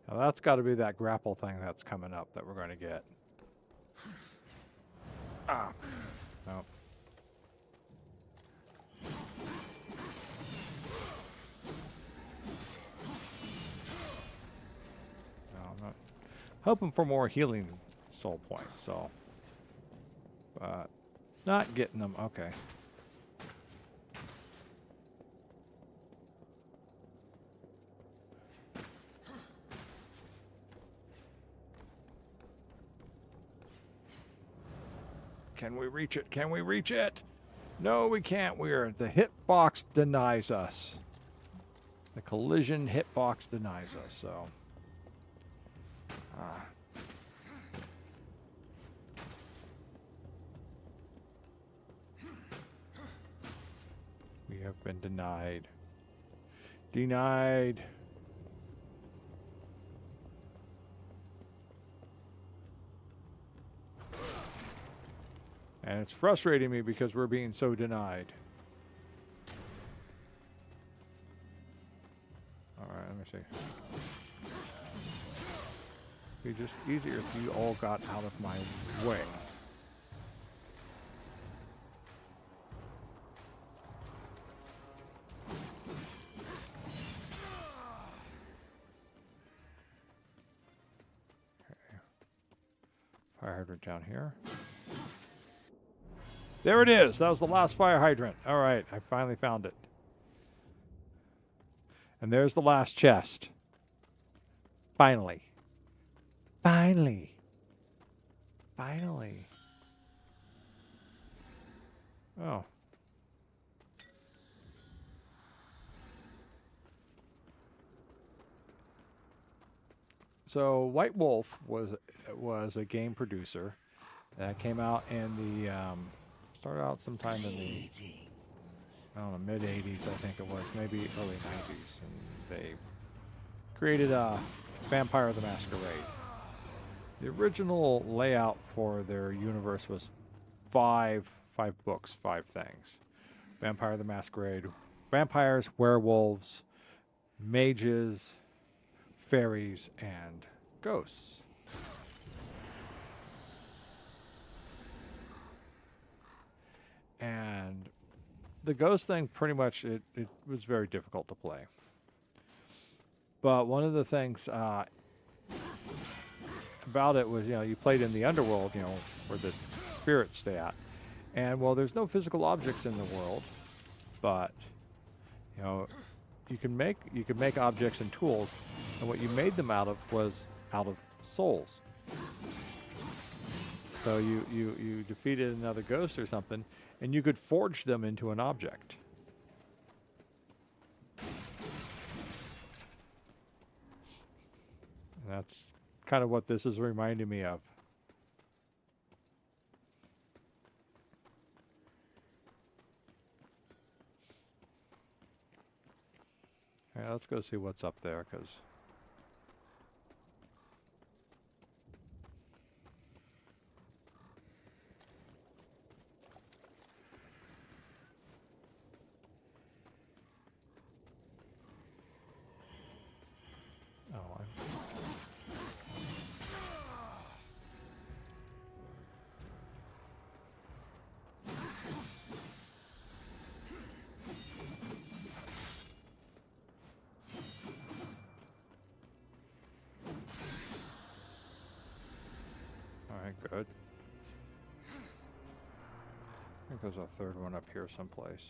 Now that's got to be that grapple thing that's coming up that we're going to get. Ah. No. No, I'm not hoping for more healing soul points, so. But not getting them. Okay. Can we reach it? Can we reach it? No, we can't. The hitbox denies us. The collision hitbox denies us, so. We have been denied. Denied. And it's frustrating me because we're being so denied. Alright, let me see. It'd be just easier if you all got out of my way. Okay. Fire hydrant down here. There it is. That was the last fire hydrant. All right, I finally found it. And there's the last chest. Finally. Finally. Finally. Oh. So White Wolf was a game producer that came out in the started out sometime in the, I don't know, mid-'80s, I think it was, maybe early '90s, and they created Vampire the Masquerade. The original layout for their universe was five books, 5 things. Vampire the Masquerade, vampires, werewolves, mages, fairies, and ghosts. And the ghost thing, pretty much, it was very difficult to play. But one of the things about it was, you played in the underworld, where the spirits stay at. And, well, there's no physical objects in the world, but, you can make objects and tools, and what you made them out of was out of souls. So you defeated another ghost or something, and you could forge them into an object. And that's kind of what this is reminding me of. Yeah, let's go see what's up there, because good. I think there's a third one up here someplace.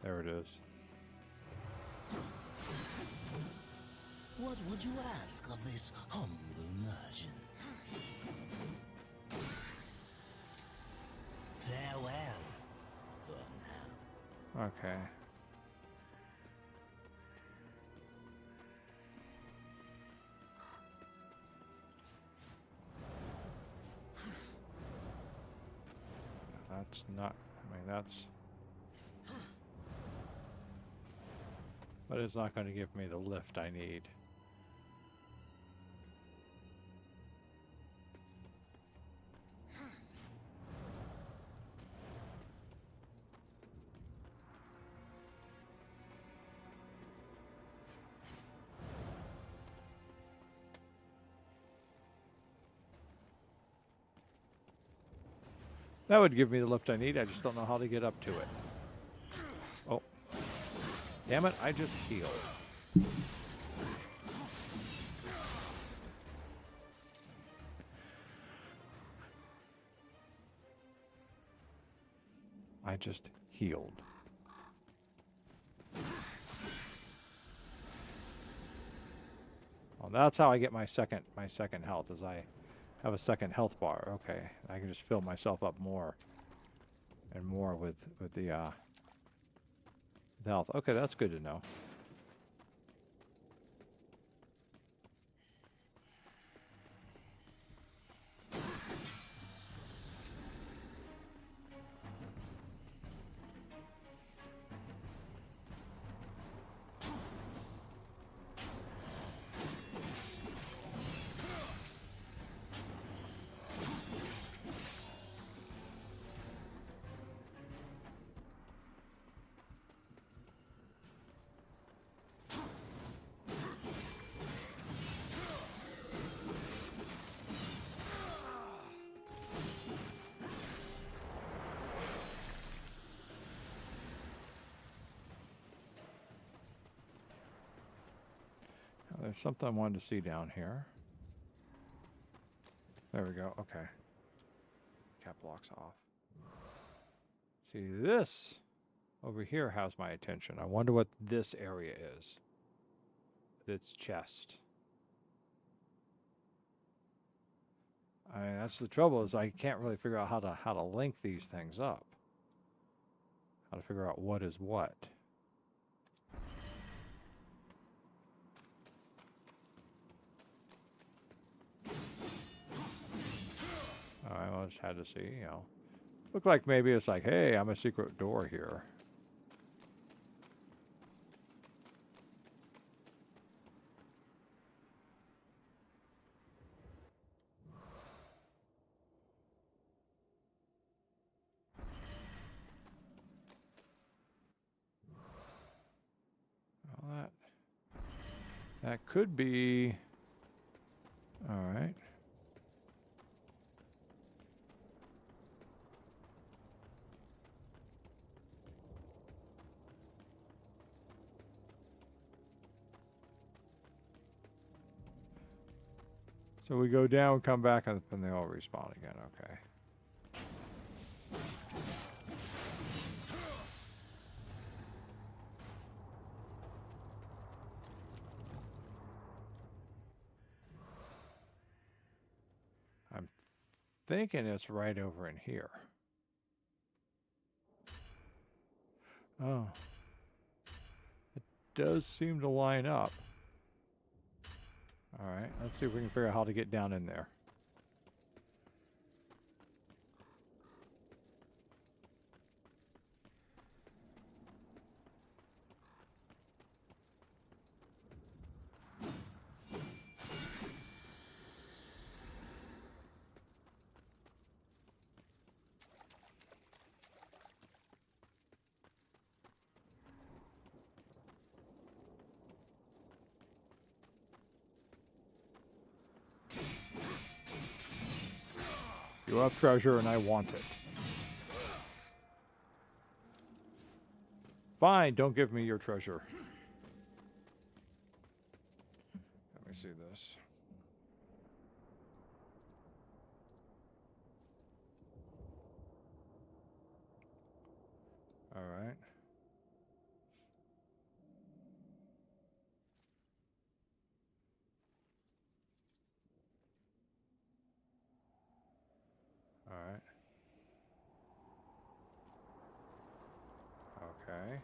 There it is. What would you ask of this humble merchant? Farewell for now. Okay. That's not, that's... But it's not going to give me the lift I need. That would give me the lift I need. I just don't know how to get up to it. Oh. Damn it, I just healed. I just healed. Well, that's how I get my second health, is I have a second health bar. Okay, I can just fill myself up more and more with the health. Okay, that's good to know. There's something I wanted to see down here. There we go. Okay. Cap blocks off. See, this over here has my attention. I wonder what this area is. Its chest. I mean, that's the trouble, is I can't really figure out how to link these things up. How to figure out what is what. I just had to see, you know. Look like maybe it's like, hey, I'm a secret door here. Well, that could be. All right. So we go down, come back, and they all respawn again. Okay. I'm thinking it's right over in here. Oh. It does seem to line up. All right, let's see if we can figure out how to get down in there. You have treasure and I want it. Fine, don't give me your treasure. Let me see this. All right. All right. Okay.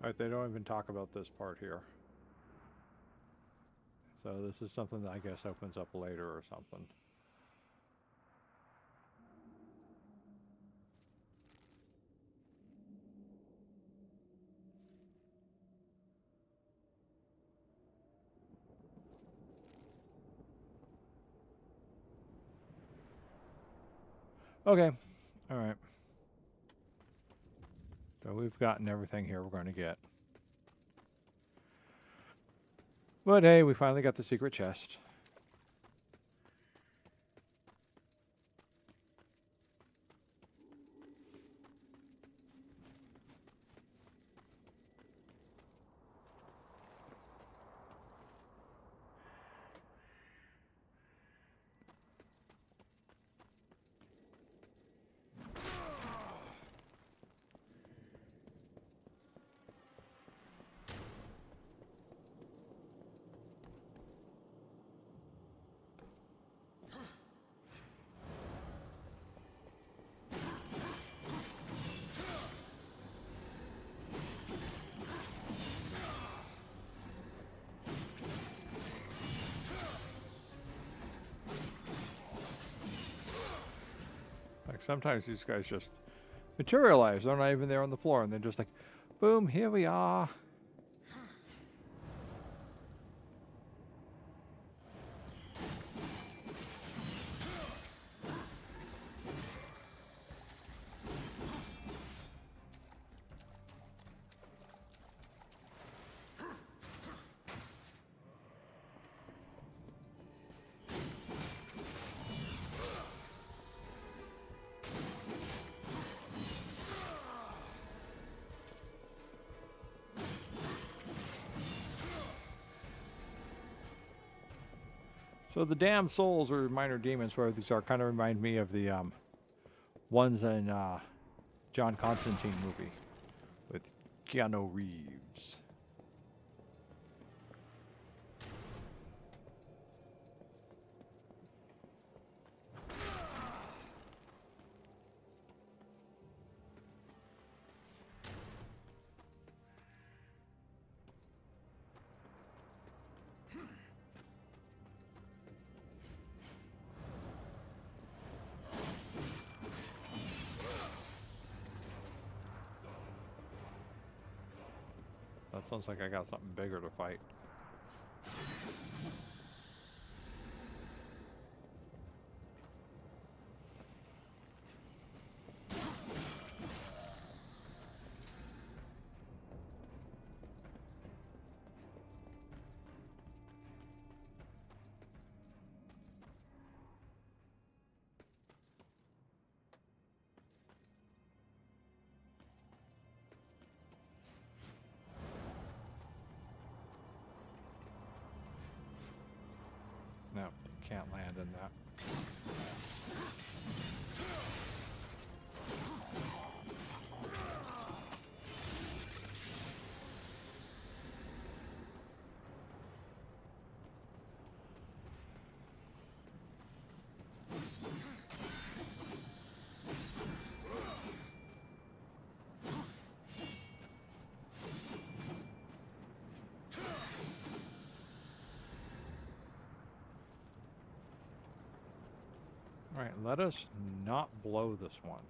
Right, they don't even talk about this part here. So this is something that I guess opens up later or something. Okay. All right. So we've gotten everything here we're going to get. But hey, we finally got the secret chest. Like sometimes these guys just materialize. They're not even there on the floor, and they're just like, boom, here we are. So the damned souls or minor demons, where these are, kind of remind me of the ones in John Constantine movie with Keanu Reeves. That sounds like I got something bigger to fight. No, can't land in that. All right, let us not blow this one.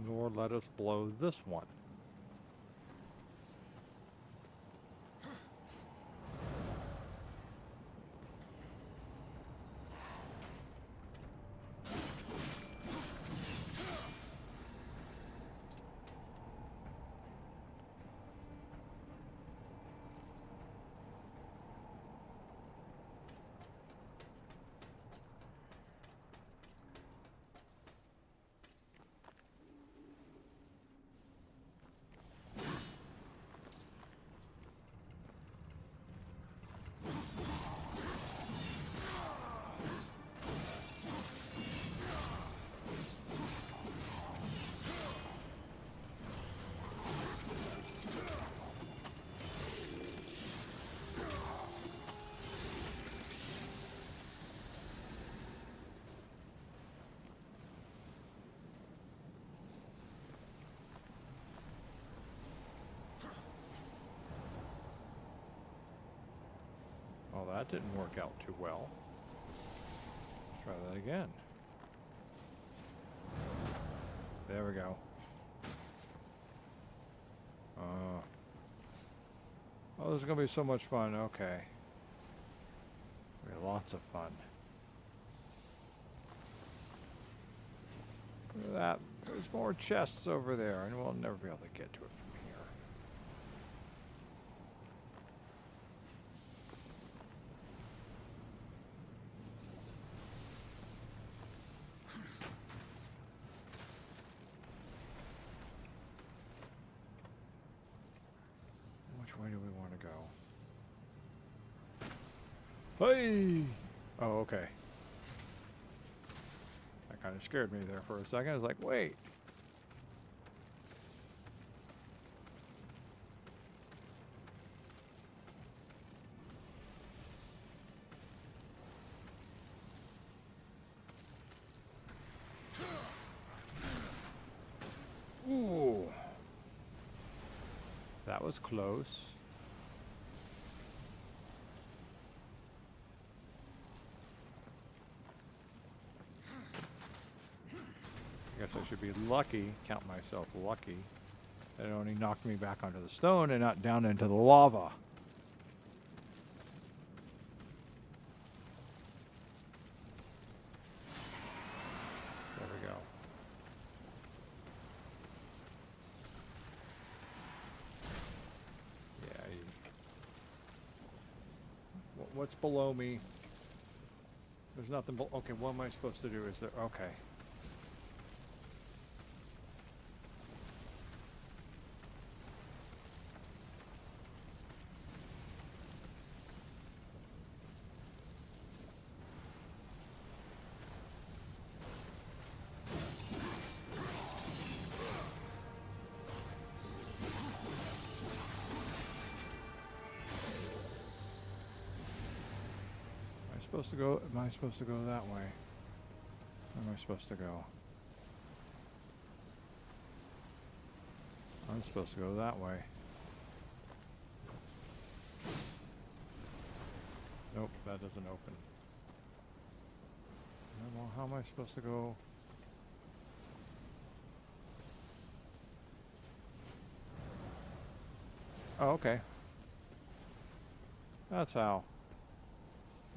Nor let us blow this one. that didn't work out too well. Let's try that again. There we go. Oh, this is going to be so much fun. Okay. Lots of fun. Look at that. There's more chests over there, and we'll never be able to get to it from here. Which way do we want to go? Hey! Oh, okay. That kind of scared me there for a second. I was like, wait. Ooh. That was close. I guess I should be lucky, count myself lucky, that it only knocked me back onto the stone and not down into the lava. There we go. Yeah. What's below me? There's nothing below. Okay, what am I supposed to do? Is there? Okay. Supposed to go? Am I supposed to go that way? Where am I supposed to go? I'm supposed to go that way. Nope, that doesn't open. Well, how am I supposed to go? Oh, okay. That's how.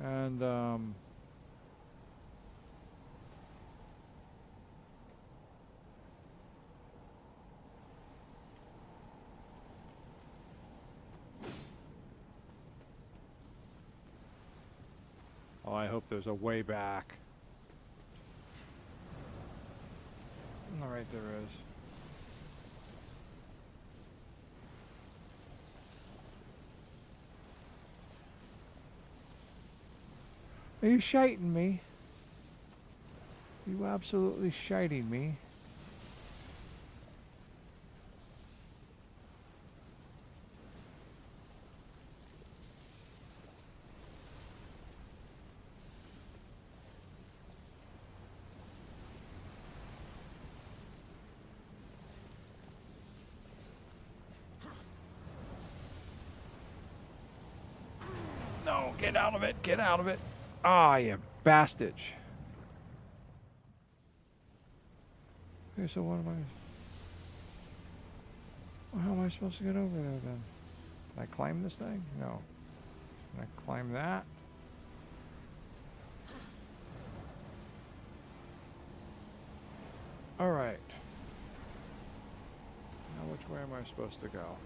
And, oh, I hope there's a way back. All right, there is. Are you shiting me? You absolutely shiting me. No, get out of it, get out of it. Ah, you bastard. Okay, so what am I... Well, how am I supposed to get over there then? Can I climb this thing? No. Can I climb that? Alright. Now which way am I supposed to go?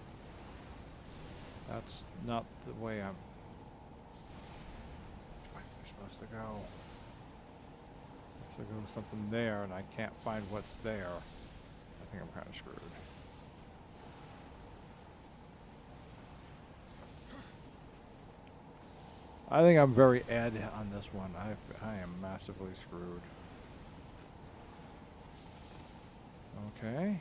That's not the way I'm... supposed to go. Supposed to go something there, and I can't find what's there. I think I'm kind of screwed. I think I'm very Ed on this one. I am massively screwed. Okay.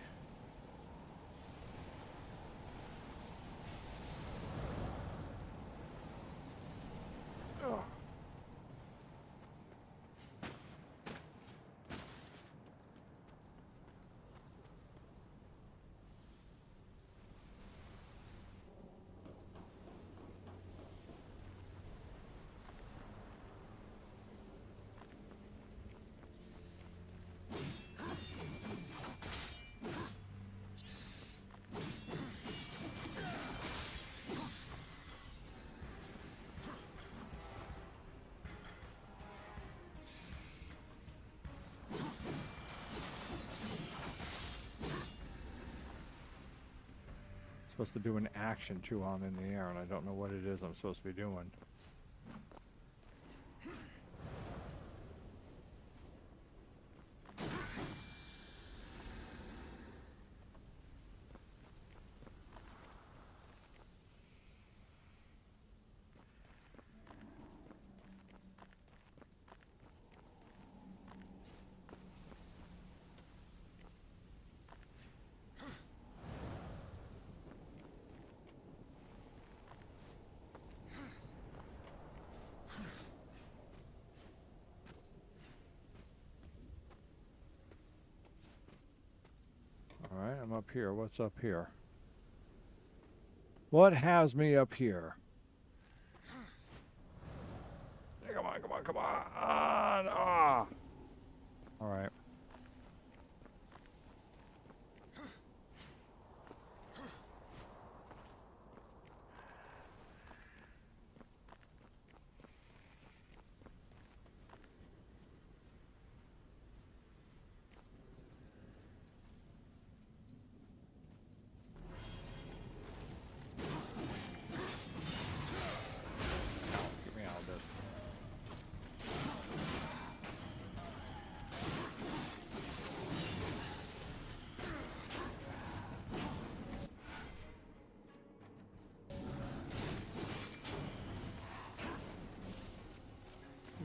Ugh. Supposed to do an action too on in the air, and I don't know what it is I'm supposed to be doing. Alright, I'm up here. What's up here? What has me up here? Hey, come on, come on, come on! Ah! Alright. Get me out of this.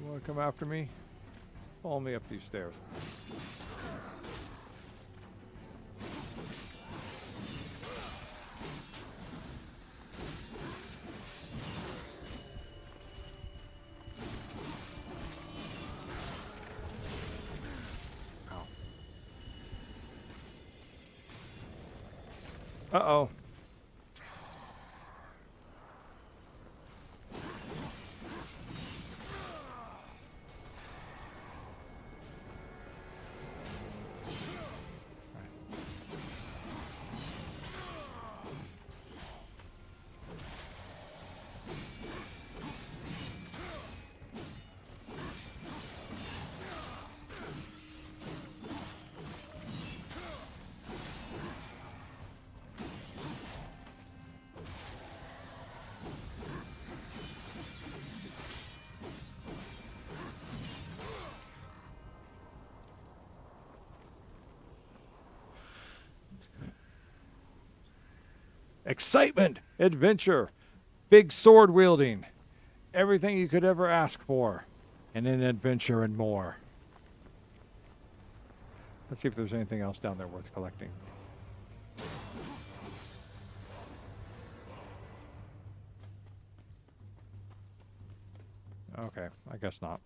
You want to come after me? Follow me up these stairs. Uh-oh. Excitement, adventure, big sword wielding, everything you could ever ask for in an adventure and more. Let's see if there's anything else down there worth collecting. Okay, I guess not.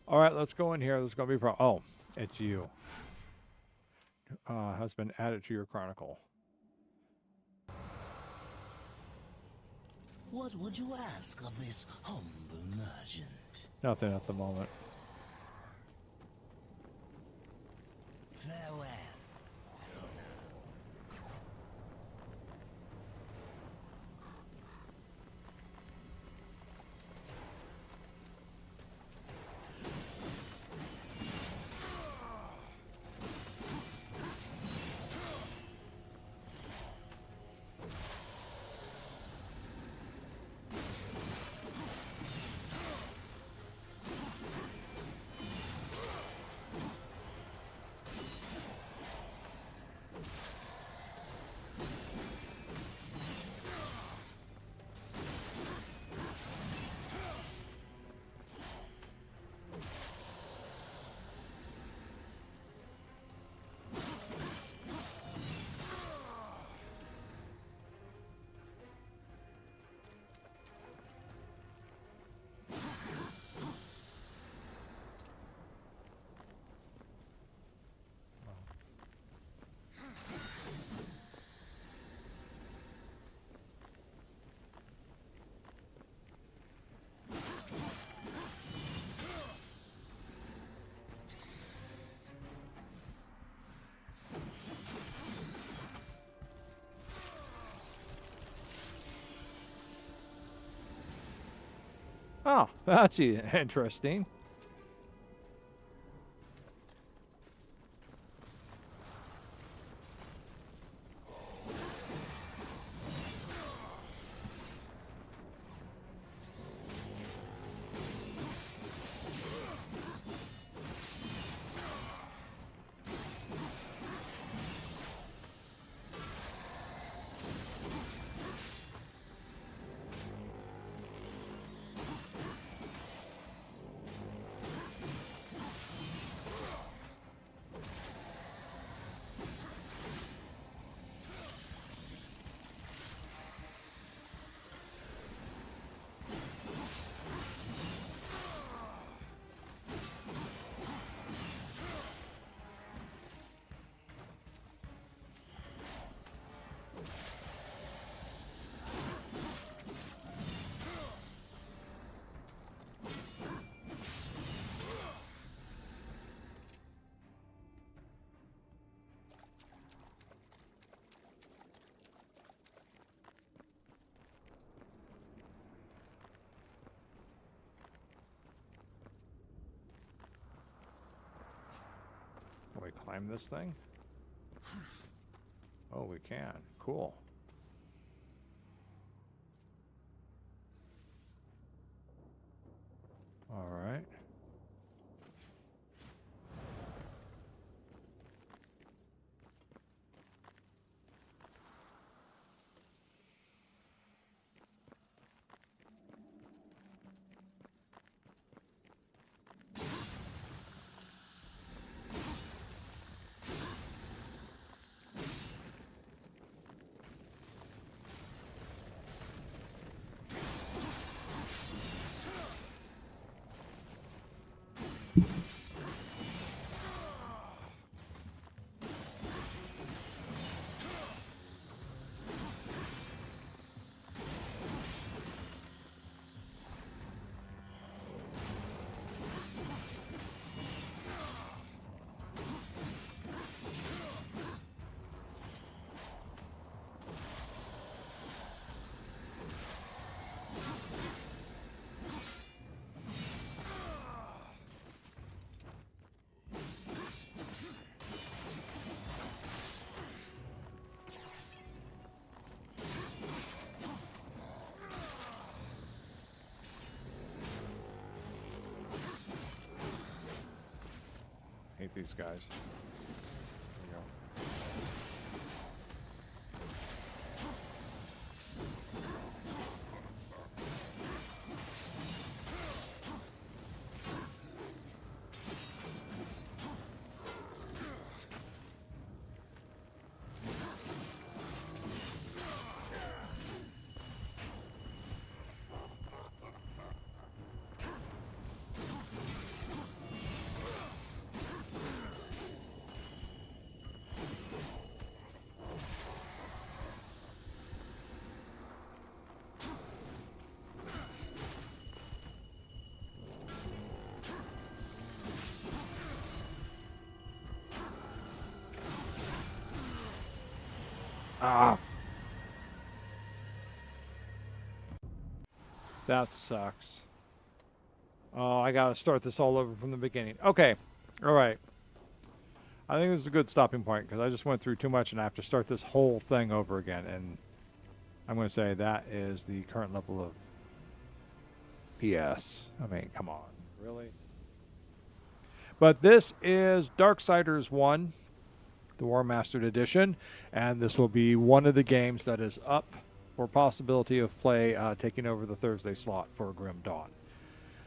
All right, let's go in here. There's going to be a problem. Oh, it's you. Has been added to your chronicle. What would you ask of this humble merchant? Nothing at the moment. Farewell. Oh, that's interesting. Can we climb this thing? Oh, we can. Cool. All right. Hate these guys. There we go. Ah. That sucks. Oh, I gotta start this all over from the beginning. Okay. All right. I think this is a good stopping point because I just went through too much and I have to start this whole thing over again. And I'm going to say that is the current level of PS. I mean, come on. Really? But this is Darksiders 1, the Warmastered edition, and this will be one of the games that is up for possibility of play taking over the Thursday slot for Grim Dawn.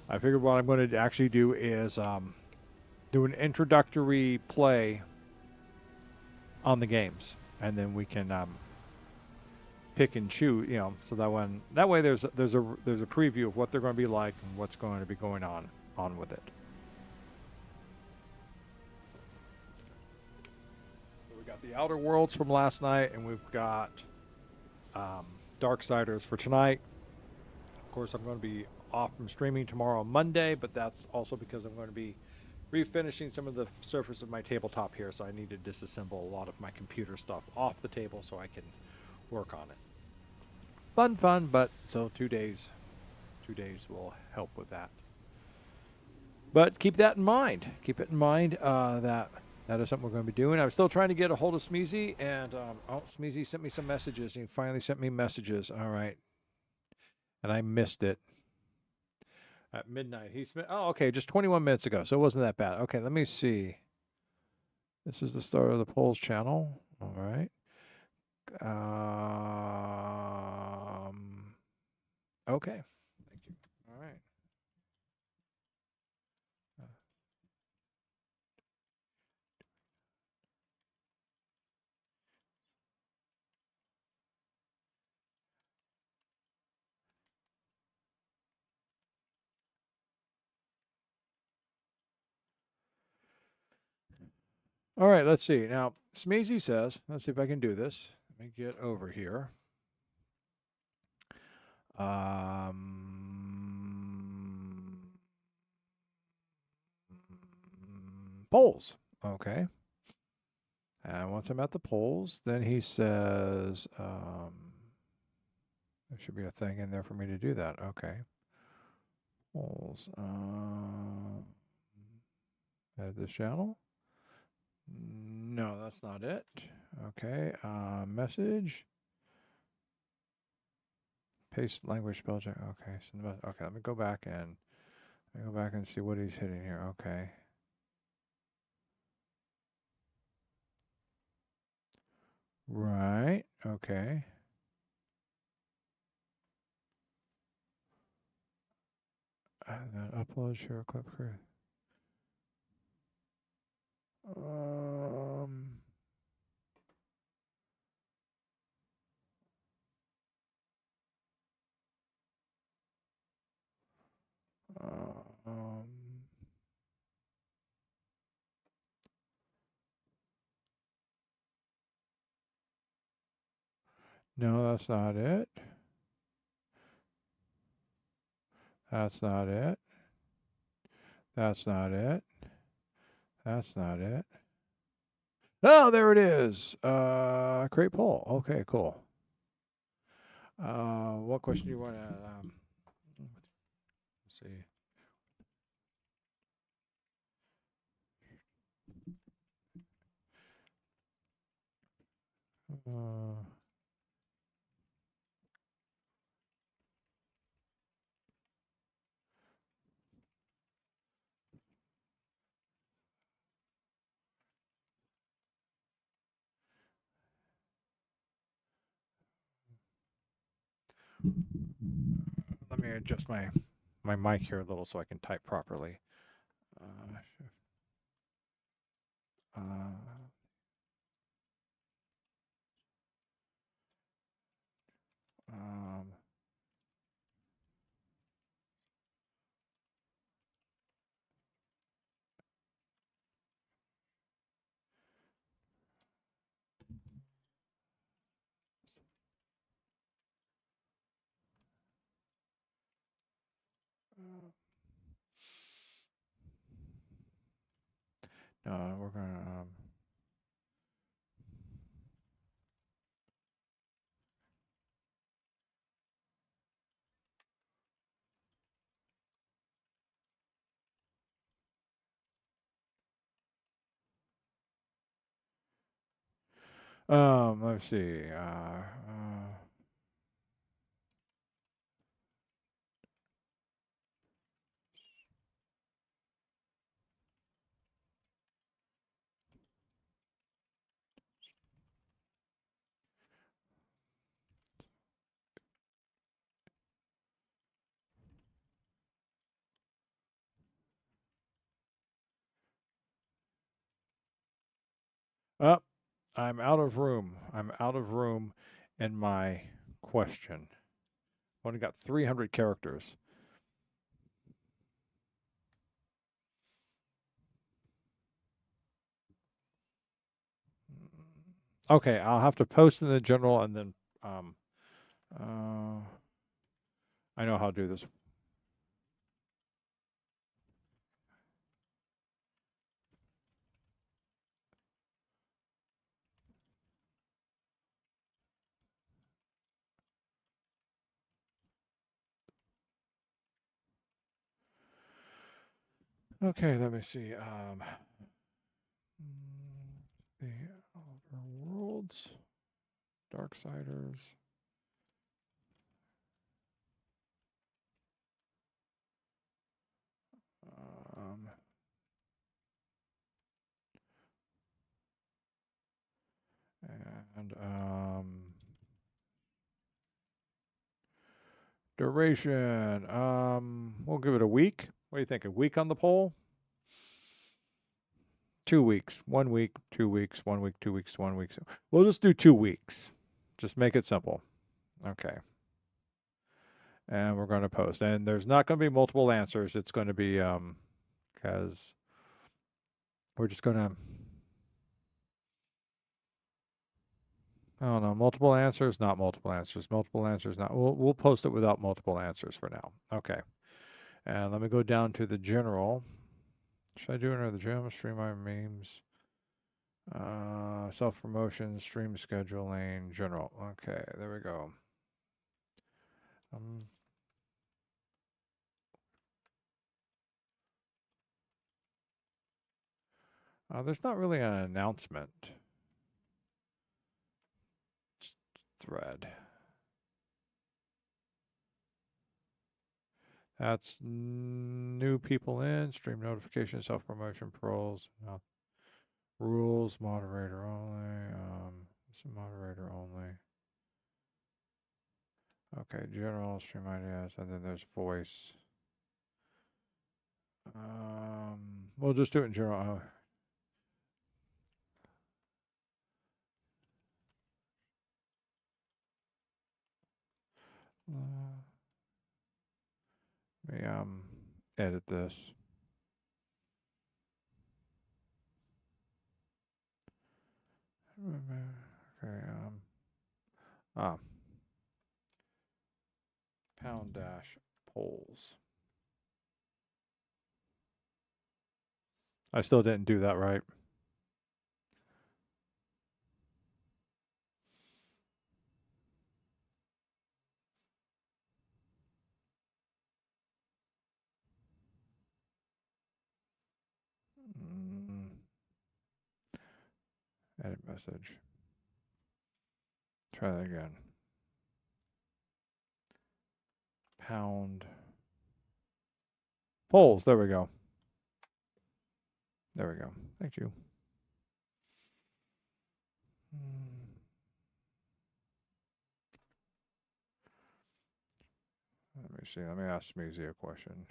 I figured what I'm going to actually do is do an introductory play on the games, and then we can pick and choose, you know, so that way there's a preview of what they're going to be like and what's going to be going on with it. So we got the Outer Worlds from last night, and we've got Darksiders for tonight. Of course, I'm going to be off from streaming tomorrow, Monday, but that's also because I'm going to be refinishing some of the surface of my tabletop here, so I need to disassemble a lot of my computer stuff off the table so I can work on it. Fun, but so 2 days 2 days will help with that. But keep that in mind. Keep it in mind that is something we're going to be doing. I'm still trying to get a hold of Smeezy, and Smeezy sent me some messages. He finally sent me messages. All right, and I missed it at midnight. Okay, just 21 minutes ago, so it wasn't that bad. Okay, let me see. This is the start of the polls channel. All right. Okay. Thank you. All right. All right, let's see. Now, Smeezy says, let's see if I can do this. Let me get over here. Polls. Okay. And once I'm at the polls, then he says, there should be a thing in there for me to do that. Okay. Polls. Add this channel. No, that's not it. Okay. Message. Paste language spell check. Okay. So, okay. Let me go back and see what he's hitting here. Okay. Right. Okay. And then upload, share, clip, create. No, that's not it. That's not it. That's not it. That's not it. Oh, there it is. Create poll. Okay, cool. What question do you want to? Let's see. Let me adjust my mic here a little so I can type properly. No, we're gonna. Let's see. Oh, I'm out of room. I'm out of room in my question. Only got 300 characters. Okay, I'll have to post in the general and then I know how to do this. Okay, let me see. The Outer Worlds, Darksiders. Um, and duration. We'll give it a week. What do you think? A week on the poll? 2 weeks. 1 week, 2 weeks, 1 week, 2 weeks, 1 week. We'll just do 2 weeks. Just make it simple. Okay. And we're going to post. And there's not going to be multiple answers. It's going to be because we're just going to, I don't know, multiple answers, not multiple answers, multiple answers, not. We'll post it without multiple answers for now. Okay. And let me go down to the general. Should I do it under the gym? Stream my memes. Self-promotion, stream scheduling, general. Okay, there we go. There's not really an announcement thread. That's new people in, stream notification, self-promotion, pros, rules, moderator only. It's a moderator only. Okay, general, stream ideas, and then there's voice. We'll just do it in general. Let me edit this. Okay, pound dash polls. I still didn't do that right. Edit message. Try that again. Pound polls. There we go. There we go. Thank you. Let me see. Let me ask Smeezy a question.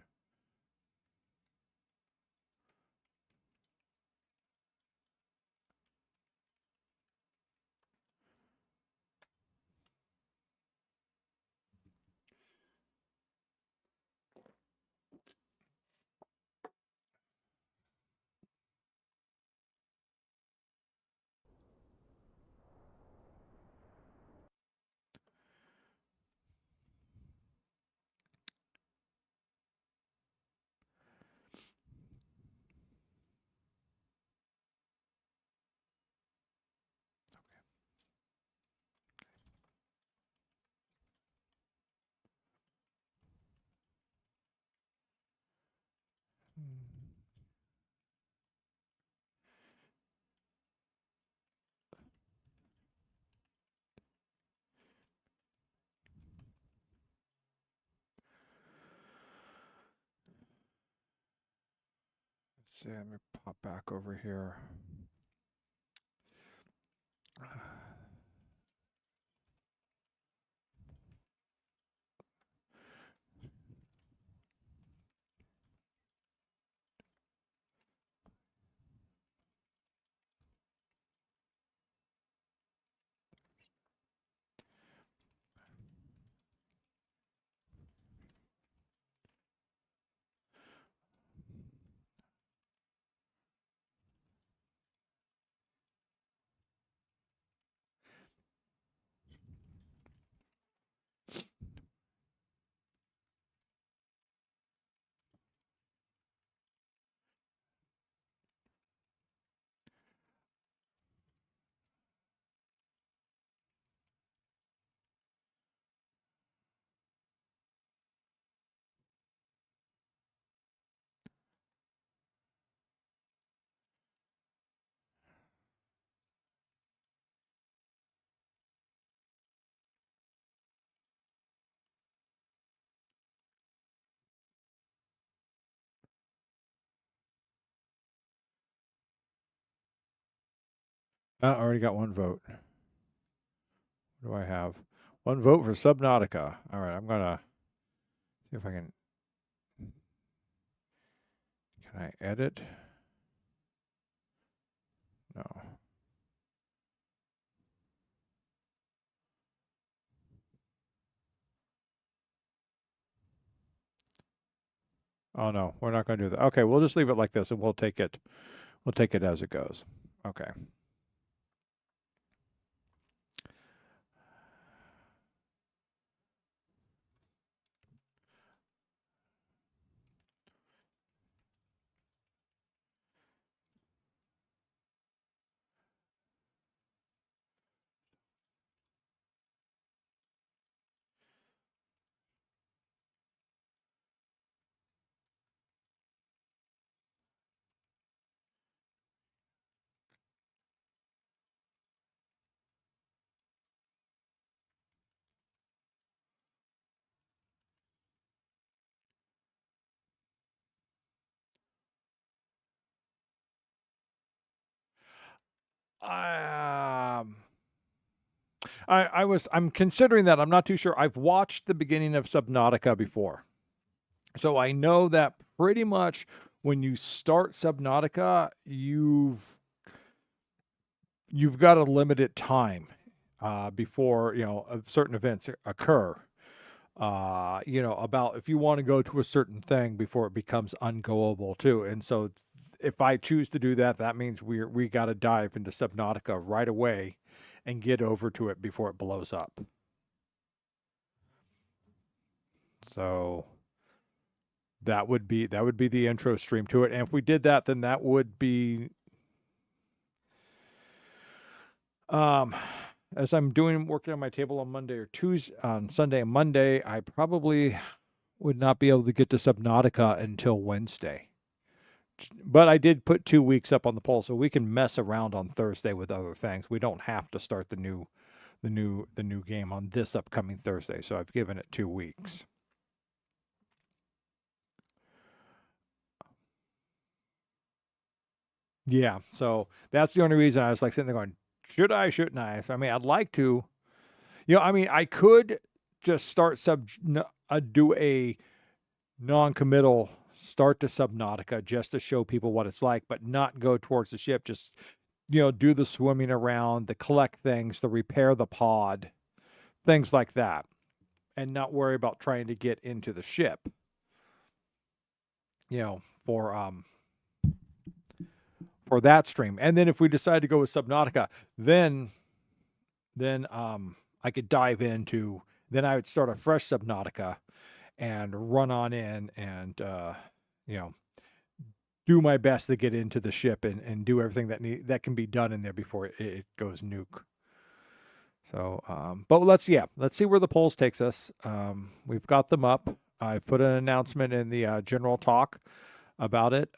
Let's see. Let me pop back over here. I already got one vote. What do I have? One vote for Subnautica. All right, I'm gonna see if I can. Can I edit? No. Oh no, we're not going to do that. Okay, we'll just leave it like this, and we'll take it. We'll take it as it goes. Okay. Um, I'm considering that. I'm not too sure. I've watched the beginning of Subnautica before. So I know that pretty much when you start Subnautica, you've got a limited time before certain events occur. About if you want to go to a certain thing before it becomes ungoable too. And so if I choose to do that, that means we got to dive into Subnautica right away and get over to it before it blows up. So that would be the intro stream to it. And if we did that, then that would be as I'm working on my table on Monday or Tuesday, on Sunday and Monday, I probably would not be able to get to Subnautica until Wednesday. But I did put 2 weeks up on the poll, so we can mess around on Thursday with other things. We don't have to start the new game on this upcoming Thursday. So I've given it 2 weeks. Yeah, so that's the only reason I was like sitting there going, should I, shouldn't I? So, I mean, I'd like to. I could just do a non-committal start to Subnautica just to show people what it's like, but not go towards the ship. Just, do the swimming around, the collect things, the repair the pod, things like that, and not worry about trying to get into the ship. For that stream. And then if we decide to go with Subnautica, then I could dive into, then I would start a fresh Subnautica and run on in and do my best to get into the ship and do everything that can be done in there before it goes nuke. So but let's see where the polls takes us. We've got them up. I've put an announcement in the general talk about it.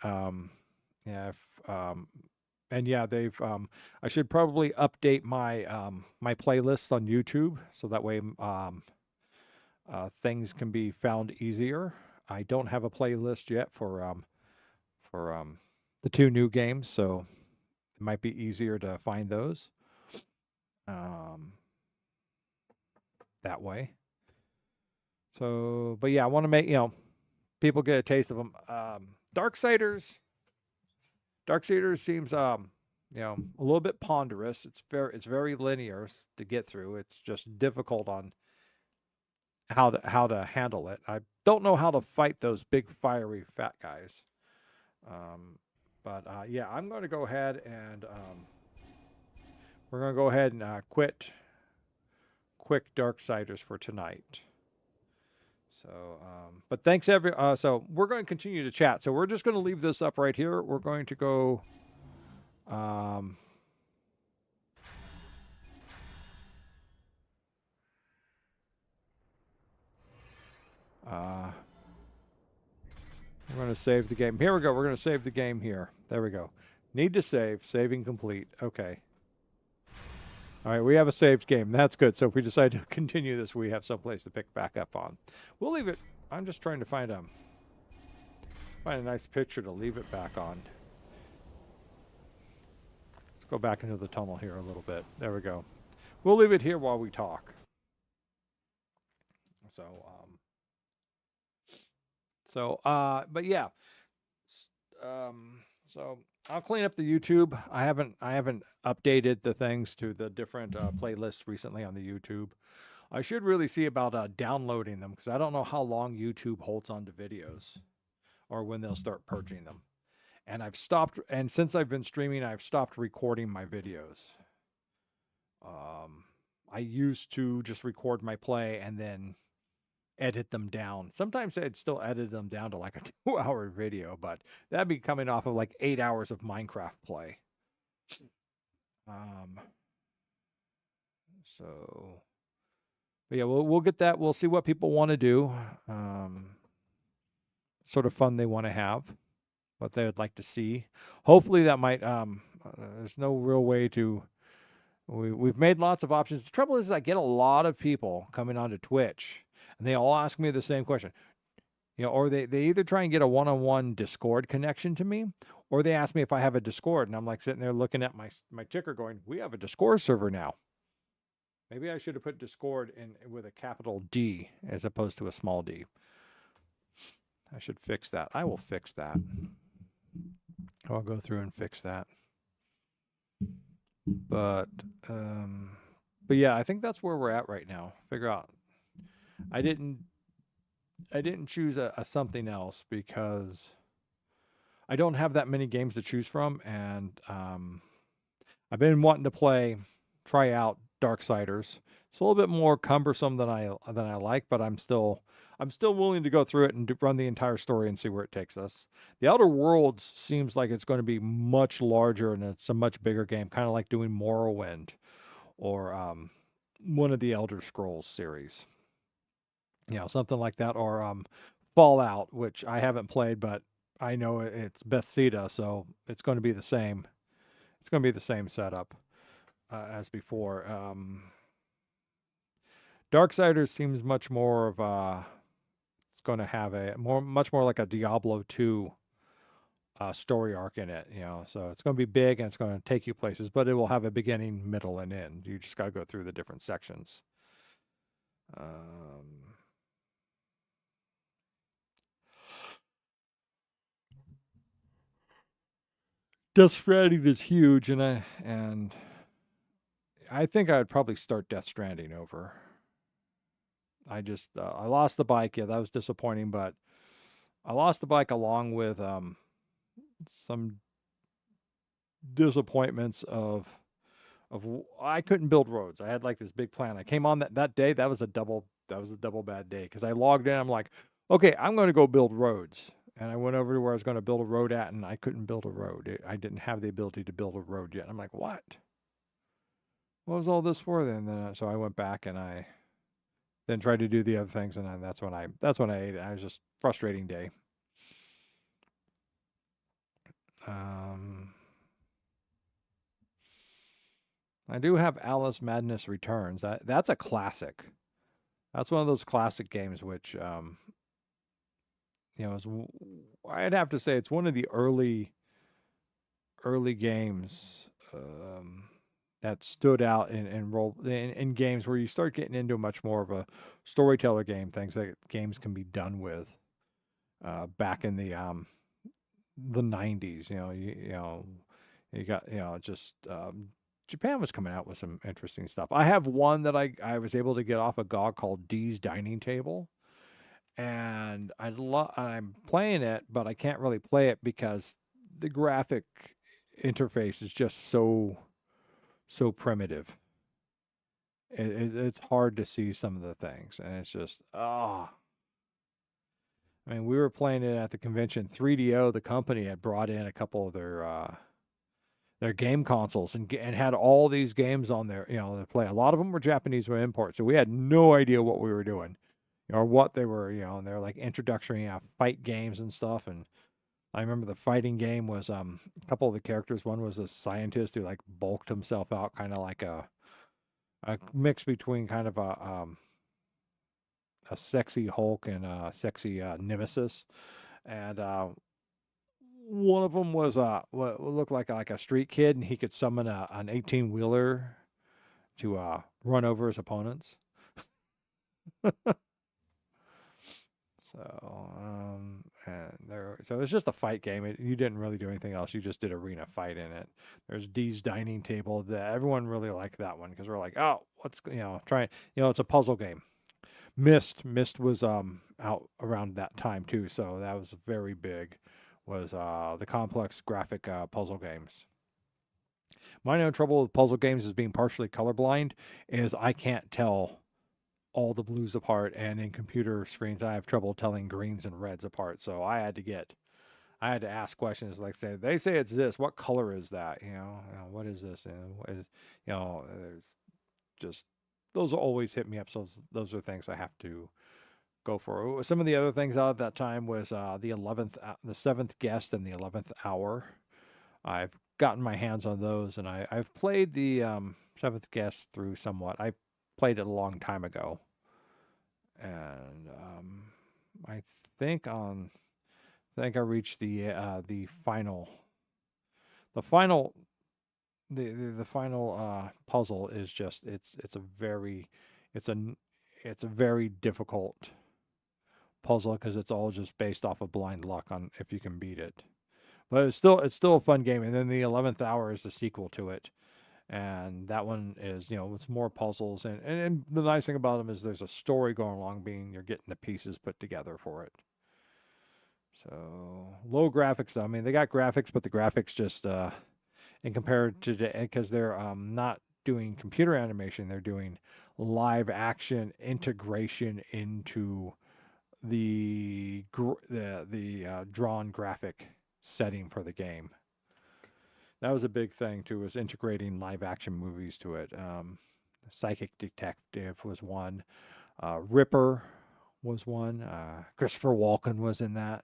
They've I should probably update my my playlists on YouTube so that way things can be found easier. I don't have a playlist yet for the 2 new games, so it might be easier to find those that way. So, but yeah, I want to make people get a taste of them. Darksiders seems a little bit ponderous. It's very linear to get through. It's just difficult on how to handle it. I don't know how to fight those big fiery fat guys. I'm going to go ahead and we're going to go ahead and quit Darksiders for tonight. So, but thanks so we're going to continue to chat. So we're just going to leave this up right here. We're going to go, we're going to save the game. Here we go. We're going to save the game here. There we go. Need to save. Saving complete. Okay. All right, we have a saved game. That's good. So if we decide to continue this, we have someplace to pick back up on. We'll leave it. I'm just trying to find a nice picture to leave it back on. Let's go back into the tunnel here a little bit. There we go. We'll leave it here while we talk. But yeah. So I'll clean up the YouTube. I haven't updated the things to the different playlists recently on the YouTube. I should really see about downloading them because I don't know how long YouTube holds on to videos or when they'll start purging them. And since I've been streaming, I've stopped recording my videos. I used to just record my play and then edit them down. Sometimes I'd still edit them down to like a 2-hour video, but that'd be coming off of like 8 hours of Minecraft play. But yeah, we'll get that. We'll see what people want to do. Sort of fun they want to have, what they would like to see. Hopefully that might, there's no real way to, we've made lots of options. The trouble is I get a lot of people coming onto Twitch and they all ask me the same question. Or they either try and get a one-on-one Discord connection to me, or they ask me if I have a Discord, and I'm like sitting there looking at my ticker going, we have a Discord server now. Maybe I should have put Discord in with a capital D as opposed to a small d. I should fix that. I will fix that. I'll go through and fix that. But yeah, I think that's where we're at right now. Figure out. I didn't choose a something else because I don't have that many games to choose from, and I've been wanting to try out Darksiders. It's a little bit more cumbersome than I like, but I'm still willing to go through it and run the entire story and see where it takes us. The Outer Worlds seems like it's going to be much larger and it's a much bigger game, kind of like doing Morrowind or one of the Elder Scrolls series. Something like that, or Fallout, which I haven't played, but I know it's Bethesda, so it's going to be the same. It's going to be the same setup as before. Darksiders seems much more of it's going to have much more like a Diablo 2 story arc in it, so it's going to be big and it's going to take you places, but it will have a beginning, middle, and end. You just got to go through the different sections. Death Stranding is huge, and I think I would probably start Death Stranding over. I lost the bike. Yeah, that was disappointing, but I lost the bike along with some disappointments of I couldn't build roads. I had like this big plan. I came on that day. That was a double bad day because I logged in. I'm like, okay, I'm going to go build roads. And I went over to where I was going to build a road at, and I couldn't build a road. I didn't have the ability to build a road yet. I'm like, what? What was all this for then? So I went back and I then tried to do the other things, and that's when I ate it. It was just frustrating day. I do have Alice Madness Returns. That's a classic. That's one of those classic games which I'd have to say it's one of the early games that stood out in games where you start getting into much more of a storyteller game, things that games can be done with back in the 90s. You got Japan was coming out with some interesting stuff. I have one that I was able to get off a GOG called Dee's Dining Table. And I'm playing it, but I can't really play it because the graphic interface is just so primitive. It's hard to see some of the things, and it's just I mean, we were playing it at the convention. 3DO, the company, had brought in a couple of their game consoles and had all these games on there, to play. A lot of them were Japanese imports, so we had no idea what we were doing. Or what they were, and they're like introductory fight games and stuff. And I remember the fighting game was a couple of the characters. One was a scientist who like bulked himself out, kind of like a mix between kind of a sexy Hulk and a sexy Nemesis. And One of them was what looked like a street kid, and he could summon an 18-wheeler to run over his opponents. So it's just a fight game. You didn't really do anything else. You just did arena fight in it. There's Dee's Dining Table. Everyone really liked that one because we're like, oh, what's trying. It's a puzzle game. Myst was out around that time too, so that was very big. Was the complex graphic puzzle games. My only trouble with puzzle games is being partially colorblind. Is I can't tell all the blues apart, and in computer screens I have trouble telling greens and reds apart. So I had to ask questions like, they say it's this, what color is that? What is this? And what is, there's just, those will always hit me up. So those are things I have to go for. Some of the other things out at that time was the Seventh Guest and the 11th Hour. I've gotten my hands on those, and I've played the Seventh Guest through somewhat. I played it a long time ago, and I think I reached the final puzzle is just it's a very difficult puzzle because it's all just based off of blind luck on if you can beat it. But it's still a fun game. And then the 11th Hour is the sequel to it. And that one is, it's more puzzles. And the nice thing about them is there's a story going along, being you're getting the pieces put together for it. So low graphics, though. I mean, they got graphics, but the graphics just, and compared to because they're not doing computer animation, they're doing live action integration into the drawn graphic setting for the game. That was a big thing too, was integrating live action movies to it. Psychic Detective was one. Ripper was one. Christopher Walken was in that.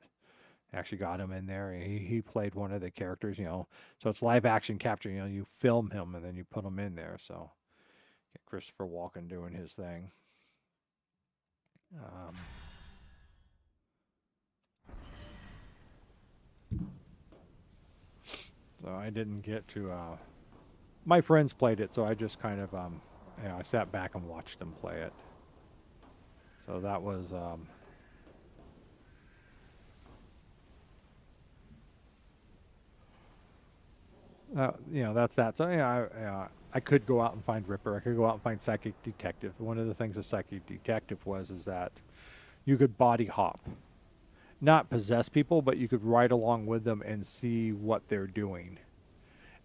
Actually got him in there. He played one of the characters, So it's live action capture. You film him and then you put him in there. So get Christopher Walken doing his thing. So I didn't get to. My friends played it, so I just kind of, I sat back and watched them play it. So that was. That's that. So I could go out and find Ripper. I could go out and find Psychic Detective. One of the things a Psychic Detective is that you could body hop. Not possess people, but you could ride along with them and see what they're doing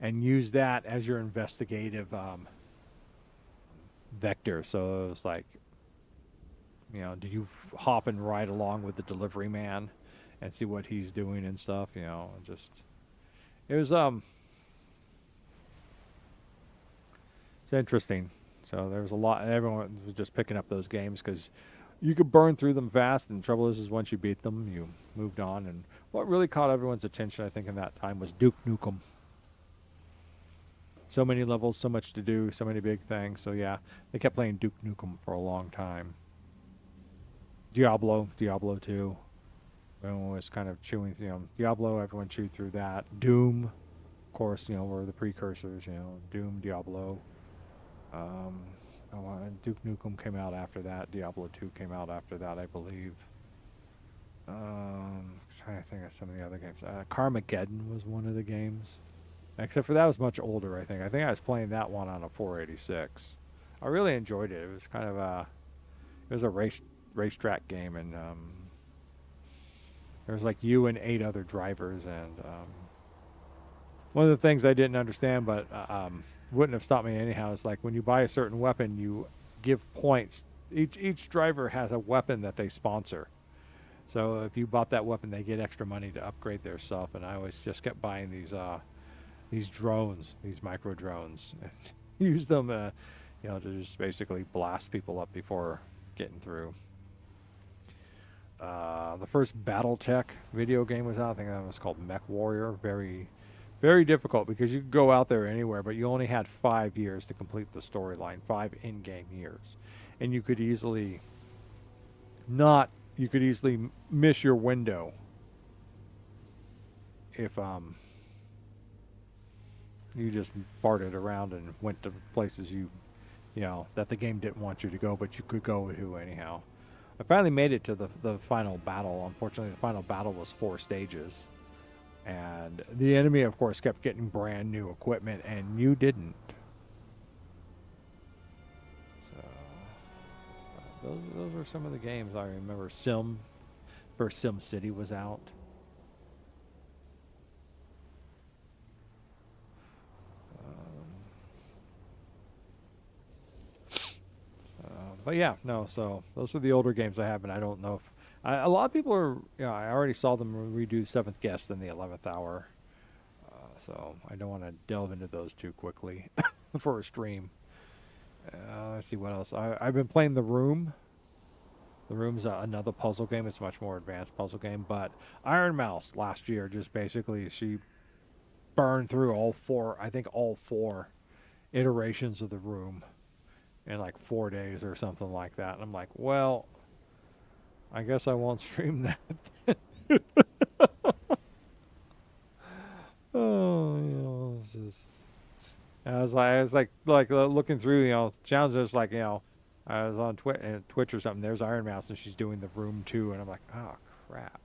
and use that as your investigative vector. So it was like, do you hop and ride along with the delivery man and see what he's doing and stuff? It was it's interesting. So there was a lot. Everyone was just picking up those games because you could burn through them fast, and the trouble is once you beat them, you moved on. And what really caught everyone's attention, I think, in that time was Duke Nukem. So many levels, so much to do, so many big things. So yeah, they kept playing Duke Nukem for a long time. Diablo 2. Everyone was kind of chewing, Diablo, everyone chewed through that. Doom, of course, were the precursors, Doom, Diablo. Duke Nukem came out after that. Diablo 2 came out after that, I believe. Trying to think of some of the other games. Carmageddon was one of the games. Except for that was much older, I think. I think I was playing that one on a 486. I really enjoyed it. It was kind of a racetrack game, and there was like you and 8 other drivers, and one of the things I didn't understand, but wouldn't have stopped me anyhow, is like when you buy a certain weapon, you give points. Each driver has a weapon that they sponsor. So if you bought that weapon, they get extra money to upgrade their stuff. And I always just kept buying these drones, these micro drones, and use them, to just basically blast people up before getting through. The first BattleTech video game was out. I think that was called Mech Warrior. Very, very difficult because you could go out there anywhere, but you only had 5 years to complete the storyline, 5 in-game years, and you could easily miss your window if you just farted around and went to places you know, that the game didn't want you to go, but you could go to anyhow. I finally made it to the final battle. Unfortunately, the final battle was 4 stages. And the enemy, of course, kept getting brand new equipment, and you didn't. So, those are some of the games I remember. First Sim City was out. But yeah, no. So those are the older games I have, and I don't know if a lot of people are. You know, I already saw them redo Seventh Guest in the 11th hour, so I don't want to delve into those too quickly for a stream. Let's see what else. I've been playing The Room. The Room's another puzzle game. It's a much more advanced puzzle game. But Iron Mouse last year just basically she burned through all 4. I think all 4 iterations of The Room in like 4 days or something like that. And I'm like, well, I guess I won't stream that. Oh, you know, it's just. I was like looking through, you know, sounds just like, you know, I was on Twitch or something. There's Iron Mouse, and she's doing The Room 2, and I'm like, oh crap.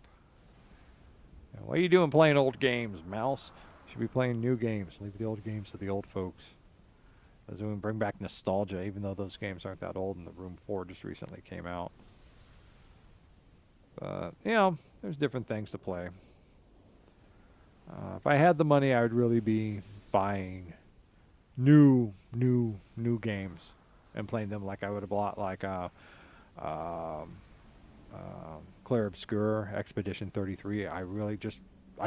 You know, what are you doing playing old games, Mouse? You should be playing new games. Leave the old games to the old folks. As we bring back nostalgia, even though those games aren't that old, and The Room 4 just recently came out. But, you know, there's different things to play. If I had the money, I would really be buying new games and playing them like I would have bought like Clair Obscur, Expedition 33. I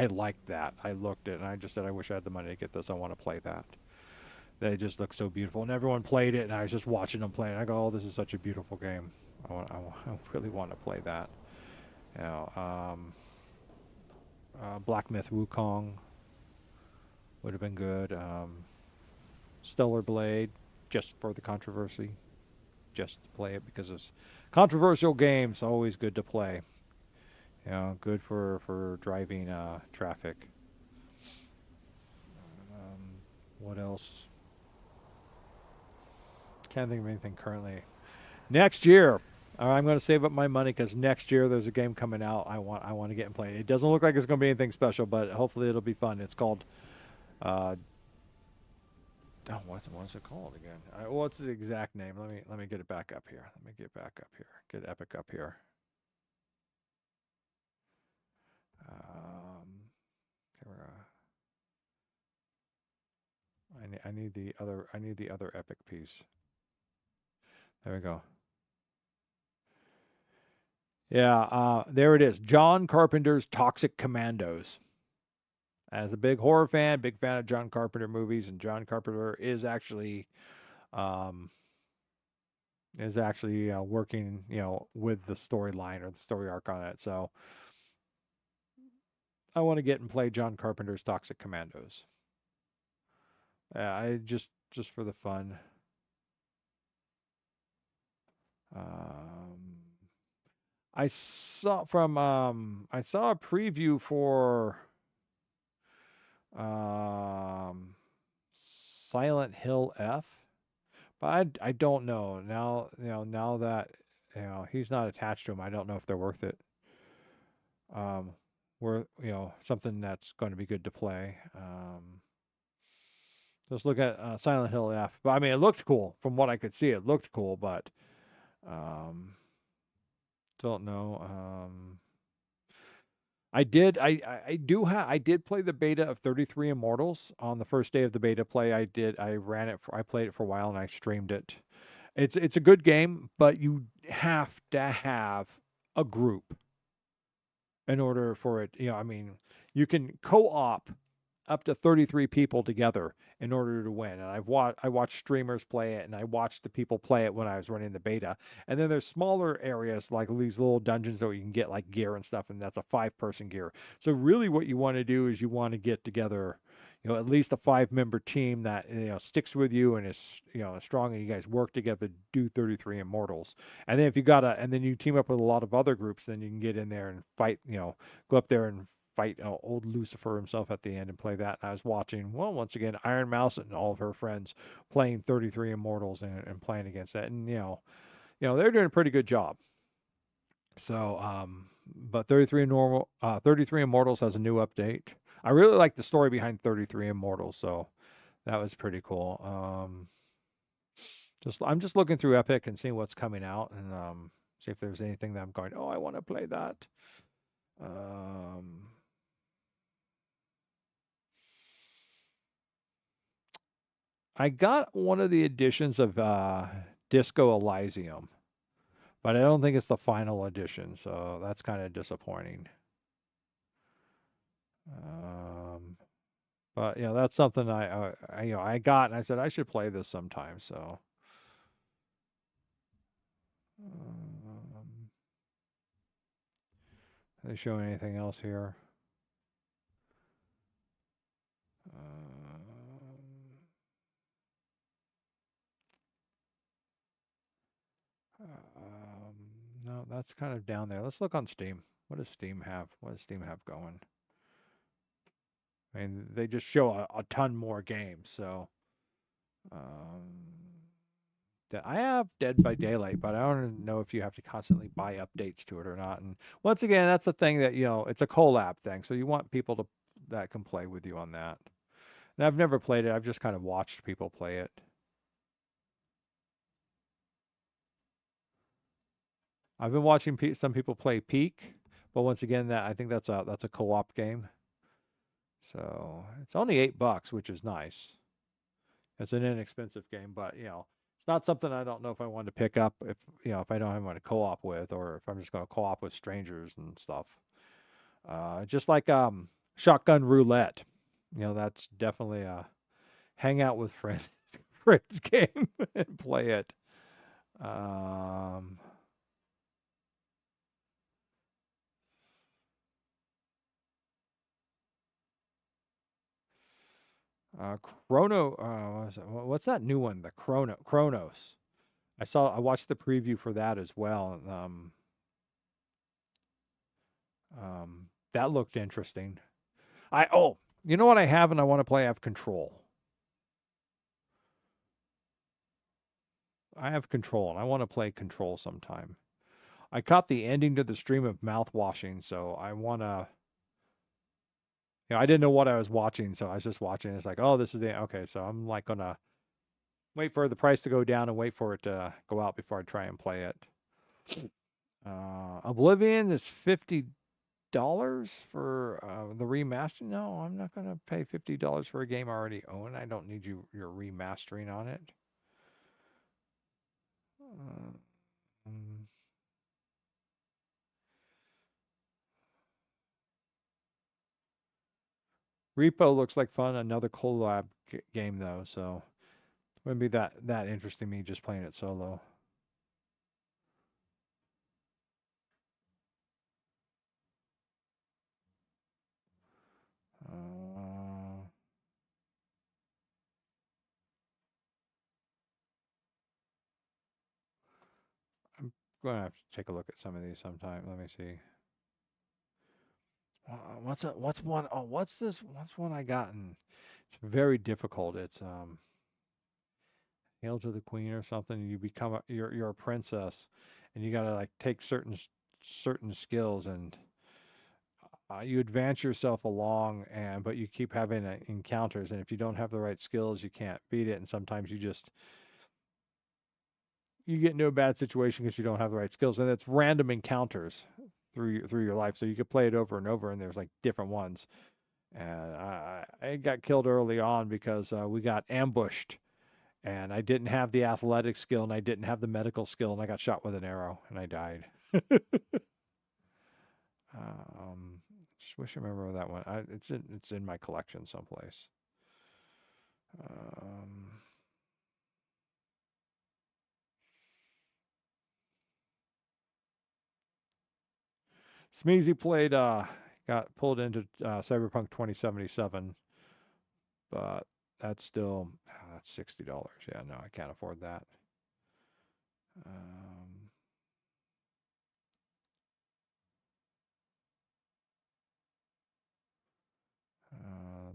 liked that. I looked at it and I just said, I wish I had the money to get this. I want to play that. They just look so beautiful, and everyone played it, and I was just watching them play it. And I go, "Oh, this is such a beautiful game. I really want to play that." You know, Black Myth Wukong would have been good. Stellar Blade, just for the controversy, just to play it because it's controversial games. Always good to play. You know, good for driving traffic. What else? Can't think of anything currently. Next year, I'm going to save up my money because next year there's a game coming out I want to get and play. It doesn't look like it's going to be anything special, but hopefully it'll be fun. It's called, what's it called again? What's the exact name? Let me get it back up here. Let me get back up here. Get Epic up here. Here we go. I need the other Epic piece. There we go. Yeah, there it is. John Carpenter's Toxic Commandos. As a big horror fan, big fan of John Carpenter movies, and John Carpenter is actually working, you know, with the storyline or the story arc on it. So I want to get and play John Carpenter's Toxic Commandos. I just for the fun. I saw a preview for Silent Hill F, but I don't know now. You know, now that he's not attached to him, I don't know if they're worth it. Something that's going to be good to play. Just look at Silent Hill F. But I mean, it looked cool from what I could see. It looked cool, but don't know. I did play the beta of 33 Immortals on the first day of the beta play. I played it for a while and I streamed it. It's a good game, but you have to have a group in order for it. You know, I mean, you can co-op up to 33 people together in order to win. And I watched streamers play it, and I watched the people play it when I was running the beta. And then there's smaller areas like these little dungeons that you can get like gear and stuff, and that's a 5-person gear. So really what you want to do is you want to get together, you know, at least a 5-member team that, you know, sticks with you and is, you know, strong, and you guys work together to do 33 Immortals. And then if you and then you team up with a lot of other groups, then you can get in there and fight, you know, go up there and fight old Lucifer himself at the end and play that. And I was watching, well, once again, Iron Mouse and all of her friends playing 33 Immortals and playing against that. And, they're doing a pretty good job. So, but 33 Immortals has a new update. I really like the story behind 33 Immortals, so that was pretty cool. I'm just looking through Epic and seeing what's coming out, and see if there's anything that I'm going, oh, I want to play that. I got one of the editions of Disco Elysium, but I don't think it's the final edition, so that's kind of disappointing. But that's something I got, and I said I should play this sometime. So, are they showing anything else here? No, that's kind of down there. Let's look on Steam. What does Steam have? What does Steam have going? I mean, they just show a ton more games. So, I have Dead by Daylight, but I don't know if you have to constantly buy updates to it or not. And once again, that's the thing that it's a collab thing, so you want people that can play with you on that. And I've never played it. I've just kind of watched people play it. I've been watching some people play Peak, but once again, I think that's a co-op game. So it's only $8, which is nice. It's an inexpensive game, but it's not something I don't know if I want to pick up if I don't have anyone to co-op with, or if I'm just going to co-op with strangers and stuff. Just like Shotgun Roulette, that's definitely a hang out with friends game and play it. What's that new one? The Chronos. I watched the preview for that as well. That looked interesting. You know what I have and I want to play? I have Control. I have Control and I want to play Control sometime. I caught the ending to the stream of Mouthwashing, so I want to. I didn't know what I was watching, so I was just watching. It's like, oh, this is okay. So I'm like gonna wait for the price to go down and wait for it to go out before I try and play it. Oblivion is $50 for the remaster. No, I'm not gonna pay $50 for a game I already own. I don't need your remastering on it. Repo looks like fun. Another collab game though, so wouldn't be that interesting me just playing it solo. I'm going to have to take a look at some of these sometime. Let me see. What's one? Oh, what's this? What's one I gotten? It's very difficult. It's Hail to the Queen or something. You become you're a princess, and you gotta like take certain skills, and you advance yourself along, but you keep having encounters, and if you don't have the right skills, you can't beat it. And sometimes you get into a bad situation because you don't have the right skills, and it's random encounters through your life. So you could play it over and over, and there's like different ones. And I got killed early on because we got ambushed, and I didn't have the athletic skill, and I didn't have the medical skill, and I got shot with an arrow, and I died. Just wish I remember that one. It's in my collection someplace. Smeezy played, got pulled into Cyberpunk 2077, but that's still, that's $60. Yeah, no, I can't afford that.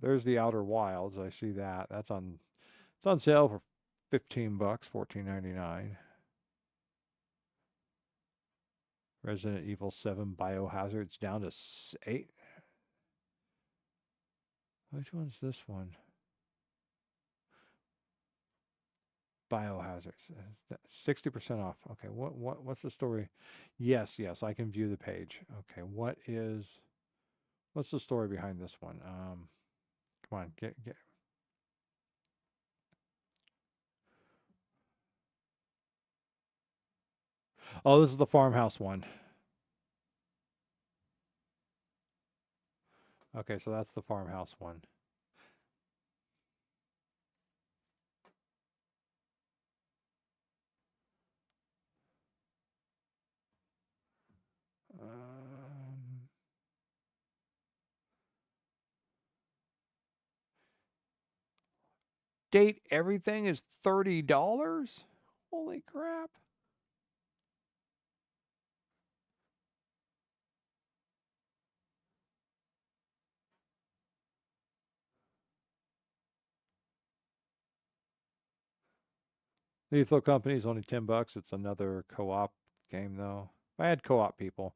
there's the Outer Wilds. I see that. It's on sale for $15, $14.99. Resident Evil 7 Biohazard's down to 8. Which one's this one? Biohazards, 60% off. Okay, what's the story? Yes, I can view the page. Okay, what's the story behind this one? Come on, get. Oh, this is the farmhouse one. Okay, so that's the farmhouse one. Date everything is $30? Holy crap. Lethal Company is only $10. It's another co-op game though. If I had co-op people.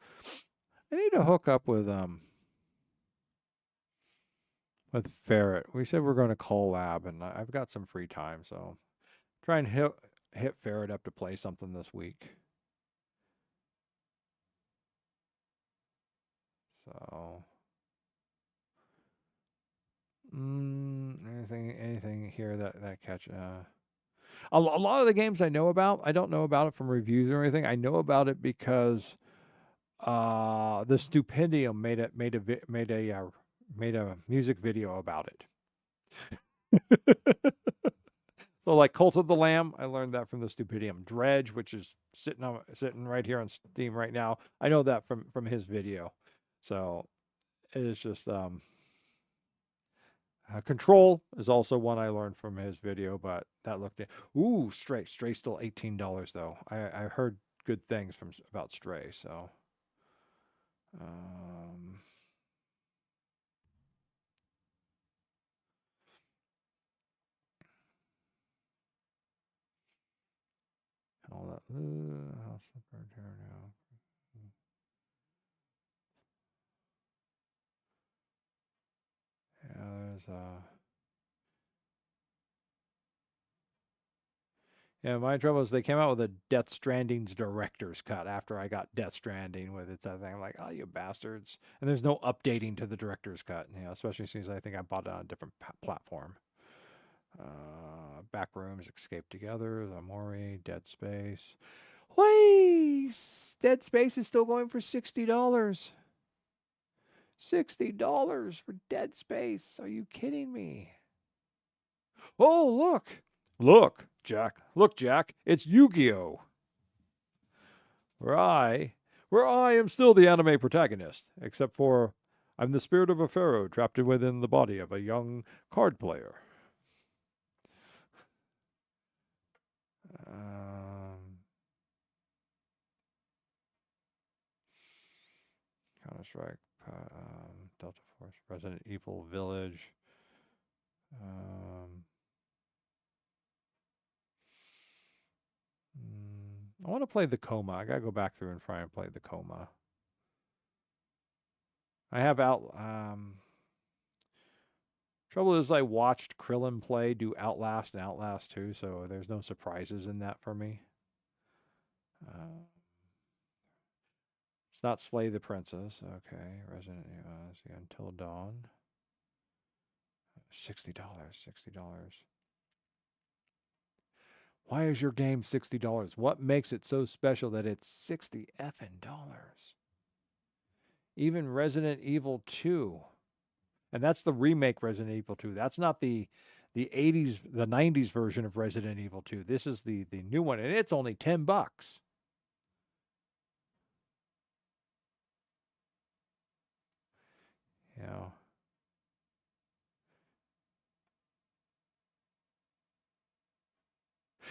I need to hook up with Ferret. We said we're going to collab, and I've got some free time, so try and hit Ferret up to play something this week. So, anything here that catch? A lot of the games I know about, I don't know about it from reviews or anything. I know about it because the Stupendium made a music video about it. So like Cult of the Lamb, I learned that from the Stupendium. Dredge, which is sitting right here on Steam right now, I know that from his video. So it's just Control is also one I learned from his video, but that looked at Stray still $18 though. I heard good things about Stray, so all that house burned here now. Yeah, yeah, my trouble is they came out with a Death Stranding's director's cut after I got Death Stranding with its other thing. I'm like, oh, you bastards. And there's no updating to the director's cut, especially since I think I bought it on a different platform. Backrooms, Escape Together, The Mori, Dead Space. Wait! Dead Space is still going for $60. $60 for Dead Space. Are you kidding me? Oh, look. Look, Jack. Look, Jack. It's Yu-Gi-Oh! Where I am still the anime protagonist, except for I'm the spirit of a pharaoh trapped within the body of a young card player. Counter-Strike, Delta Force, Resident Evil Village. I want to play the Coma. I gotta go back through and try and play the Coma. I have trouble is I watched Krillin do Outlast and Outlast 2, so there's no surprises in that for me. It's not Slay the Princess. Okay, Resident Evil Until Dawn. $60. Why is your game $60? What makes it so special that it's $60 effing dollars? Even Resident Evil 2. And that's the remake Resident Evil 2. That's not the 80s, the 90s version of Resident Evil 2. This is the new one, and it's only $10.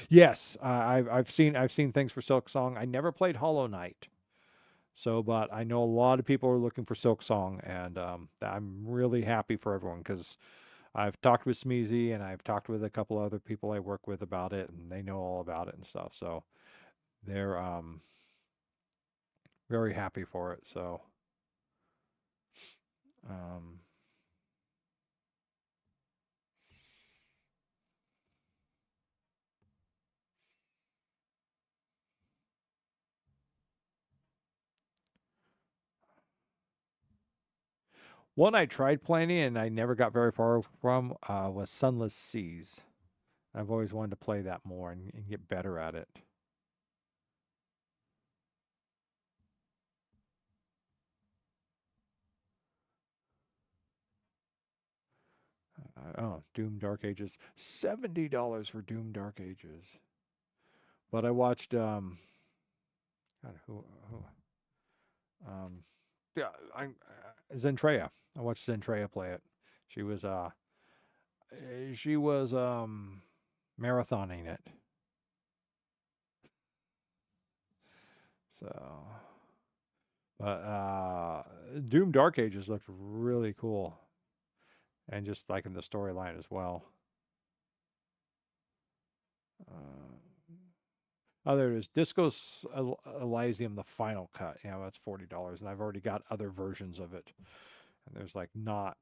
Yes, I've seen things for Silk Song. I never played Hollow Knight, but I know a lot of people are looking for Silk Song, and I'm really happy for everyone because I've talked with Smeezy and I've talked with a couple other people I work with about it, and they know all about it and stuff. So they're very happy for it. So um, one I tried playing and I never got very far from was Sunless Seas. I've always wanted to play that more and get better at it. Oh, Doom Dark Ages. $70 for Doom Dark Ages. But I watched God, who yeah, I Zentreya. I watched Zentreya play it. She was marathoning it. So, but Doom Dark Ages looked really cool, and just like in the storyline as well. Oh, there it is. Discos Elysium, the final cut. Yeah, that's $40, and I've already got other versions of it. And there's like not.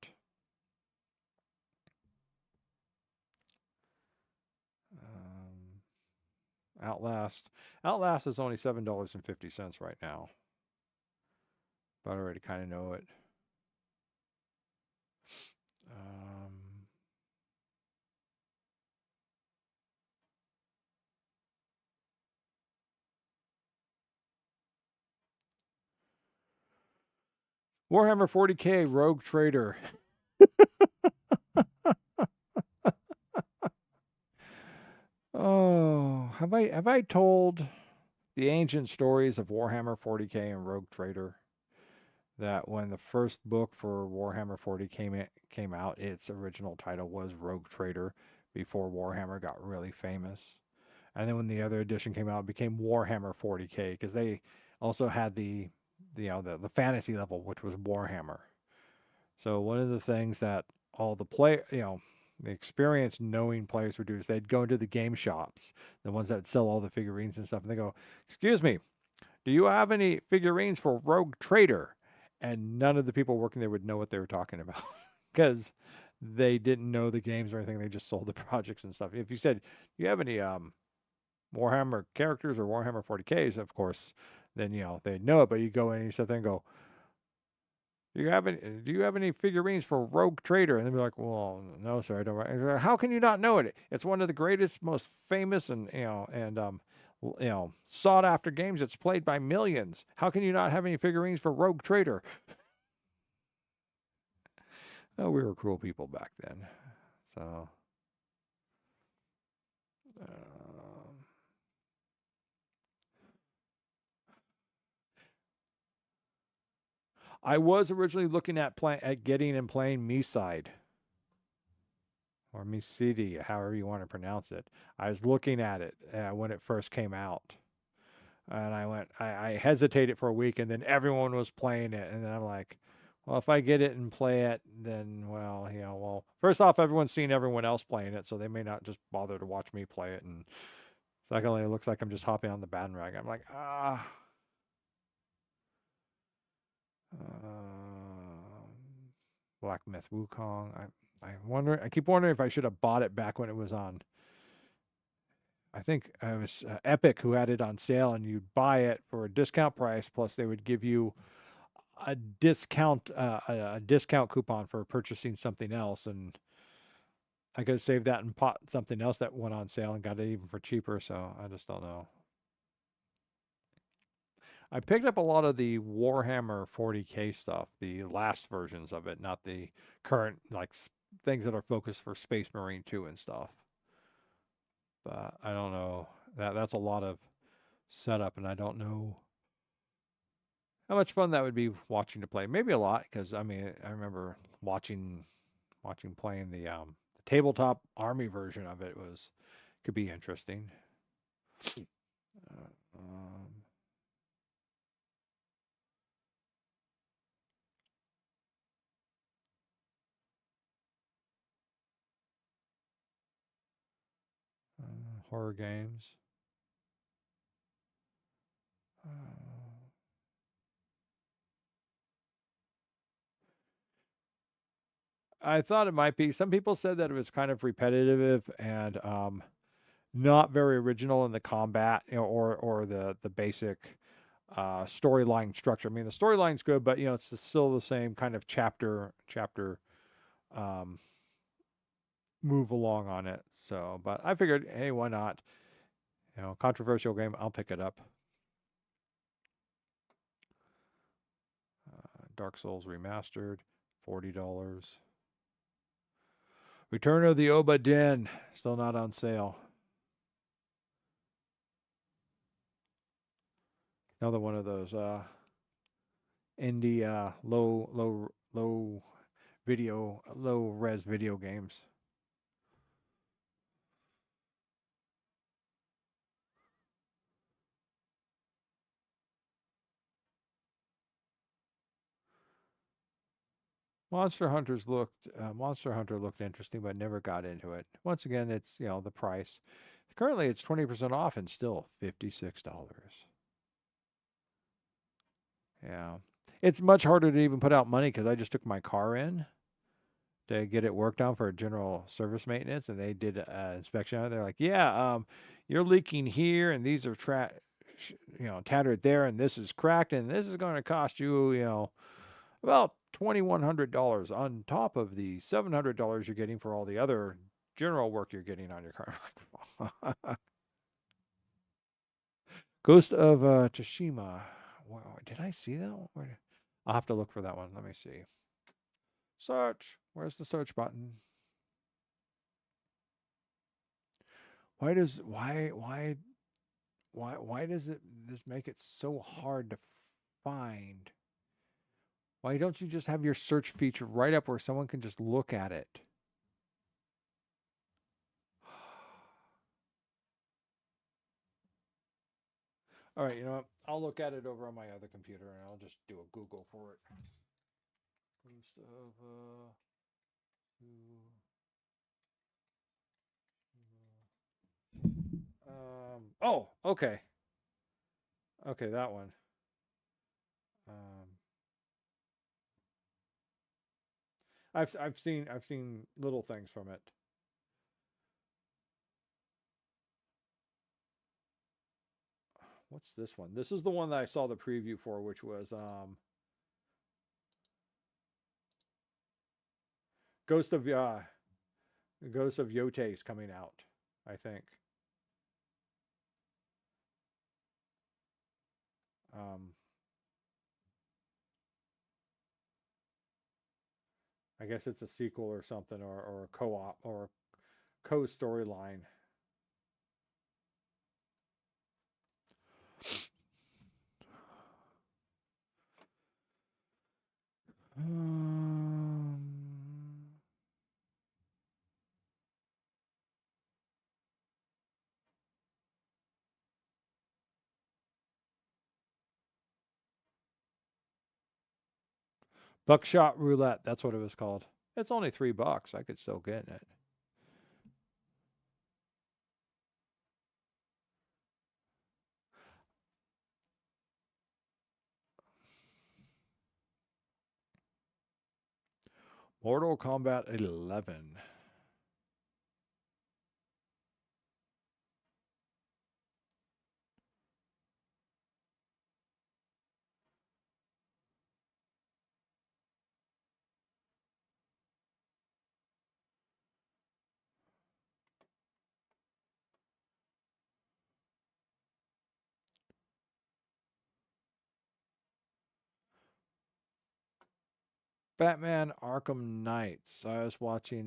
Outlast. Outlast is only $7.50 right now. But I already kind of know it. Warhammer 40K Rogue Trader. Oh, have I told the ancient stories of Warhammer 40K and Rogue Trader? That when the first book for Warhammer 40 came out, its original title was Rogue Trader before Warhammer got really famous. And then when the other edition came out, it became Warhammer 40K because they also had the fantasy level, which was Warhammer. So one of the things that all the the experienced knowing players would do is they'd go into the game shops, the ones that sell all the figurines and stuff, and they go, "Excuse me, do you have any figurines for Rogue Trader?" And none of the people working there would know what they were talking about because they didn't know the games or anything. They just sold the projects and stuff. If you said, "Do you have any Warhammer characters or Warhammer 40Ks?" Of course, then they'd know it. But you go in and you sit there and go, "Do you have any figurines for Rogue Trader?" And they'd be like, "Well, no, sir, I don't." Like, how can you not know it? It's one of the greatest, most famous, and sought after games. It's played by millions. How can you not have any figurines for Rogue Trader? Oh, we were cruel people back then. So, I was originally looking at getting and playing Me-Side or Me-City, however you want to pronounce it. I was looking at it when it first came out. And I hesitated for a week, and then everyone was playing it. And then I'm like, well, if I get it and play it, then, well, first off, everyone's seen everyone else playing it, so they may not just bother to watch me play it. And secondly, it looks like I'm just hopping on the bandwagon. I'm like, Black Myth Wukong. I keep wondering if I should have bought it back when it was on. I think it was Epic who had it on sale, and you'd buy it for a discount price. Plus, they would give you a discount coupon for purchasing something else, and I could have saved that and bought something else that went on sale and got it even for cheaper. So I just don't know. I picked up a lot of the Warhammer 40K stuff, the last versions of it, not the current things that are focused for Space Marine 2 and stuff. But I don't know. That's a lot of setup, and I don't know how much fun that would be watching to play. Maybe a lot, because I remember watching playing the tabletop army version of it could be interesting. horror games. I thought it might be. Some people said that it was kind of repetitive and not very original in the combat, or the basic storyline structure. I mean, the storyline's good, but it's still the same kind of chapter um, move along on it. So, but I figured, hey, why not? Controversial game. I'll pick it up. Dark Souls Remastered, $40. Return of the Obra Dinn, still not on sale. Another one of those indie low res video games. Monster Hunter looked interesting, but never got into it. Once again, it's the price. Currently, it's 20% off and still $56. Yeah, it's much harder to even put out money because I just took my car in to get it worked on for general service maintenance, and they did an inspection on it. They're like, "Yeah, you're leaking here, and these are tattered there, and this is cracked, and this is going to cost you, about $2,100 on top of the $700 you're getting for all the other general work you're getting on your car." Ghost of Tsushima. Did I see that one? I'll have to look for that one. Let me see. Search. Where's the search button? Why does this make it so hard to find? Why don't you just have your search feature right up where someone can just look at it? All right, you know what? I'll look at it over on my other computer, and I'll just do a Google for it. Ghost of oh, okay. Okay, that one. I've seen little things from it. What's this one? This is the one that I saw the preview for, which was Ghost of Yote is coming out, I think. I guess it's a sequel or something, or a co-op or a co-storyline. Buckshot Roulette, that's what it was called. It's only $3. I could still get it. Mortal Kombat 11. Batman Arkham Knights. I was watching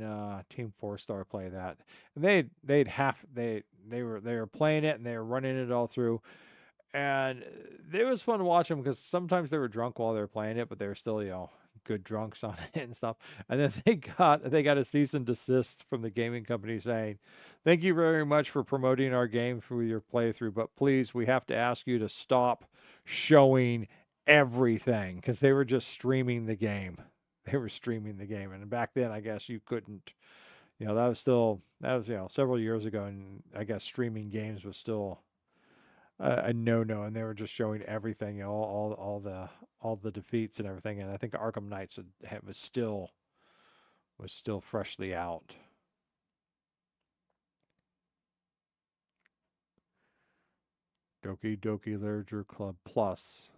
Team 4-Star play that. And they were playing it and they were running it all through. And it was fun to watch them because sometimes they were drunk while they were playing it, but they were still, good drunks on it and stuff. And then they got a cease and desist from the gaming company saying, "Thank you very much for promoting our game through your playthrough, but please, we have to ask you to stop showing everything," because they were just streaming the game. They were streaming the game, and back then, I guess you couldn't, that was several years ago, and I guess streaming games was still a no-no, and they were just showing everything, all the defeats and everything. And I think Arkham Knights was still freshly out. Doki Doki Literature Club Plus.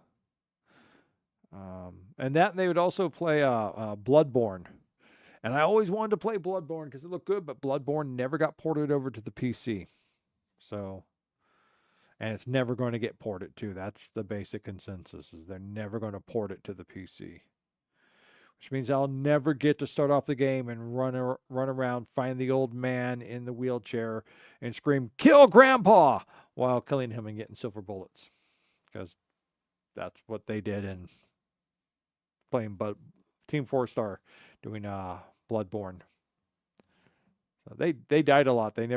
And that they would also play Bloodborne. And I always wanted to play Bloodborne because it looked good, but Bloodborne never got ported over to the PC. So, and it's never going to get ported too. That's the basic consensus, is they're never going to port it to the PC. Which means I'll never get to start off the game and run around, find the old man in the wheelchair and scream, "Kill Grandpa!" while killing him and getting silver bullets. Because that's what they did in playing Team 4-Star doing Bloodborne. So they died a lot. They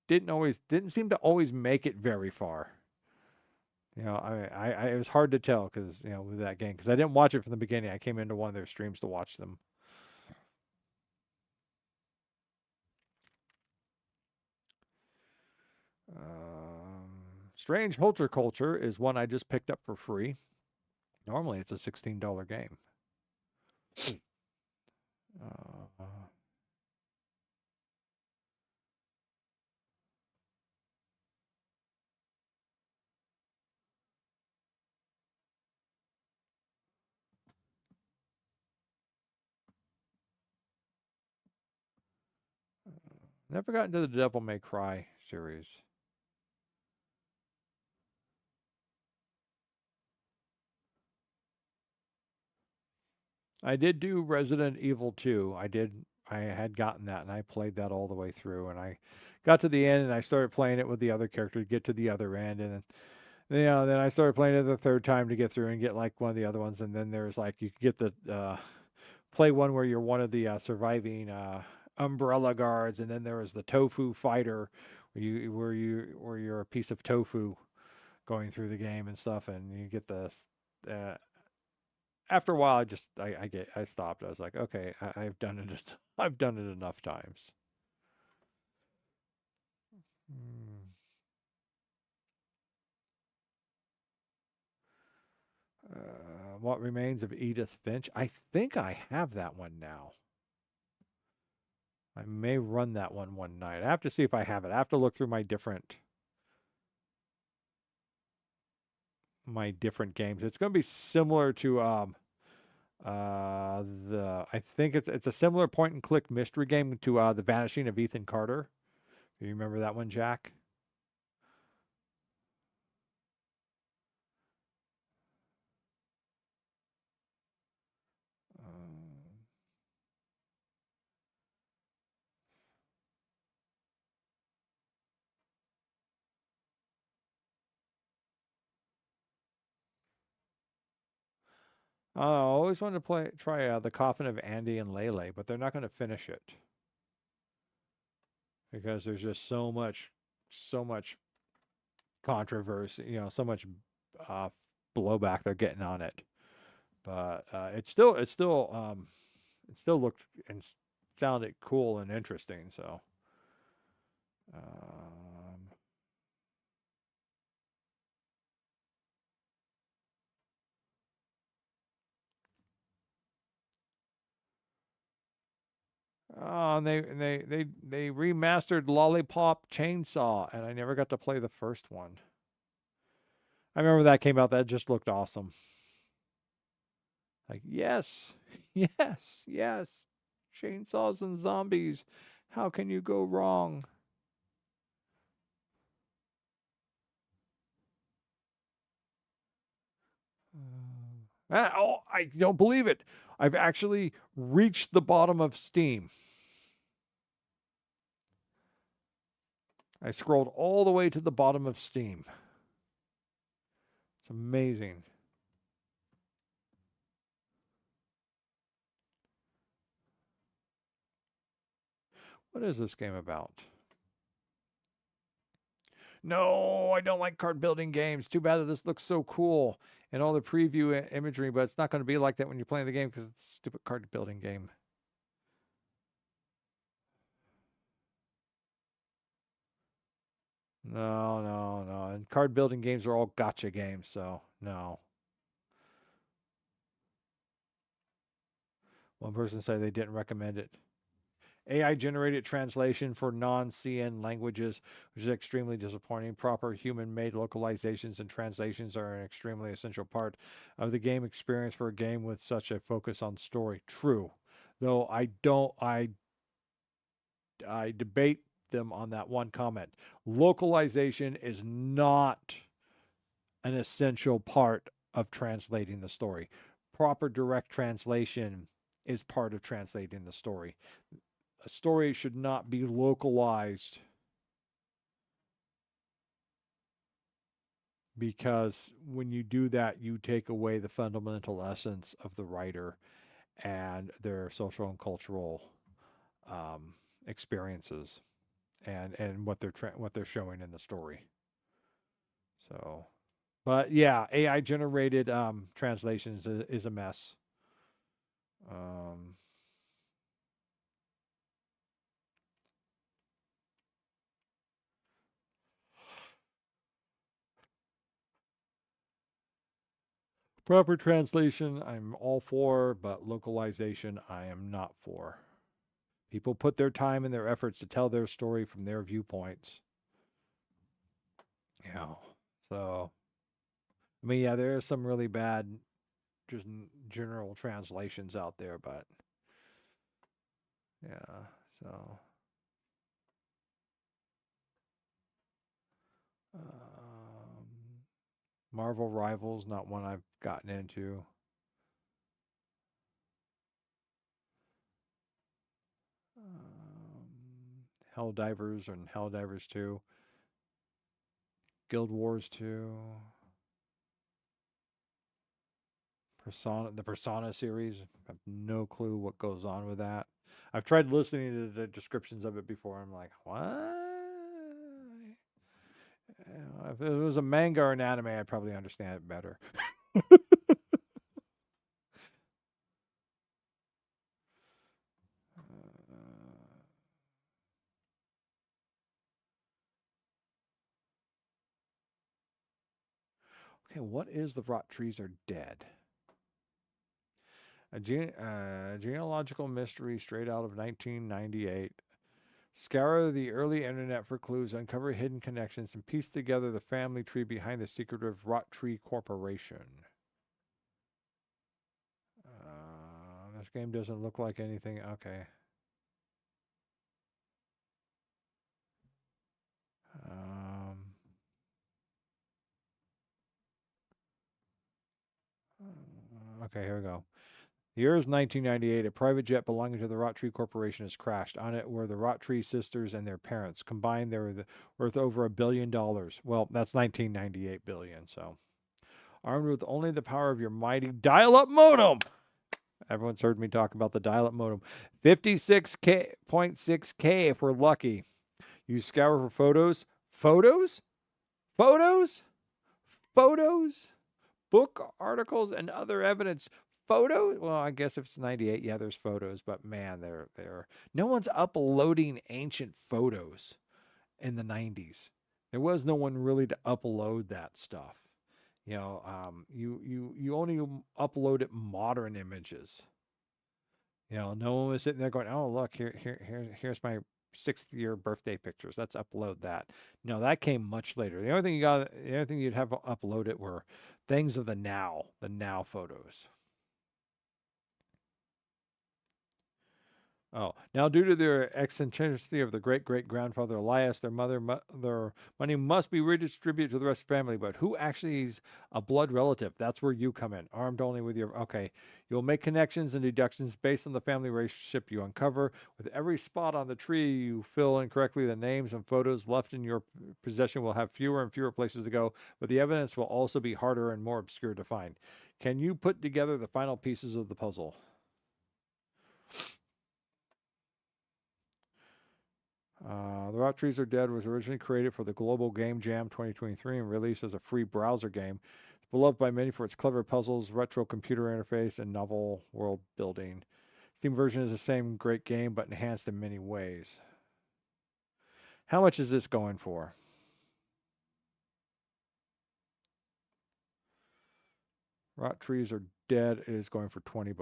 didn't seem to always make it very far. It was hard to tell because with that game, because I didn't watch it from the beginning. I came into one of their streams to watch them. Strange Horticulture is one I just picked up for free. Normally it's a $16 game. Never got into the Devil May Cry series. I did do Resident Evil 2. I had gotten that, and I played that all the way through, and I got to the end, and I started playing it with the other character to get to the other end, and then I started playing it the third time to get through and get like one of the other ones, and then there's like you could get the play one where you're one of the surviving umbrella guards, and then there was the tofu fighter where you're a piece of tofu going through the game and stuff, and you get the after a while I stopped. I was like, okay, I've done it I've done it enough times. What Remains of Edith Finch? I think I have that one now. I may run that one night. I have to see if I have it. I have to look through my different games. It's going to be similar to I think it's a similar point and click mystery game to The Vanishing of Ethan Carter. Do you remember that one, Jack? I always wanted to try The Coffin of Andy and Lele, but they're not going to finish it because there's just so much controversy, so much blowback they're getting on it. But it still looked and sounded cool and interesting. So. Oh, and they remastered Lollipop Chainsaw, and I never got to play the first one. I remember that came out. That just looked awesome. Like, yes, yes, yes. Chainsaws and zombies. How can you go wrong? I don't believe it. I've actually reached the bottom of Steam. I scrolled all the way to the bottom of Steam. It's amazing. What is this game about? No, I don't like card building games. Too bad that this looks so cool and all the preview imagery, but it's not going to be like that when you're playing the game because it's a stupid card building game. No, no, no. And card building games are all gotcha games, so no. One person said they didn't recommend it. AI generated translation for non-CN languages, which is extremely disappointing. Proper human-made localizations and translations are an extremely essential part of the game experience for a game with such a focus on story. True. Though I debate them on that one comment. Localization is not an essential part of translating the story. Proper direct translation is part of translating the story. A story should not be localized because when you do that, you take away the fundamental essence of the writer and their social and cultural experiences and what they're showing in the story. So, but yeah, AI generated translations is a mess. Proper translation, I'm all for, but localization, I am not for. People put their time and their efforts to tell their story from their viewpoints. Yeah. So, I mean, yeah, there are some really bad, just general translations out there, but yeah. So, Marvel Rivals, not one I've gotten into. Helldivers and Helldivers 2. Guild Wars 2. The Persona series. I have no clue what goes on with that. I've tried listening to the descriptions of it before. I'm like, what? If it was a manga or an anime, I'd probably understand it better. Okay, what is the rot trees are dead? A genealogical mystery straight out of 1998. Scour the early internet for clues, uncover hidden connections, and piece together the family tree behind the secretive Rot Tree Corporation. This game doesn't look like anything. Okay. Okay, here we go. The year is 1998. A private jet belonging to the Rot Tree Corporation has crashed. On it were the Rot Tree sisters and their parents. Combined, they were worth over $1 billion. Well, that's 1998 billion, so. Armed with only the power of your mighty dial-up modem. Everyone's heard me talk about the dial-up modem. 56.6K if we're lucky. You scour for photos. Photos? Photos? Photos? Book articles and other evidence. Photos? Well, I guess if it's 98, yeah, there's photos, but man, they're no one's uploading ancient photos in the 90s. There was no one really to upload that stuff. You know, you only uploaded modern images. You know, no one was sitting there going, "Oh, look, here's my 6th year birthday pictures. Let's upload that." No, that came much later. The only thing you'd have uploaded were things of the now photos. Oh, now due to their eccentricity of the great-great-grandfather Elias, their money must be redistributed to the rest of the family. But who actually is a blood relative? That's where you come in. Armed only with your... Okay, you'll make connections and deductions based on the family relationship you uncover. With every spot on the tree you fill in correctly, the names and photos left in your possession will have fewer and fewer places to go, but the evidence will also be harder and more obscure to find. Can you put together the final pieces of the puzzle? The Rot Trees Are Dead was originally created for the Global Game Jam 2023 and released as a free browser game. It's beloved by many for its clever puzzles, retro computer interface, and novel world building. Steam version is the same great game, but enhanced in many ways. How much is this going for? Rot Trees Are Dead is going for $20.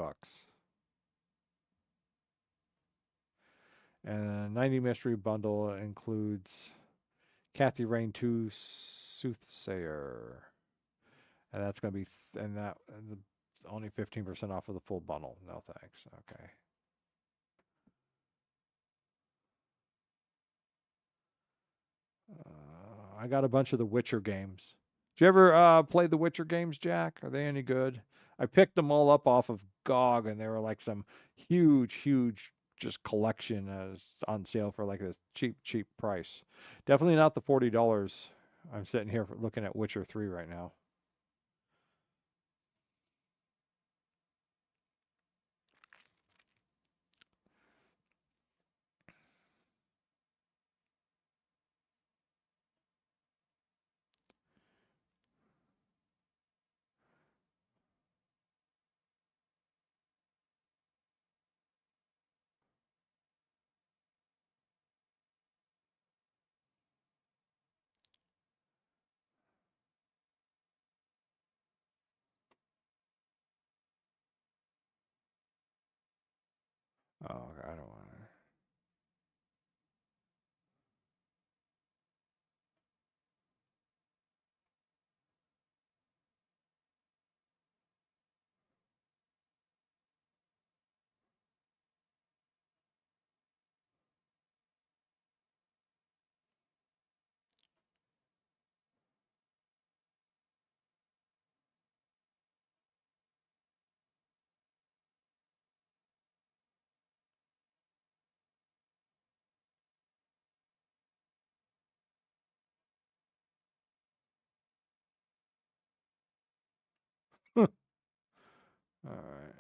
And 90 mystery bundle includes Kathy Rain 2 Soothsayer. And that's going to be, only 15% off of the full bundle. No thanks. Okay. I got a bunch of the Witcher games. Did you ever play the Witcher games, Jack? Are they any good? I picked them all up off of GOG, and they were like some huge just collection on sale for like this cheap price. Definitely not the $40. I'm sitting here looking at Witcher 3 right now. Oh, I don't want to. All right.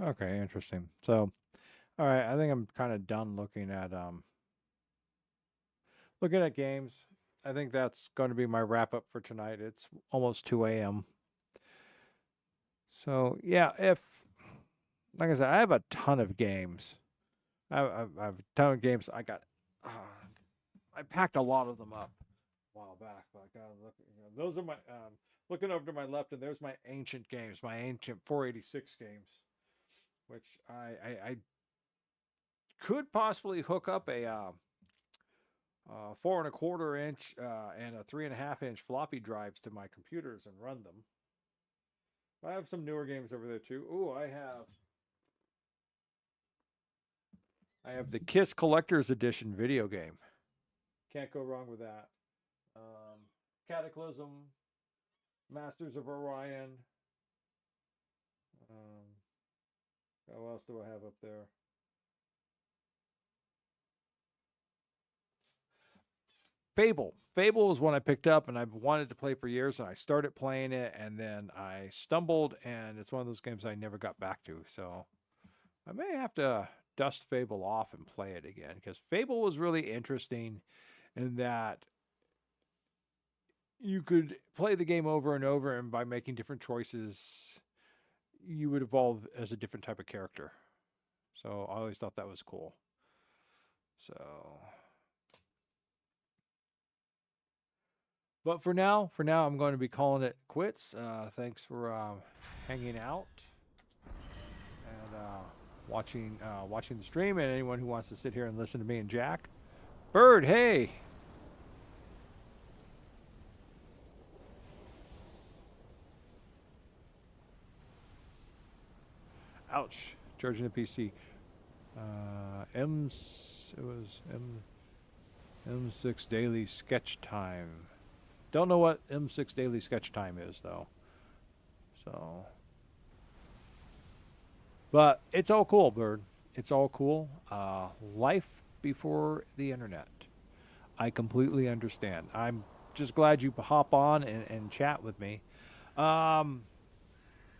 Okay, interesting. So, all right, I think I'm kind of done looking at games. I think that's going to be my wrap up for tonight. It's almost 2 a.m. So, yeah, like I said, I have a ton of games. I have a ton of games. I got I packed a lot of them up a while back. But I gotta look. Those are my looking over to my left, and there's my ancient games, my ancient 486 games, which I could possibly hook up a 4.25 inch and a 3.5 inch floppy drives to my computers and run them. I have some newer games over there too. Ooh, I have the Kiss Collector's Edition video game. Can't go wrong with that. Cataclysm, Masters of Orion. What else do I have up there? Fable. Fable is one I picked up and I've wanted to play for years, and I started playing it and then I stumbled, and it's one of those games I never got back to. So I may have to dust Fable off and play it again, because Fable was really interesting in that you could play the game over and over, and by making different choices, you would evolve as a different type of character. So I always thought that was cool. So, but for now, I'm going to be calling it quits. Thanks for hanging out and watching the stream, and anyone who wants to sit here and listen to me and Jack. Bird, hey. Ouch. Charging the PC. M6 Daily Sketch Time. Don't know what M6 Daily Sketch Time is, though. So, but it's all cool, Bird. It's all cool. Life before the internet. I completely understand. I'm just glad you hop on and chat with me. Yeah,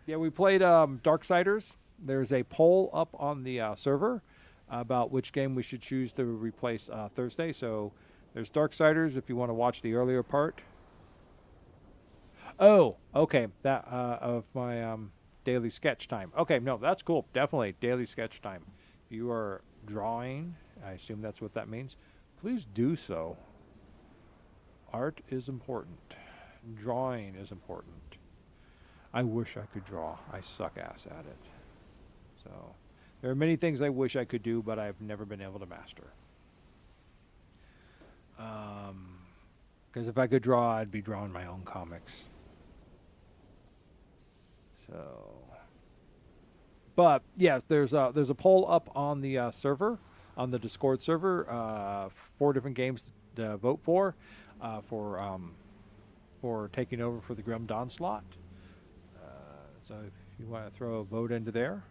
we played Darksiders. There's a poll up on the server about which game we should choose to replace Thursday. So there's Darksiders if you want to watch the earlier part. Oh, okay. That of my daily sketch time. Okay, no, that's cool. Definitely daily sketch time. If you are drawing, I assume that's what that means, please do so. Art is important. Drawing is important. I wish I could draw. I suck ass at it. So there are many things I wish I could do, but I've never been able to master. Because if I could draw, I'd be drawing my own comics. So, but yeah, there's a poll up on the server, on the Discord server, 4 different games to vote for taking over for the Grim Dawn slot. So if you want to throw a vote into there,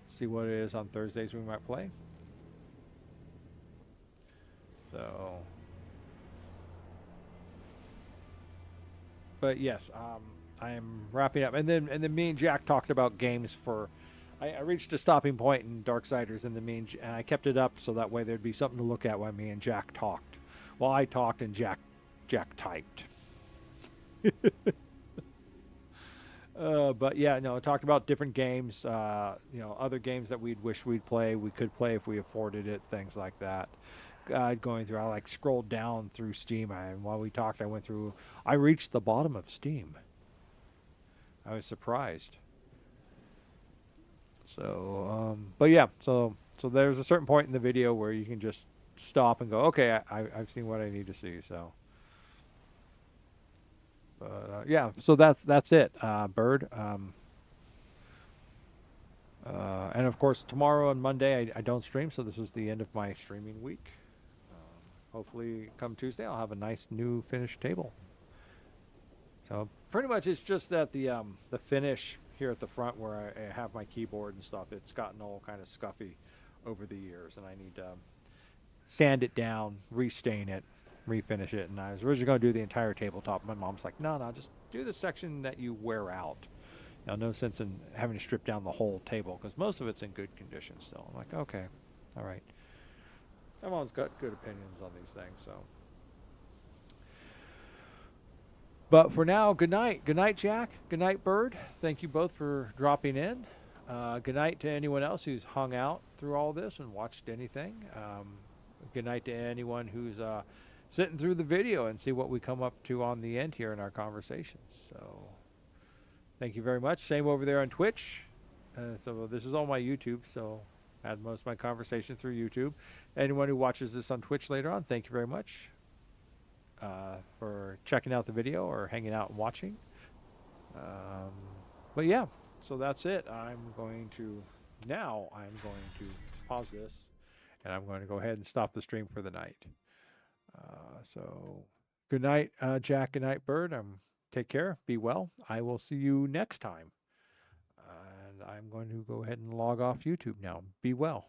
see what it is on Thursdays we might play. So, but yes, I am wrapping up, and then me and Jack talked about games for. I reached a stopping point in Darksiders, and and I kept it up so that way there'd be something to look at while me and Jack talked. Well, I talked and Jack typed. But yeah, no, I talked about different games, other games that we could play if we afforded it, things like that. Going through, I scrolled down through Steam, and while we talked, I reached the bottom of Steam. I was surprised. So, but yeah, so there's a certain point in the video where you can just stop and go, okay, I've seen what I need to see, so. Yeah, so that's it, Bird. And of course, tomorrow and Monday I don't stream, so this is the end of my streaming week. Hopefully, come Tuesday, I'll have a nice new finished table. So pretty much, it's just that the finish here at the front where I have my keyboard and stuff, it's gotten all kind of scuffy over the years, and I need to sand it down, restain it, refinish it. And I was originally going to do the entire tabletop. My mom's like, no, just do the section that you wear out. No sense in having to strip down the whole table, because most of it's in good condition still. I'm like, okay, all right. My mom's got good opinions on these things, so. But for now, good night. Good night, Jack. Good night, Bird. Thank you both for dropping in. Good night to anyone else who's hung out through all this and watched anything. good night to anyone who's sitting through the video and see what we come up to on the end here in our conversations. So thank you very much. Same over there on Twitch. So this is all my YouTube, so I had most of my conversation through YouTube. Anyone who watches this on Twitch later on, thank you very much for checking out the video or hanging out and watching. But yeah, so that's it. I'm going to pause this, and I'm going to go ahead and stop the stream for the night. So good night, Jack. Good night, Bird. Take care. Be well. I will see you next time. And I'm going to go ahead and log off YouTube now. Be well.